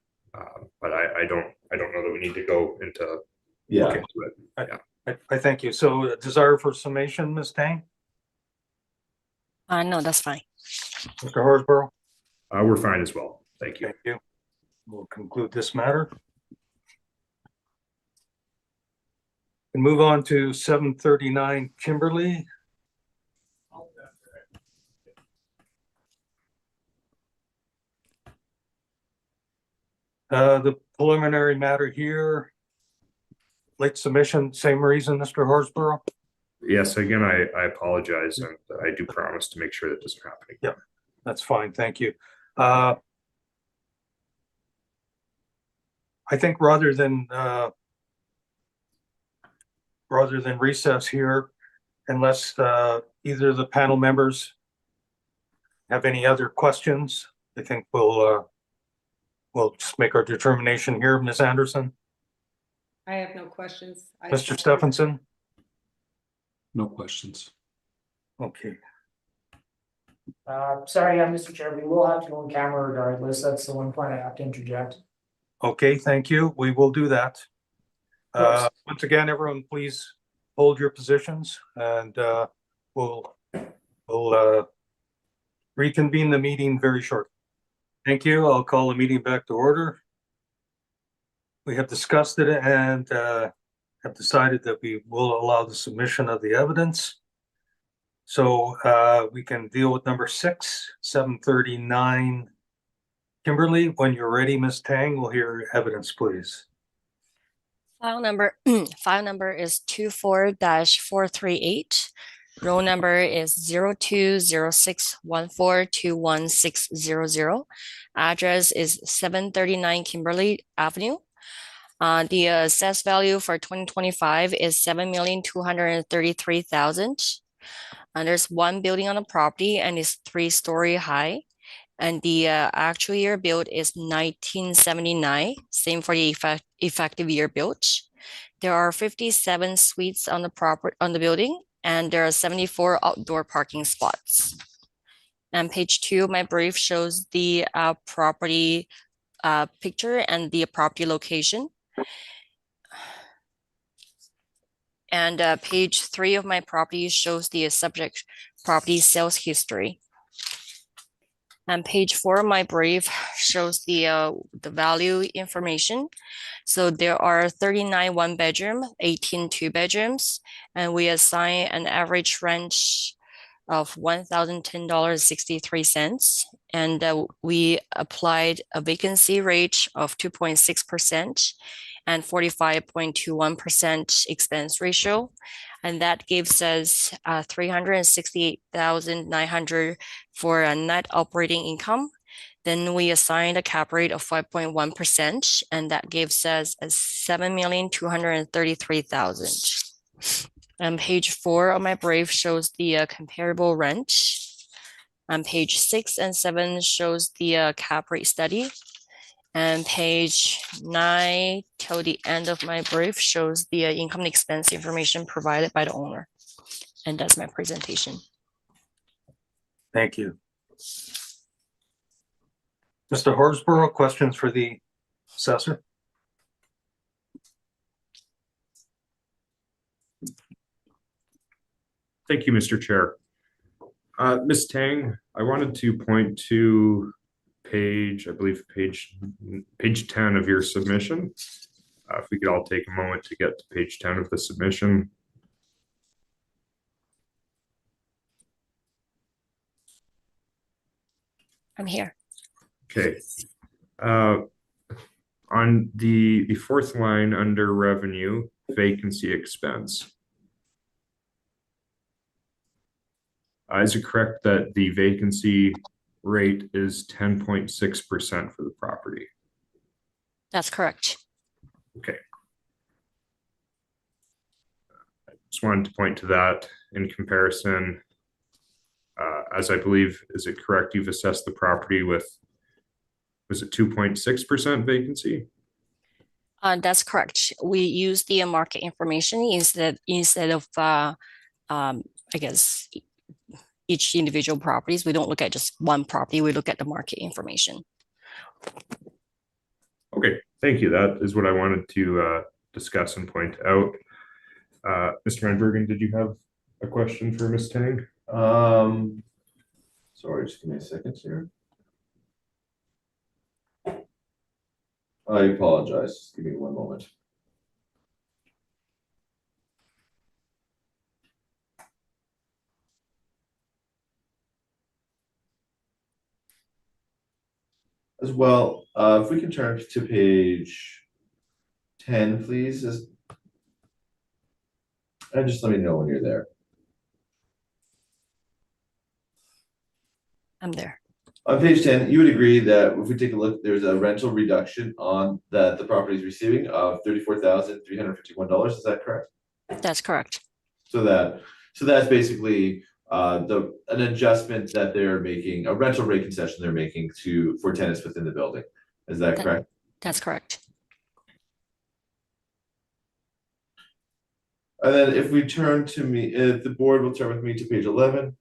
But I don't know that we need to go into look into it. Yeah. I thank you. So desire for summation, Ms. Tang? No, that's fine. Mr. Horsborough? We're fine as well. Thank you. Thank you. We'll conclude this matter. And move on to 739 Kimberly. The preliminary matter here, late submission, same reason, Mr. Horsborough? Yes, again, I apologize, and I do promise to make sure that doesn't happen again. Yep, that's fine. Thank you. I think rather than recess here, unless either of the panel members have any other questions, I think we'll we'll just make our determination here. Ms. Anderson, I have no questions. Mr. Stephenson? No questions. Okay, Sorry, Mr. Chair, we will have to go on camera regardless. That's the one point I have to interject. okay, thank you. We will do that. Once again, everyone, please hold your positions and we'll reconvene the meeting very shortly. Thank you. I'll call the meeting back to order. We have discussed it and have decided that we will allow the submission of the evidence. So we can deal with number 6, 739. Kimberly, when you're ready, Ms. Tang, we'll hear your evidence, please. File number is 24-438. Roll number is 020614216000. Address is 739 Kimberly Avenue. The assessed value for 2025 is $7,233,000. There's one building on the property and it's 3-story high. And the actual year built is 1979. Same for the effective year built. There are 57 suites on the building, and there are 74 outdoor parking spots. And page 2 of my brief shows the property picture and the property location. And page 3 of my property shows the subject property sales history. And page 4 of my brief shows the value information. So there are 39 1-bedroom, 18 2-bedrooms, and we assign an average rent of $1,010.63. And we applied a vacancy rate of 2.6% and 45.21% expense ratio. And that gives us $368,900 for a net operating income. Then we assigned a cap rate of 5.1%, and that gives us a $7,233,000. And page 4 of my brief shows the comparable rent. And page 6 and 7 shows the cap rate study. And page 9 till the end of my brief shows the income and expense information provided by the owner. And that's my presentation. Thank you. Mr. Horsborough, questions for the assessor? Thank you, Mr. Chair. Ms. Tang, I wanted to point to page 10 of your submission. If we could all take a moment to get to page 10 of the submission. I'm here. Okay. On the 4th line under revenue, vacancy expense. Is it correct that the vacancy rate is 10.6% for the property? That's correct. Okay. I just wanted to point to that in comparison. As I believe, is it correct you've assessed the property with, was it 2.6% vacancy? That's correct. We use the market information instead of I guess each individual properties. We don't look at just one property. We look at the market information. Okay, thank you. That is what I wanted to discuss and point out. Mr. Van Bergen, did you have a question for Ms. Tang? Sorry, just give me a second here. I apologize. Just give me one moment. As well, if we can turn to page 10, please. And just let me know when you're there. I'm there. On page 10, you would agree that if we take a look, there's a rental reduction on that the property is receiving of $34,351. Is that correct? That's correct. So that's basically an adjustment that they're making, a rental rate concession they're making for tenants within the building. Is that That- correct? That's correct. And then if we turn to me, if the board will turn with me to page 11.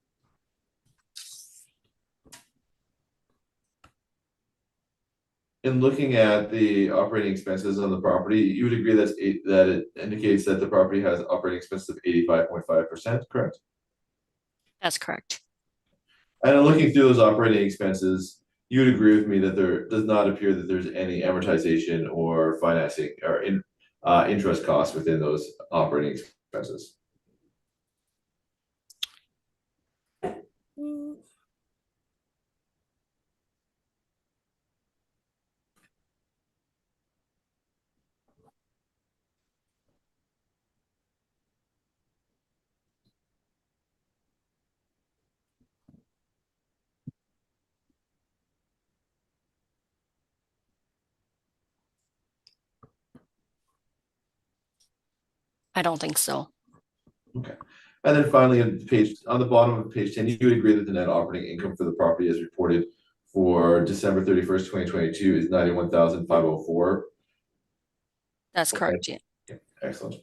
In looking at the operating expenses on the property, you would agree that it indicates that the property has operating expenses of 85.5%, correct? That's correct. And in looking through those operating expenses, you would agree with me that there does not appear that there's any amortization or financing or interest costs within those operating expenses. Mm, I don't think so. Okay. And then finally, on the bottom of page 10, you would agree that the net operating income for the property as reported for December 31st, 2022 is 91,504. That's Okay. correct. Yeah. Excellent.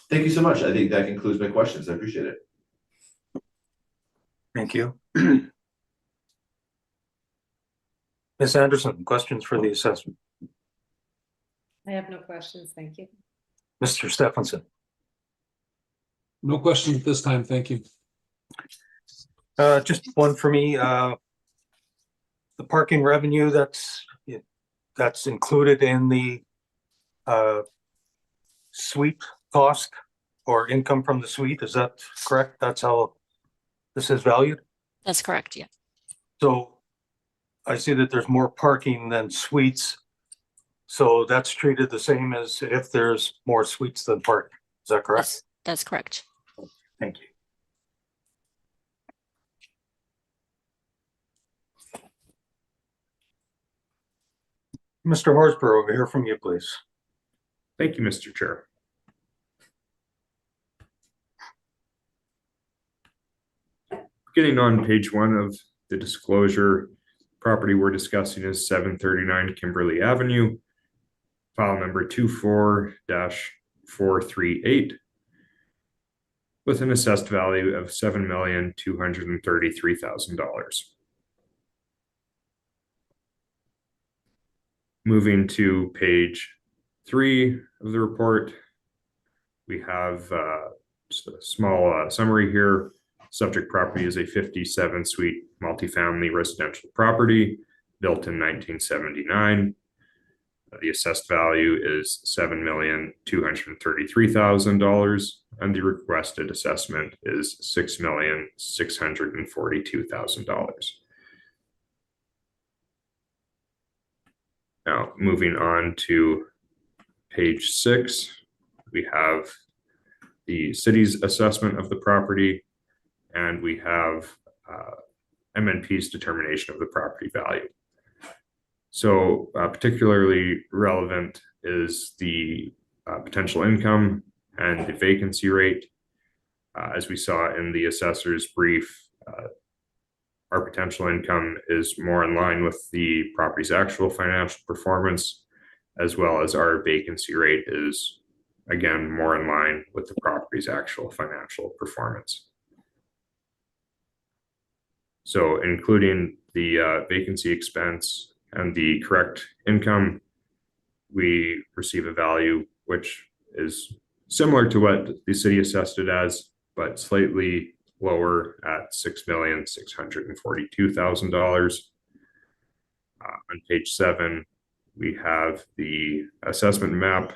Thank you so much. I think that concludes my questions. I appreciate it. Thank you. Ms. Anderson, questions for the assessment? I have no questions, thank you. Mr. Stephenson? No questions at this time, thank you. Just one for me. The parking revenue that's included in the suite cost or income from the suite, is that correct? That's how this is valued? That's correct. Yeah. So I see that there's more parking than suites. So that's treated the same as if there's more suites than parking. Is that correct? That's correct. Thank you. Mr. Horsburgh, over here from you, please. Thank you, Mr. Chair. Beginning on page 1 of the disclosure, property we're discussing is 739 Kimberly Avenue, file number 24-438, with an assessed value of $7,233,000. Moving to page 3 of the report, we have just a small summary here. Subject property is a 57 suite multifamily residential property built in 1979. The assessed value is $7,233,000, and the requested assessment is $6,642,000. Now, moving on to page 6, we have the city's assessment of the property, and we have MNP's determination of the property value. So particularly relevant is the potential income and the vacancy rate. As we saw in the assessor's brief, our potential income is more in line with the property's actual financial performance, as well as our vacancy rate is, again, more in line with the property's actual financial performance. So including the vacancy expense and the correct income, we receive a value which is similar to what the city assessed it as, but slightly lower at $6,642,000. On page 7, we have the assessment map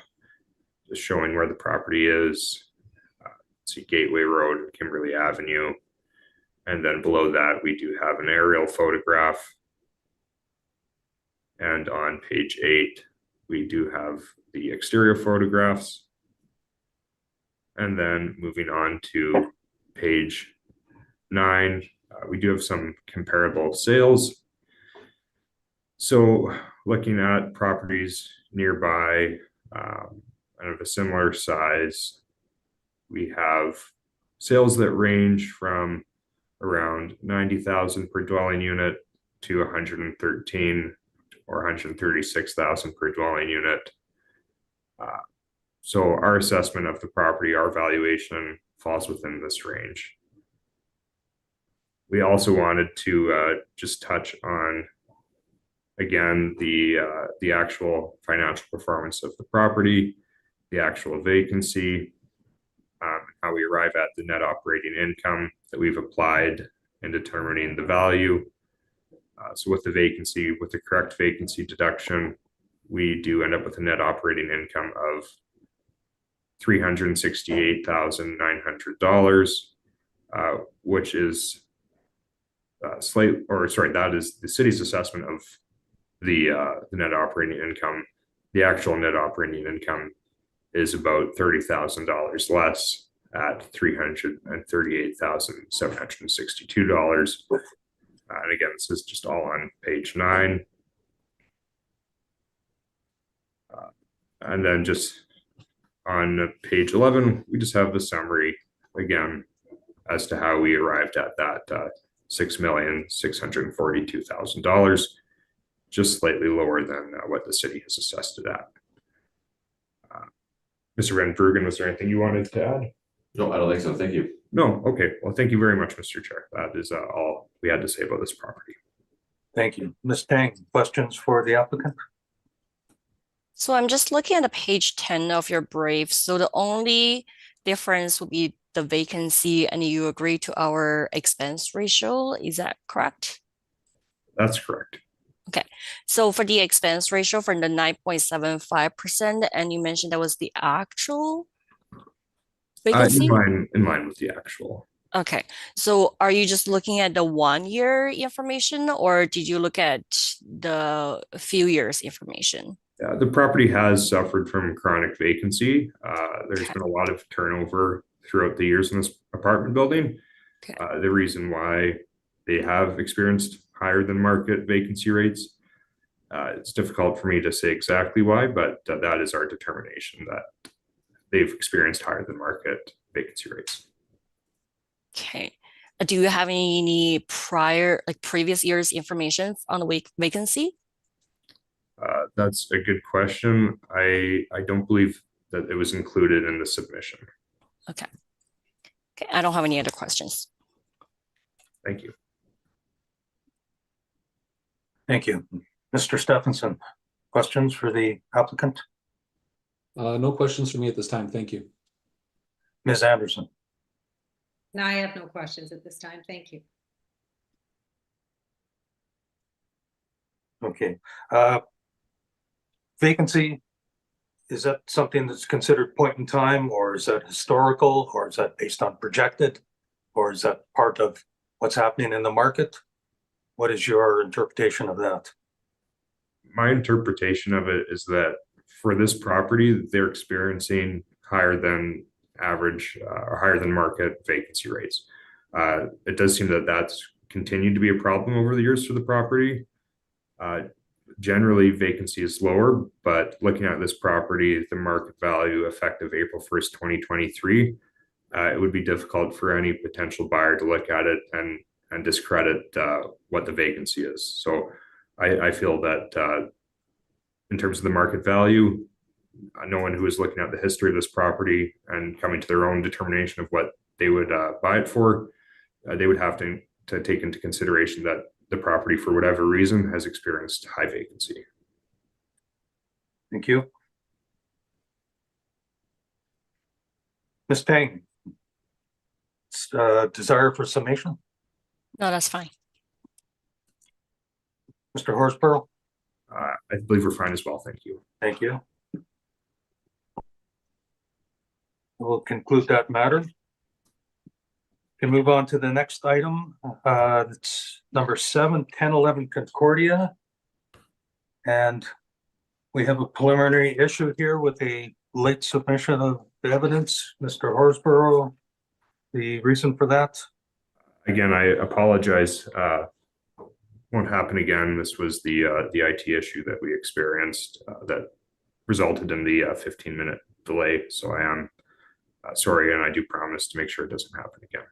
just showing where the property is. See Gateway Road, Kimberly Avenue. And then below that, we do have an aerial photograph. And on page 8, we do have the exterior photographs. And then moving on to page 9, we do have some comparable sales. So looking at properties nearby, of a similar size, we have sales that range from around 90,000 per dwelling unit to 113 or 136,000 per dwelling unit. So our assessment of the property, our valuation falls within this range. We also wanted to just touch on, again, the actual financial performance of the property, the actual vacancy, how we arrive at the net operating income that we've applied in determining the value. So with the vacancy, with the correct vacancy deduction, we do end up with a net operating income of $368,900, which is that is the city's assessment of the net operating income. The actual net operating income is about $30,000 less at $338,762. And again, this is just all on page 9. And then just on page 11, we just have the summary again as to how we arrived at that $6,642,000, just slightly lower than what the city has assessed it at. Mr. Van Bruggen, was there anything you wanted to add? No, I don't think so. Thank you. No. Okay. Well, thank you very much, Mr. Chair. That is all we had to say about this property. Thank you. Ms. Tang, questions for the applicant? So I'm just looking at the page 10 of your brief. So the only difference would be the vacancy, and you agree to our expense ratio. Is that correct? That's correct. Okay. So for the expense ratio for the 9.75%, and you mentioned that was the actual vacancy? In line with the actual. Okay. So are you just looking at the 1 year information, or did you look at the few years information? The property has suffered from chronic vacancy. There's been a lot of turnover throughout the years in this apartment building. Okay. The reason why they have experienced higher than market vacancy rates, it's difficult for me to say exactly why, but that is our determination that they've experienced higher than market vacancy rates. Okay. Do you have any previous years information on the vacancy? That's a good question. I don't believe that it was included in the submission. Okay. Okay. I don't have any other questions. Thank you. Thank you. Mr. Stephenson, questions for the applicant? No questions for me at this time. Thank you. Ms. Anderson? No, I have no questions at this time. Thank you. Okay. Vacancy, is that something that's considered point in time, or is that historical, or is that based on projected, or is that part of what's happening in the market? What is your interpretation of that? My interpretation of it is that for this property, they're experiencing higher than average or higher than market vacancy rates. It does seem that that's continued to be a problem over the years for the property. Generally, vacancy is lower, but looking at this property, the market value effective April 1st, 2023, it would be difficult for any potential buyer to look at it and discredit what the vacancy is. So I feel that in terms of the market value, no one who is looking at the history of this property and coming to their own determination of what they would buy it for, they would have to take into consideration that the property, for whatever reason, has experienced high vacancy. Thank you. Ms. Tang, desire for summation? No, that's fine. Mr. Horsburgh? I believe we're fine as well. Thank you. Thank you. We'll conclude that matter. Can move on to the next item. It's number 7, 10, 11 Concordia. And we have a preliminary issue here with a late submission of the evidence. Mr. Horsburgh, the reason for that? Again, I apologize. Won't happen again. This was the IT issue that we experienced that resulted in the 15-minute delay. So I am sorry, and I do promise to make sure it doesn't happen again.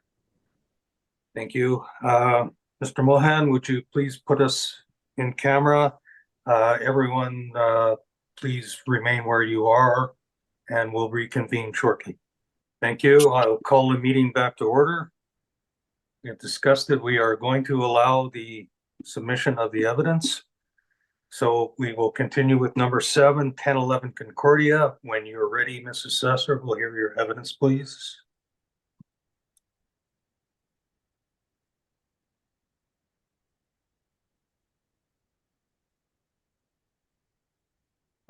Thank you. Mr. Mohan, would you please put us in camera Everyone, please remain where you are and we'll reconvene shortly. Thank you. I'll call the meeting back to order. We have discussed that we are going to allow the submission of the evidence. So we will continue with number 7, 1011 Concordia. When you're ready, Mrs. Assessor, we'll hear your evidence, please.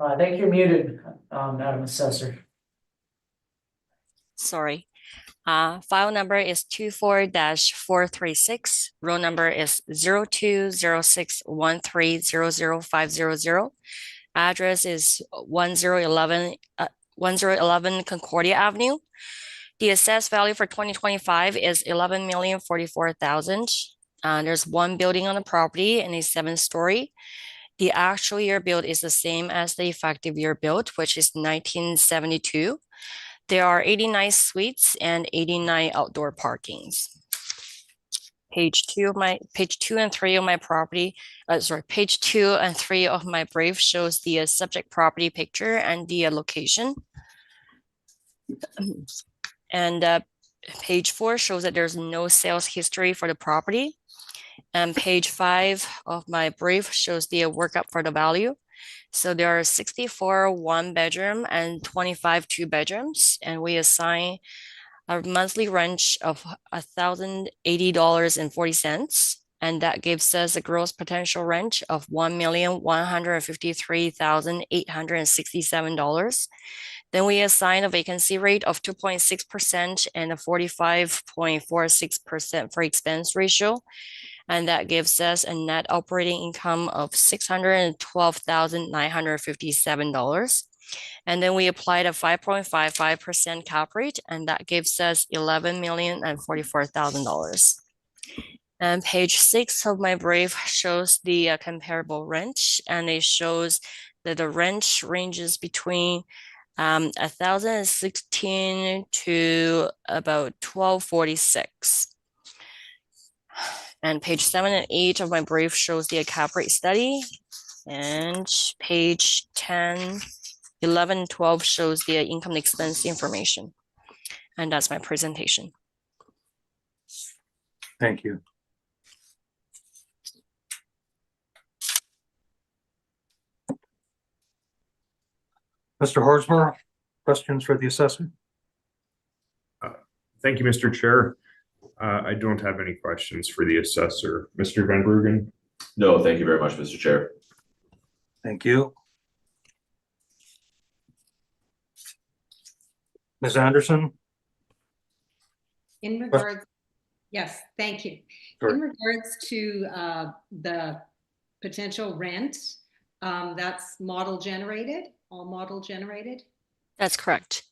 I think you're muted, Madam Assessor. Sorry. File number is 24-436. Row number is 020613005000. Address is 1011 Concordia Avenue. The assessed value for 2025 is 11,044,000. There's one building on the property and a 7-story. The actual year built is the same as the effective year built, which is 1972. There are 89 suites and 89 outdoor parkings. Page 2 and 3 of my property, page 2 and 3 of my brief shows the subject property picture and the location. And page 4 shows that there's no sales history for the property. And page 5 of my brief shows the workup for the value. So there are 64 1-bedroom and 25 2-bedrooms, and we assign a monthly rent of $1,080.40, and that gives us a gross potential rent of $1,153,867. Then we assign a vacancy rate of 2.6% and a 45.46% for expense ratio. And that gives us a net operating income of $612,957. And then we applied a 5.55% cap rate, and that gives us $11,044,000. And page 6 of my brief shows the comparable rent, and it shows that the rent ranges between $1,016 to about $1,246. And page 7 and 8 of my brief shows the cap rate study. And page 10, 11, and 12 shows the income expense information. And that's my presentation. Thank you. Mr. Horsmer, questions for the assessor? Thank you, Mr. Chair. I don't have any questions for the assessor. Mr. Van Bruggen? No, thank you very much, Mr. Chair. Thank you. Ms. Anderson? In regards, yes, thank you. Sure. In regards to the potential rent, that's model generated, all model generated. That's correct.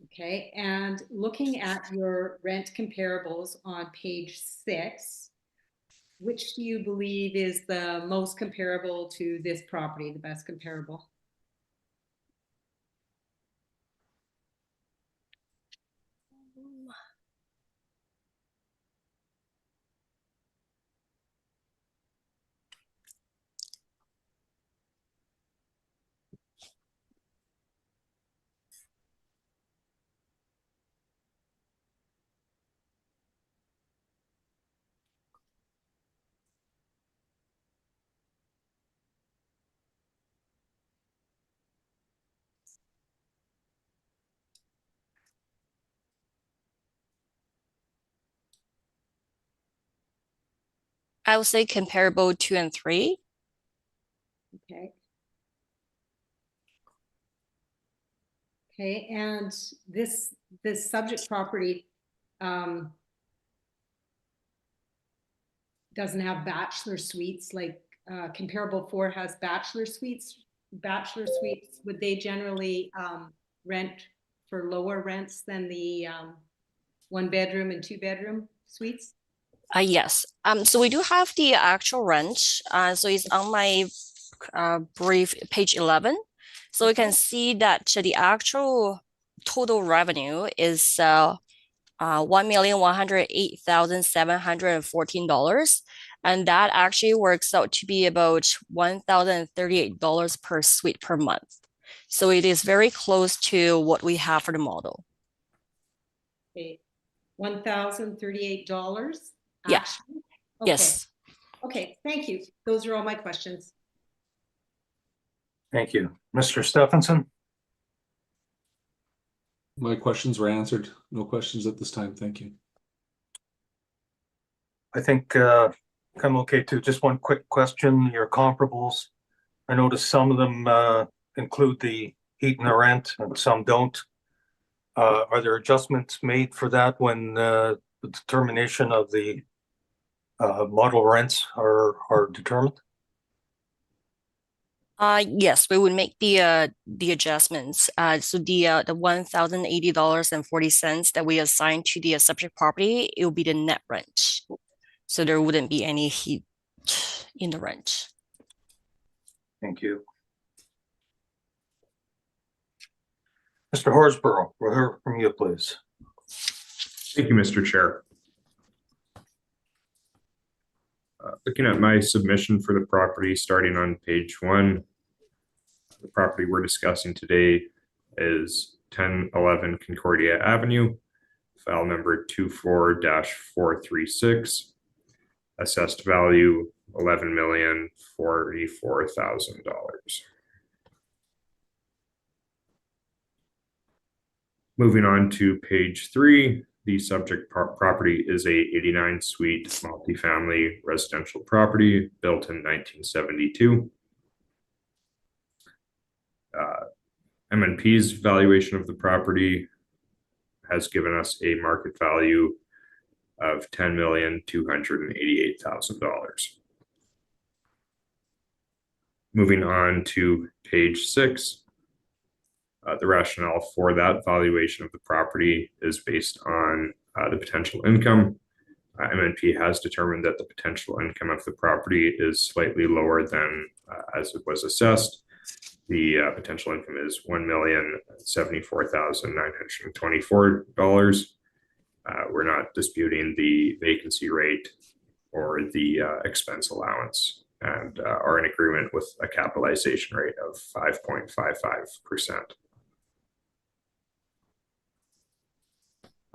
Okay, and looking at your rent comparables on page 6, which do you believe is the most comparable to this property, the best comparable? I would say comparable 2 and 3. Okay. Okay, and this subject property doesn't have bachelor suites like comparable 4 has bachelor suites. Bachelor suites, would they generally rent for lower rents than the 1-bedroom and 2-bedroom suites? Yes. So we do have the actual rent. So it's on my brief, page 11. So we can see that the actual total revenue is $1,108,714. And that actually works out to be about $1,038 per suite per month. So it is very close to what we have for the model. Okay, $1,038? Yeah. Actually? Okay. Yes. Okay, thank you. Those are all my questions. Thank you. Mr. Stephenson? My questions were answered. No questions at this time. Thank you. I think I'm okay too. Just one quick question, your comparables. I noticed some of them include the heat and the rent and some don't. Are there adjustments made for that when the determination of the model rents are determined? Yes, we would make the adjustments. So the $1,080.40 that we assign to the subject property, it will be the net rent. So there wouldn't be any heat in the rent. Thank you. Mr. Horsborough, we'll hear from you, please. Thank you, Mr. Chair. Looking at my submission for the property, starting on page 1, the property we're discussing today is 1011 Concordia Avenue, file number 24-436, assessed value $11,044,000. Moving on to page 3, the subject property is a 89 suite multifamily residential property built in 1972. MNP's valuation of the property has given us a market value of $10,288,000. Moving on to page 6, the rationale for that valuation of the property is based on the potential income. MNP has determined that the potential income of the property is slightly lower than as it was assessed. The potential income is $1,074,924. We're not disputing the vacancy rate or the expense allowance, and are in agreement with a capitalization rate of 5.55%.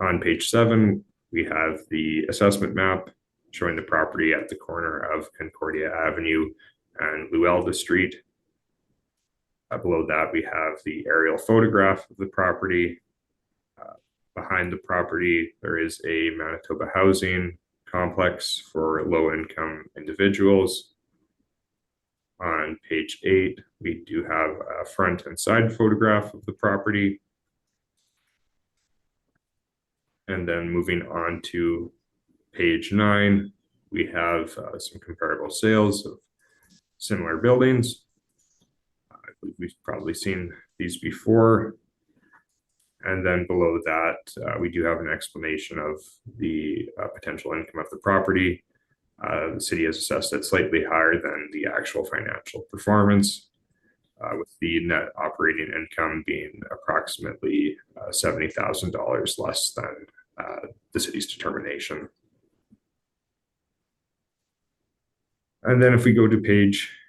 On page 7, we have the assessment map showing the property at the corner of Concordia Avenue and Luelda Street. Below that, we have the aerial photograph of the property. Behind the property, there is a Manitoba housing complex for low-income individuals. On page 8, we do have a front and side photograph of the property. And then moving on to page 9, we have some comparable sales of similar buildings. We've probably seen these before. And then below that, we do have an explanation of the potential income of the property. The city has assessed it slightly higher than the actual financial performance, with the net operating income being approximately $70,000 less than the city's determination. And then if we go to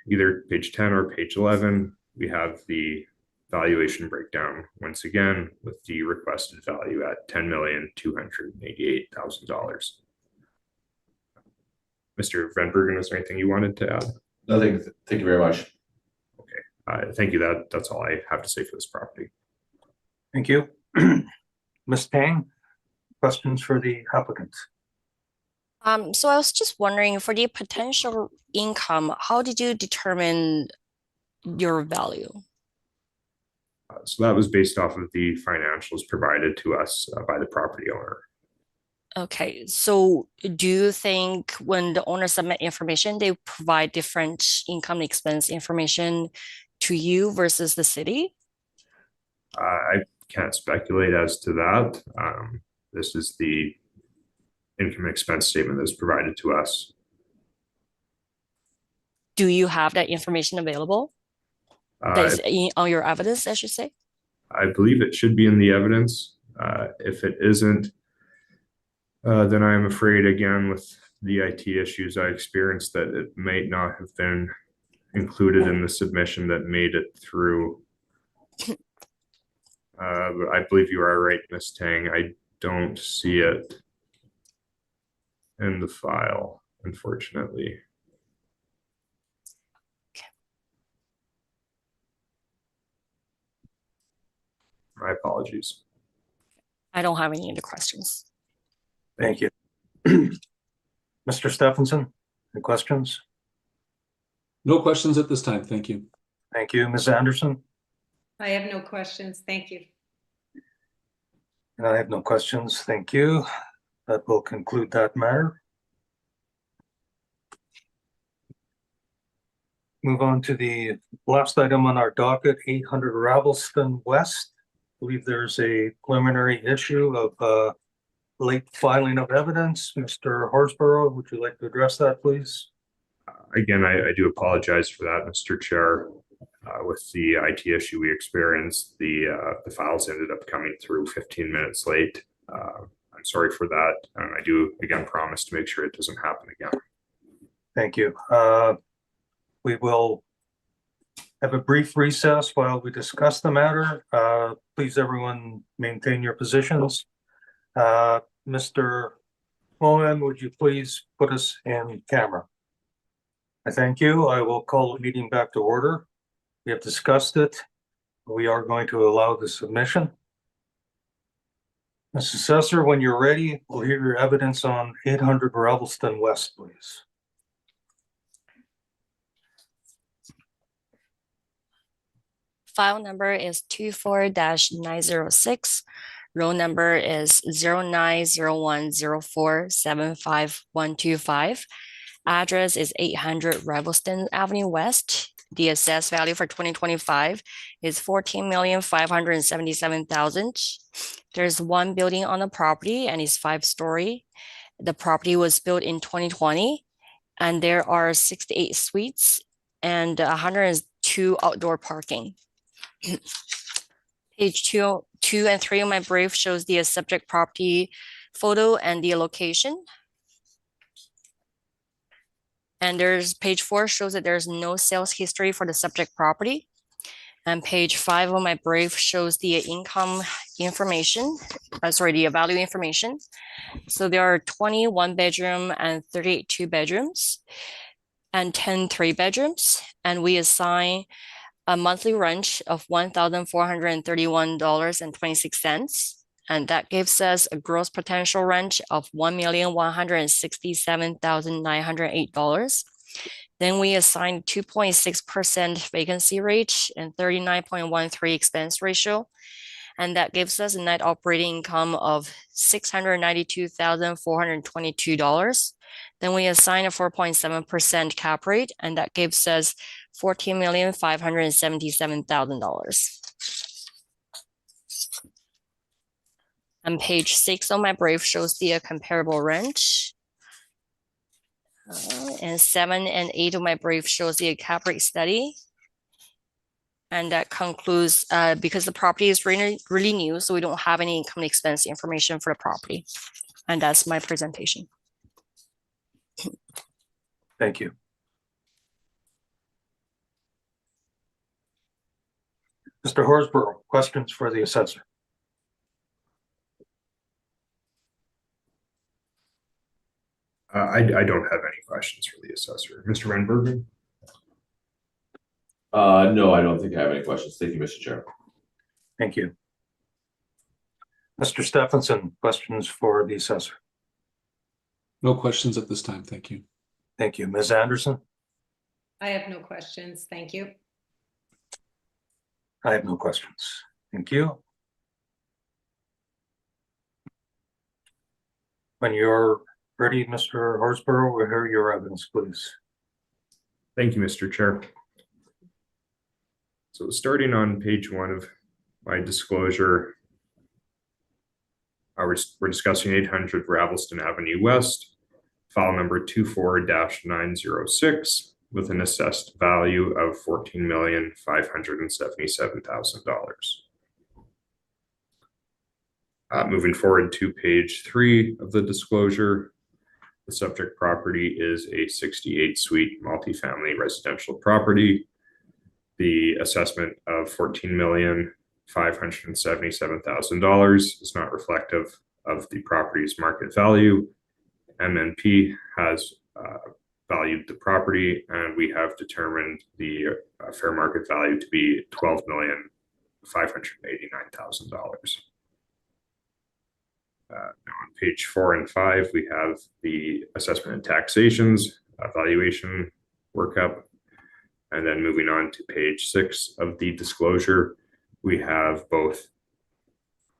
either page 10 or page 11, we have the valuation breakdown once again with the requested value at $10,288,000. Mr. Van Bergen, is there anything you wanted to add? Nothing. Thank you very much. Okay, thank you. That's all I have to say for this property. Thank you. Ms. Tang, questions for the applicant? So I was just wondering, for the potential income, how did you determine your value? So that was based off of the financials provided to us by the property owner. Okay, so do you think when the owner submit information, they provide different income expense information to you versus the city? I can't speculate as to that. This is the income expense statement that's provided to us. Do you have that information available? That is on your evidence, I should say? I believe it should be in the evidence. If it isn't, then I'm afraid, again, with the IT issues I experienced, that it might not have been included in the submission that made it through. But I believe you are right, Ms. Tang. I don't see it in the file, unfortunately. My apologies. I don't have any other questions. Thank you. Mr. Stephenson, any questions? No questions at this time. Thank you. Thank you. Ms. Anderson? I have no questions. Thank you. And I have no questions. Thank you. That will conclude that matter. Move on to the last item on our docket, 800 Ravelston West. I believe there's a preliminary issue of late filing of evidence. Mr. Horsborough, would you like to address that, please? Again, I do apologize for that, Mr. Chair. With the IT issue we experienced, the files ended up coming through 15 minutes late. I'm sorry for that, and I do again promise to make sure it doesn't happen again. Thank you. We will have a brief recess while we discuss the matter. Please, everyone, maintain your positions. Mr. Mohan, would you please put us in camera? I thank you. I will call the meeting back to order. We have discussed it. We are going to allow the submission. Mr. Assessor, when you're ready, we'll hear your evidence on 800 Ravelston West, please. File number is 24-906. Row number is 090104752125. Address is 800 Ravelston Avenue West. The assessed value for 2025 is $14,577,000. There's one building on the property and it's 5-story. The property was built in 2020 and there are 68 suites and 102 outdoor parking. Page 2 and 3 of my brief shows the subject property photo and the location. And there's page 4 shows that there's no sales history for the subject property. And page 5 of my brief shows the income information, the value information. So there are 21 bedroom and 38 2-bedrooms and 10 3-bedrooms. And we assign a monthly rent of $1,431.26. And that gives us a gross potential rent of $1,167,908. Then we assign 2.6% vacancy rate and 39.13 expense ratio. And that gives us a net operating income of $692,422. Then we assign a 4.7% cap rate, and that gives us $14,577,000. And page 6 of my brief shows the comparable rent. And 7 and 8 of my brief shows the cap rate study. And that concludes, because the property is really new, so we don't have any income expense information for the property. And that's my presentation. Thank you. Mr. Horsborough, questions for the assessor? I don't have any questions for the assessor. Mr. Renbergen? No, I don't think I have any questions. Thank you, Mr. Chair. Thank you. Mr. Stephenson, questions for the assessor? No questions at this time. Thank you. Thank you. Ms. Anderson? I have no questions. Thank you. I have no questions. Thank you. When you're ready, Mr. Horsborough, we'll hear your evidence, please. Thank you, Mr. Chair. So starting on page 1 of my disclosure, we're discussing 800 Ravelston Avenue West, file number 24-906, with an assessed value of $14,577,000. Moving forward to page 3 of the disclosure, The subject property is a 68 suite multifamily residential property. The assessment of $14,577,000 is not reflective of the property's market value. MNP has valued the property, and we have determined the fair market value to be $12,589,000. Now on page 4 and 5, we have the assessment and taxations valuation workup. And then moving on to page 6 of the disclosure, we have both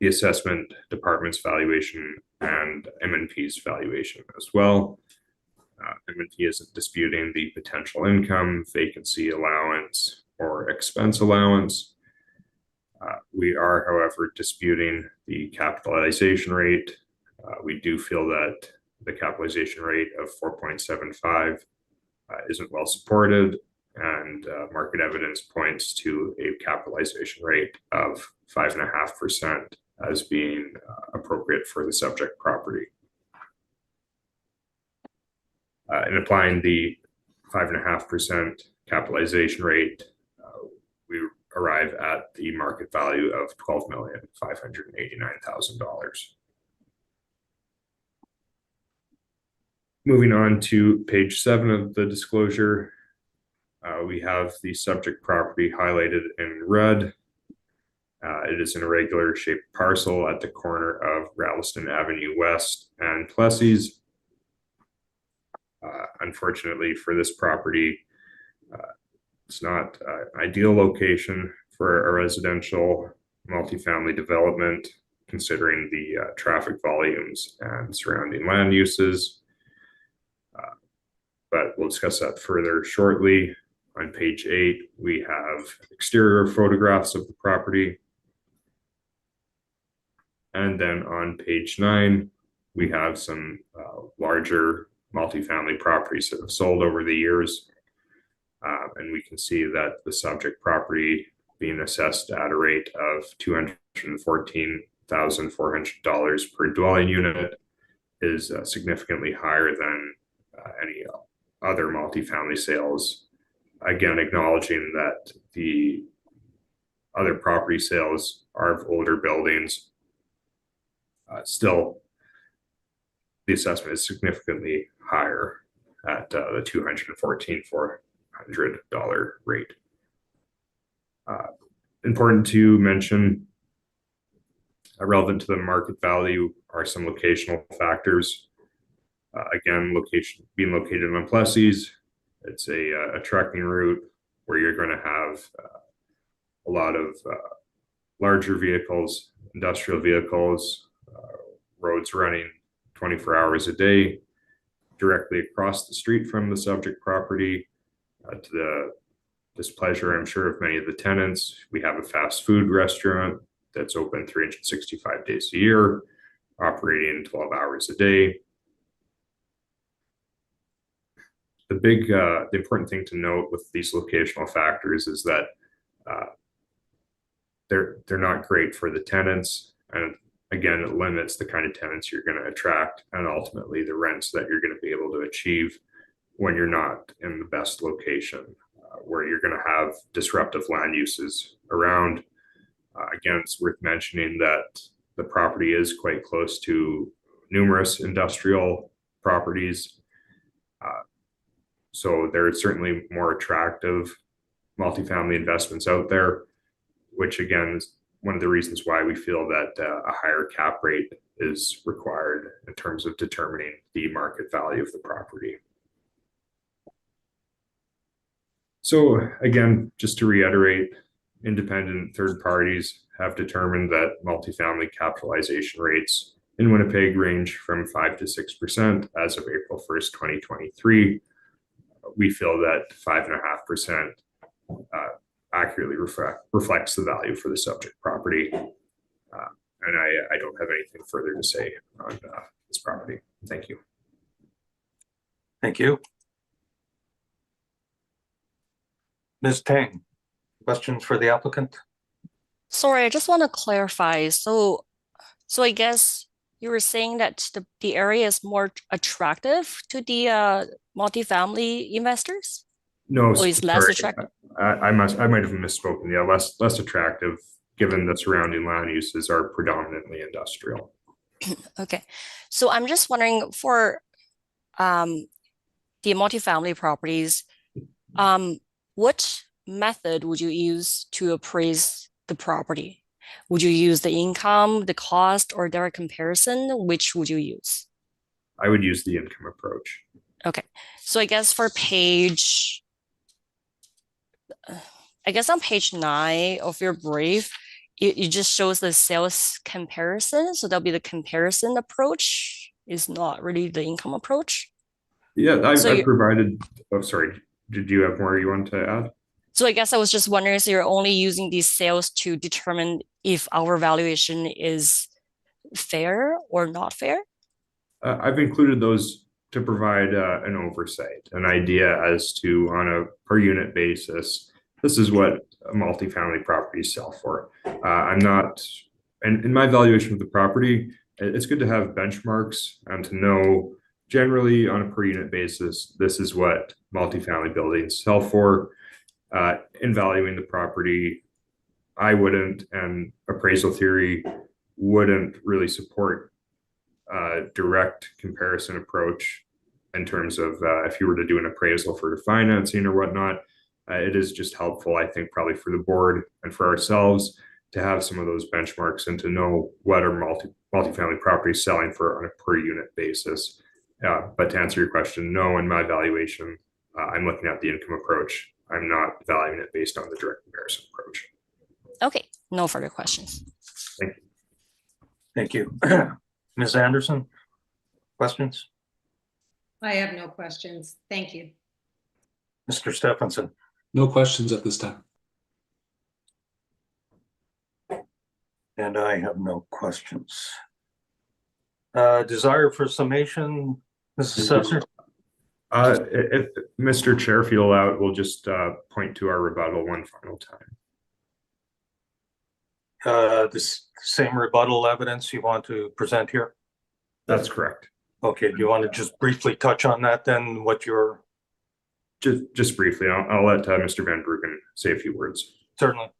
the assessment department's valuation and MNP's valuation as well. MNP isn't disputing the potential income, vacancy allowance, or expense allowance. We are, however, disputing the capitalization rate. We do feel that the capitalization rate of 4.75 isn't well supported, and market evidence points to a capitalization rate of 5.5% as being appropriate for the subject property. In applying the 5.5% capitalization rate, we arrive at the market value of $12,589,000. Moving on to page 7 of the disclosure, we have the subject property highlighted in red. It is an irregular shaped parcel at the corner of Ralston Avenue West and Plessis. Unfortunately for this property, it's not an ideal location for a residential multifamily development, considering the traffic volumes and surrounding land uses. But we'll discuss that further shortly. On page 8, we have exterior photographs of the property. And then on page 9, we have some larger multifamily properties that have sold over the years. And we can see that the subject property being assessed at a rate of $214,400 per dwelling unit is significantly higher than any other multifamily sales. Again, acknowledging that the other property sales are of older buildings. Still, the assessment is significantly higher at the $214,400 rate. Important to mention, relevant to the market value are some locational factors. Again, being located on Plessis, it's a trekking route where you're going to have a lot of larger vehicles, industrial vehicles, roads running 24 hours a day. Directly across the street from the subject property, to the displeasure, I'm sure, of many of the tenants, we have a fast food restaurant that's open 365 days a year, operating 12 hours a day. The important thing to note with these locational factors is that they're not great for the tenants, and again, it limits the kind of tenants you're going to attract and ultimately the rents that you're going to be able to achieve when you're not in the best location, where you're going to have disruptive land uses around. Again, it's worth mentioning that the property is quite close to numerous industrial properties. So there are certainly more attractive multifamily investments out there, which again is one of the reasons why we feel that a higher cap rate is required in terms of determining the market value of the property. So again, just to reiterate, independent third parties have determined that multifamily capitalization rates in Winnipeg range from 5 to 6% as of April 1st, 2023. We feel that 5.5% accurately reflects the value for the subject property. And I don't have anything further to say on this property. Thank you. Thank you. Ms. Tang, questions for the applicant? Sorry, I just want to clarify. So I guess you were saying that the area is more attractive to the multifamily investors? No, Or is less sorry, attractive? I might have misspoken. Yeah, less attractive, given the surrounding land uses are predominantly industrial. Okay, so I'm just wondering for the multifamily properties, what method would you use to appraise the property? Would you use the income, the cost, or direct comparison? Which would you use? I would use the income approach. Okay, so I guess for on page 9 of your brief, it just shows the sales comparison. So that'll be the comparison approach, is not really the income approach. Yeah, So I provided, oh, sorry. Did you have more you want to add? So I guess I was just wondering, so you're only using these sales to determine if our valuation is fair or not fair? I've included those to provide an oversight, an idea as to on a per unit basis, this is what multifamily properties sell for. I'm not, and in my valuation of the property, it's good to have benchmarks and to know generally on a per unit basis, this is what multifamily buildings sell for. In valuing the property, I wouldn't, and appraisal theory wouldn't really support direct comparison approach in terms of if you were to do an appraisal for financing or whatnot. It is just helpful, I think, probably for the board and for ourselves to have some of those benchmarks and to know what are multifamily properties selling for on a per unit basis. But to answer your question, no, in my valuation, I'm looking at the income approach. I'm not valuing it based on the direct comparison approach. Okay, no further questions. Thank you. Ms. Anderson, questions? I have no questions. Thank you. Mr. Stephenson? No questions at this time. And I have no questions. Desire for summation, Mrs. Assessor? If Mr. Chair, if you allow it, we'll just point to our rebuttal one final time. This same rebuttal evidence you want to present here? That's correct. Okay, do you want to just briefly touch on that then, what your... Just briefly, I'll let Mr. Van Bruggen say a few words. Certainly.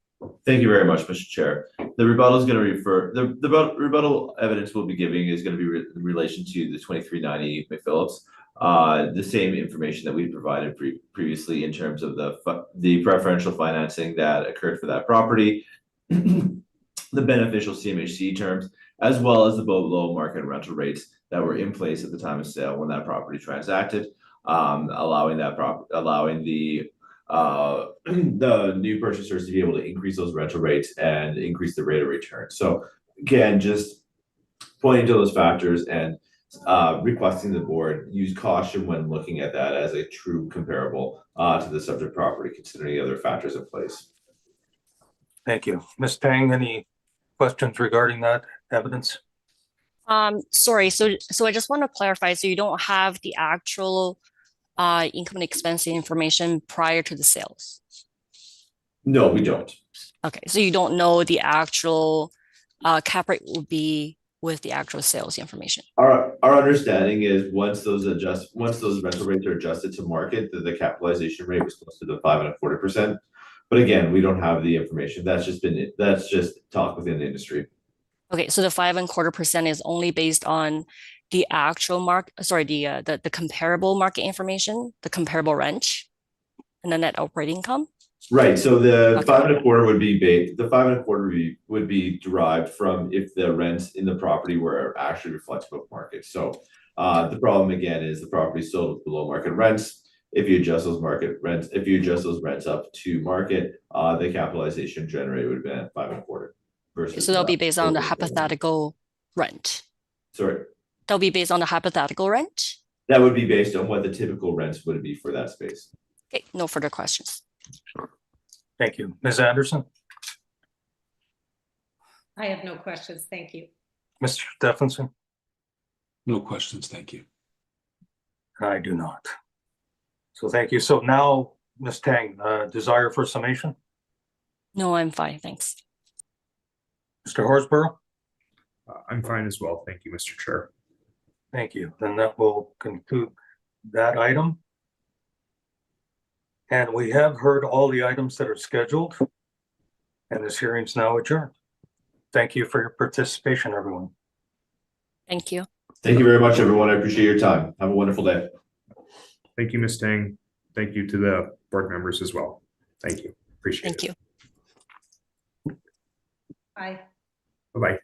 Thank you very much, Mr. Chair. The rebuttal is going to refer, the rebuttal evidence we'll be giving is going to be in relation to the 2390 McPhillips. The same information that we provided previously in terms of the preferential financing that occurred for that property, the beneficial CMHC terms, as well as the below market rental rates that were in place at the time of sale when that property transacted, allowing the new purchasers to be able to increase those rental rates and increase the rate of return. So again, just pointing to those factors and requesting the board use caution when looking at that as a true comparable to the subject property, considering the other factors in place. Thank you. Ms. Tang, any questions regarding that evidence? Sorry, so I just want to clarify, so you don't have the actual income and expense information prior to the sales? No, we don't. Okay, so you don't know the actual cap rate will be with the actual sales information. Our understanding is once those rental rates are adjusted to market, the capitalization rate was close to the 5.25%. But again, we don't have the information. That's just talk within the industry. Okay, so the 5.25% is only based on the actual the comparable market information, the comparable rent, and the net operating income. Right. So the Okay. 5.25 would be derived from if the rents in the property were actually reflective of market. So the problem again is the property sold below market rents. If you adjust those rents up to market, the capitalization generated would have been at 5.25 versus. So that'll be based on the hypothetical rent. Sorry. That'll be based on the hypothetical rent. That would be based on what the typical rents would be for that space. Okay, no further questions. Thank you. Ms. Anderson? I have no questions. Thank you. Mr. Stephenson? No questions, thank you. I do not. So thank you. So now, Ms. Tang, desire for summation? No, I'm fine, thanks. Mr. Horsborough? I'm fine as well. Thank you, Mr. Chair. Thank you. Then that will conclude that item. And we have heard all the items that are scheduled. And this hearing is now adjourned. Thank you for your participation, everyone. Thank you. Thank you very much, everyone. I appreciate your time. Have a wonderful day. Thank you, Ms. Tang. Thank you to the board members as well. Thank you. Appreciate it. Thank you. Bye. Bye-bye.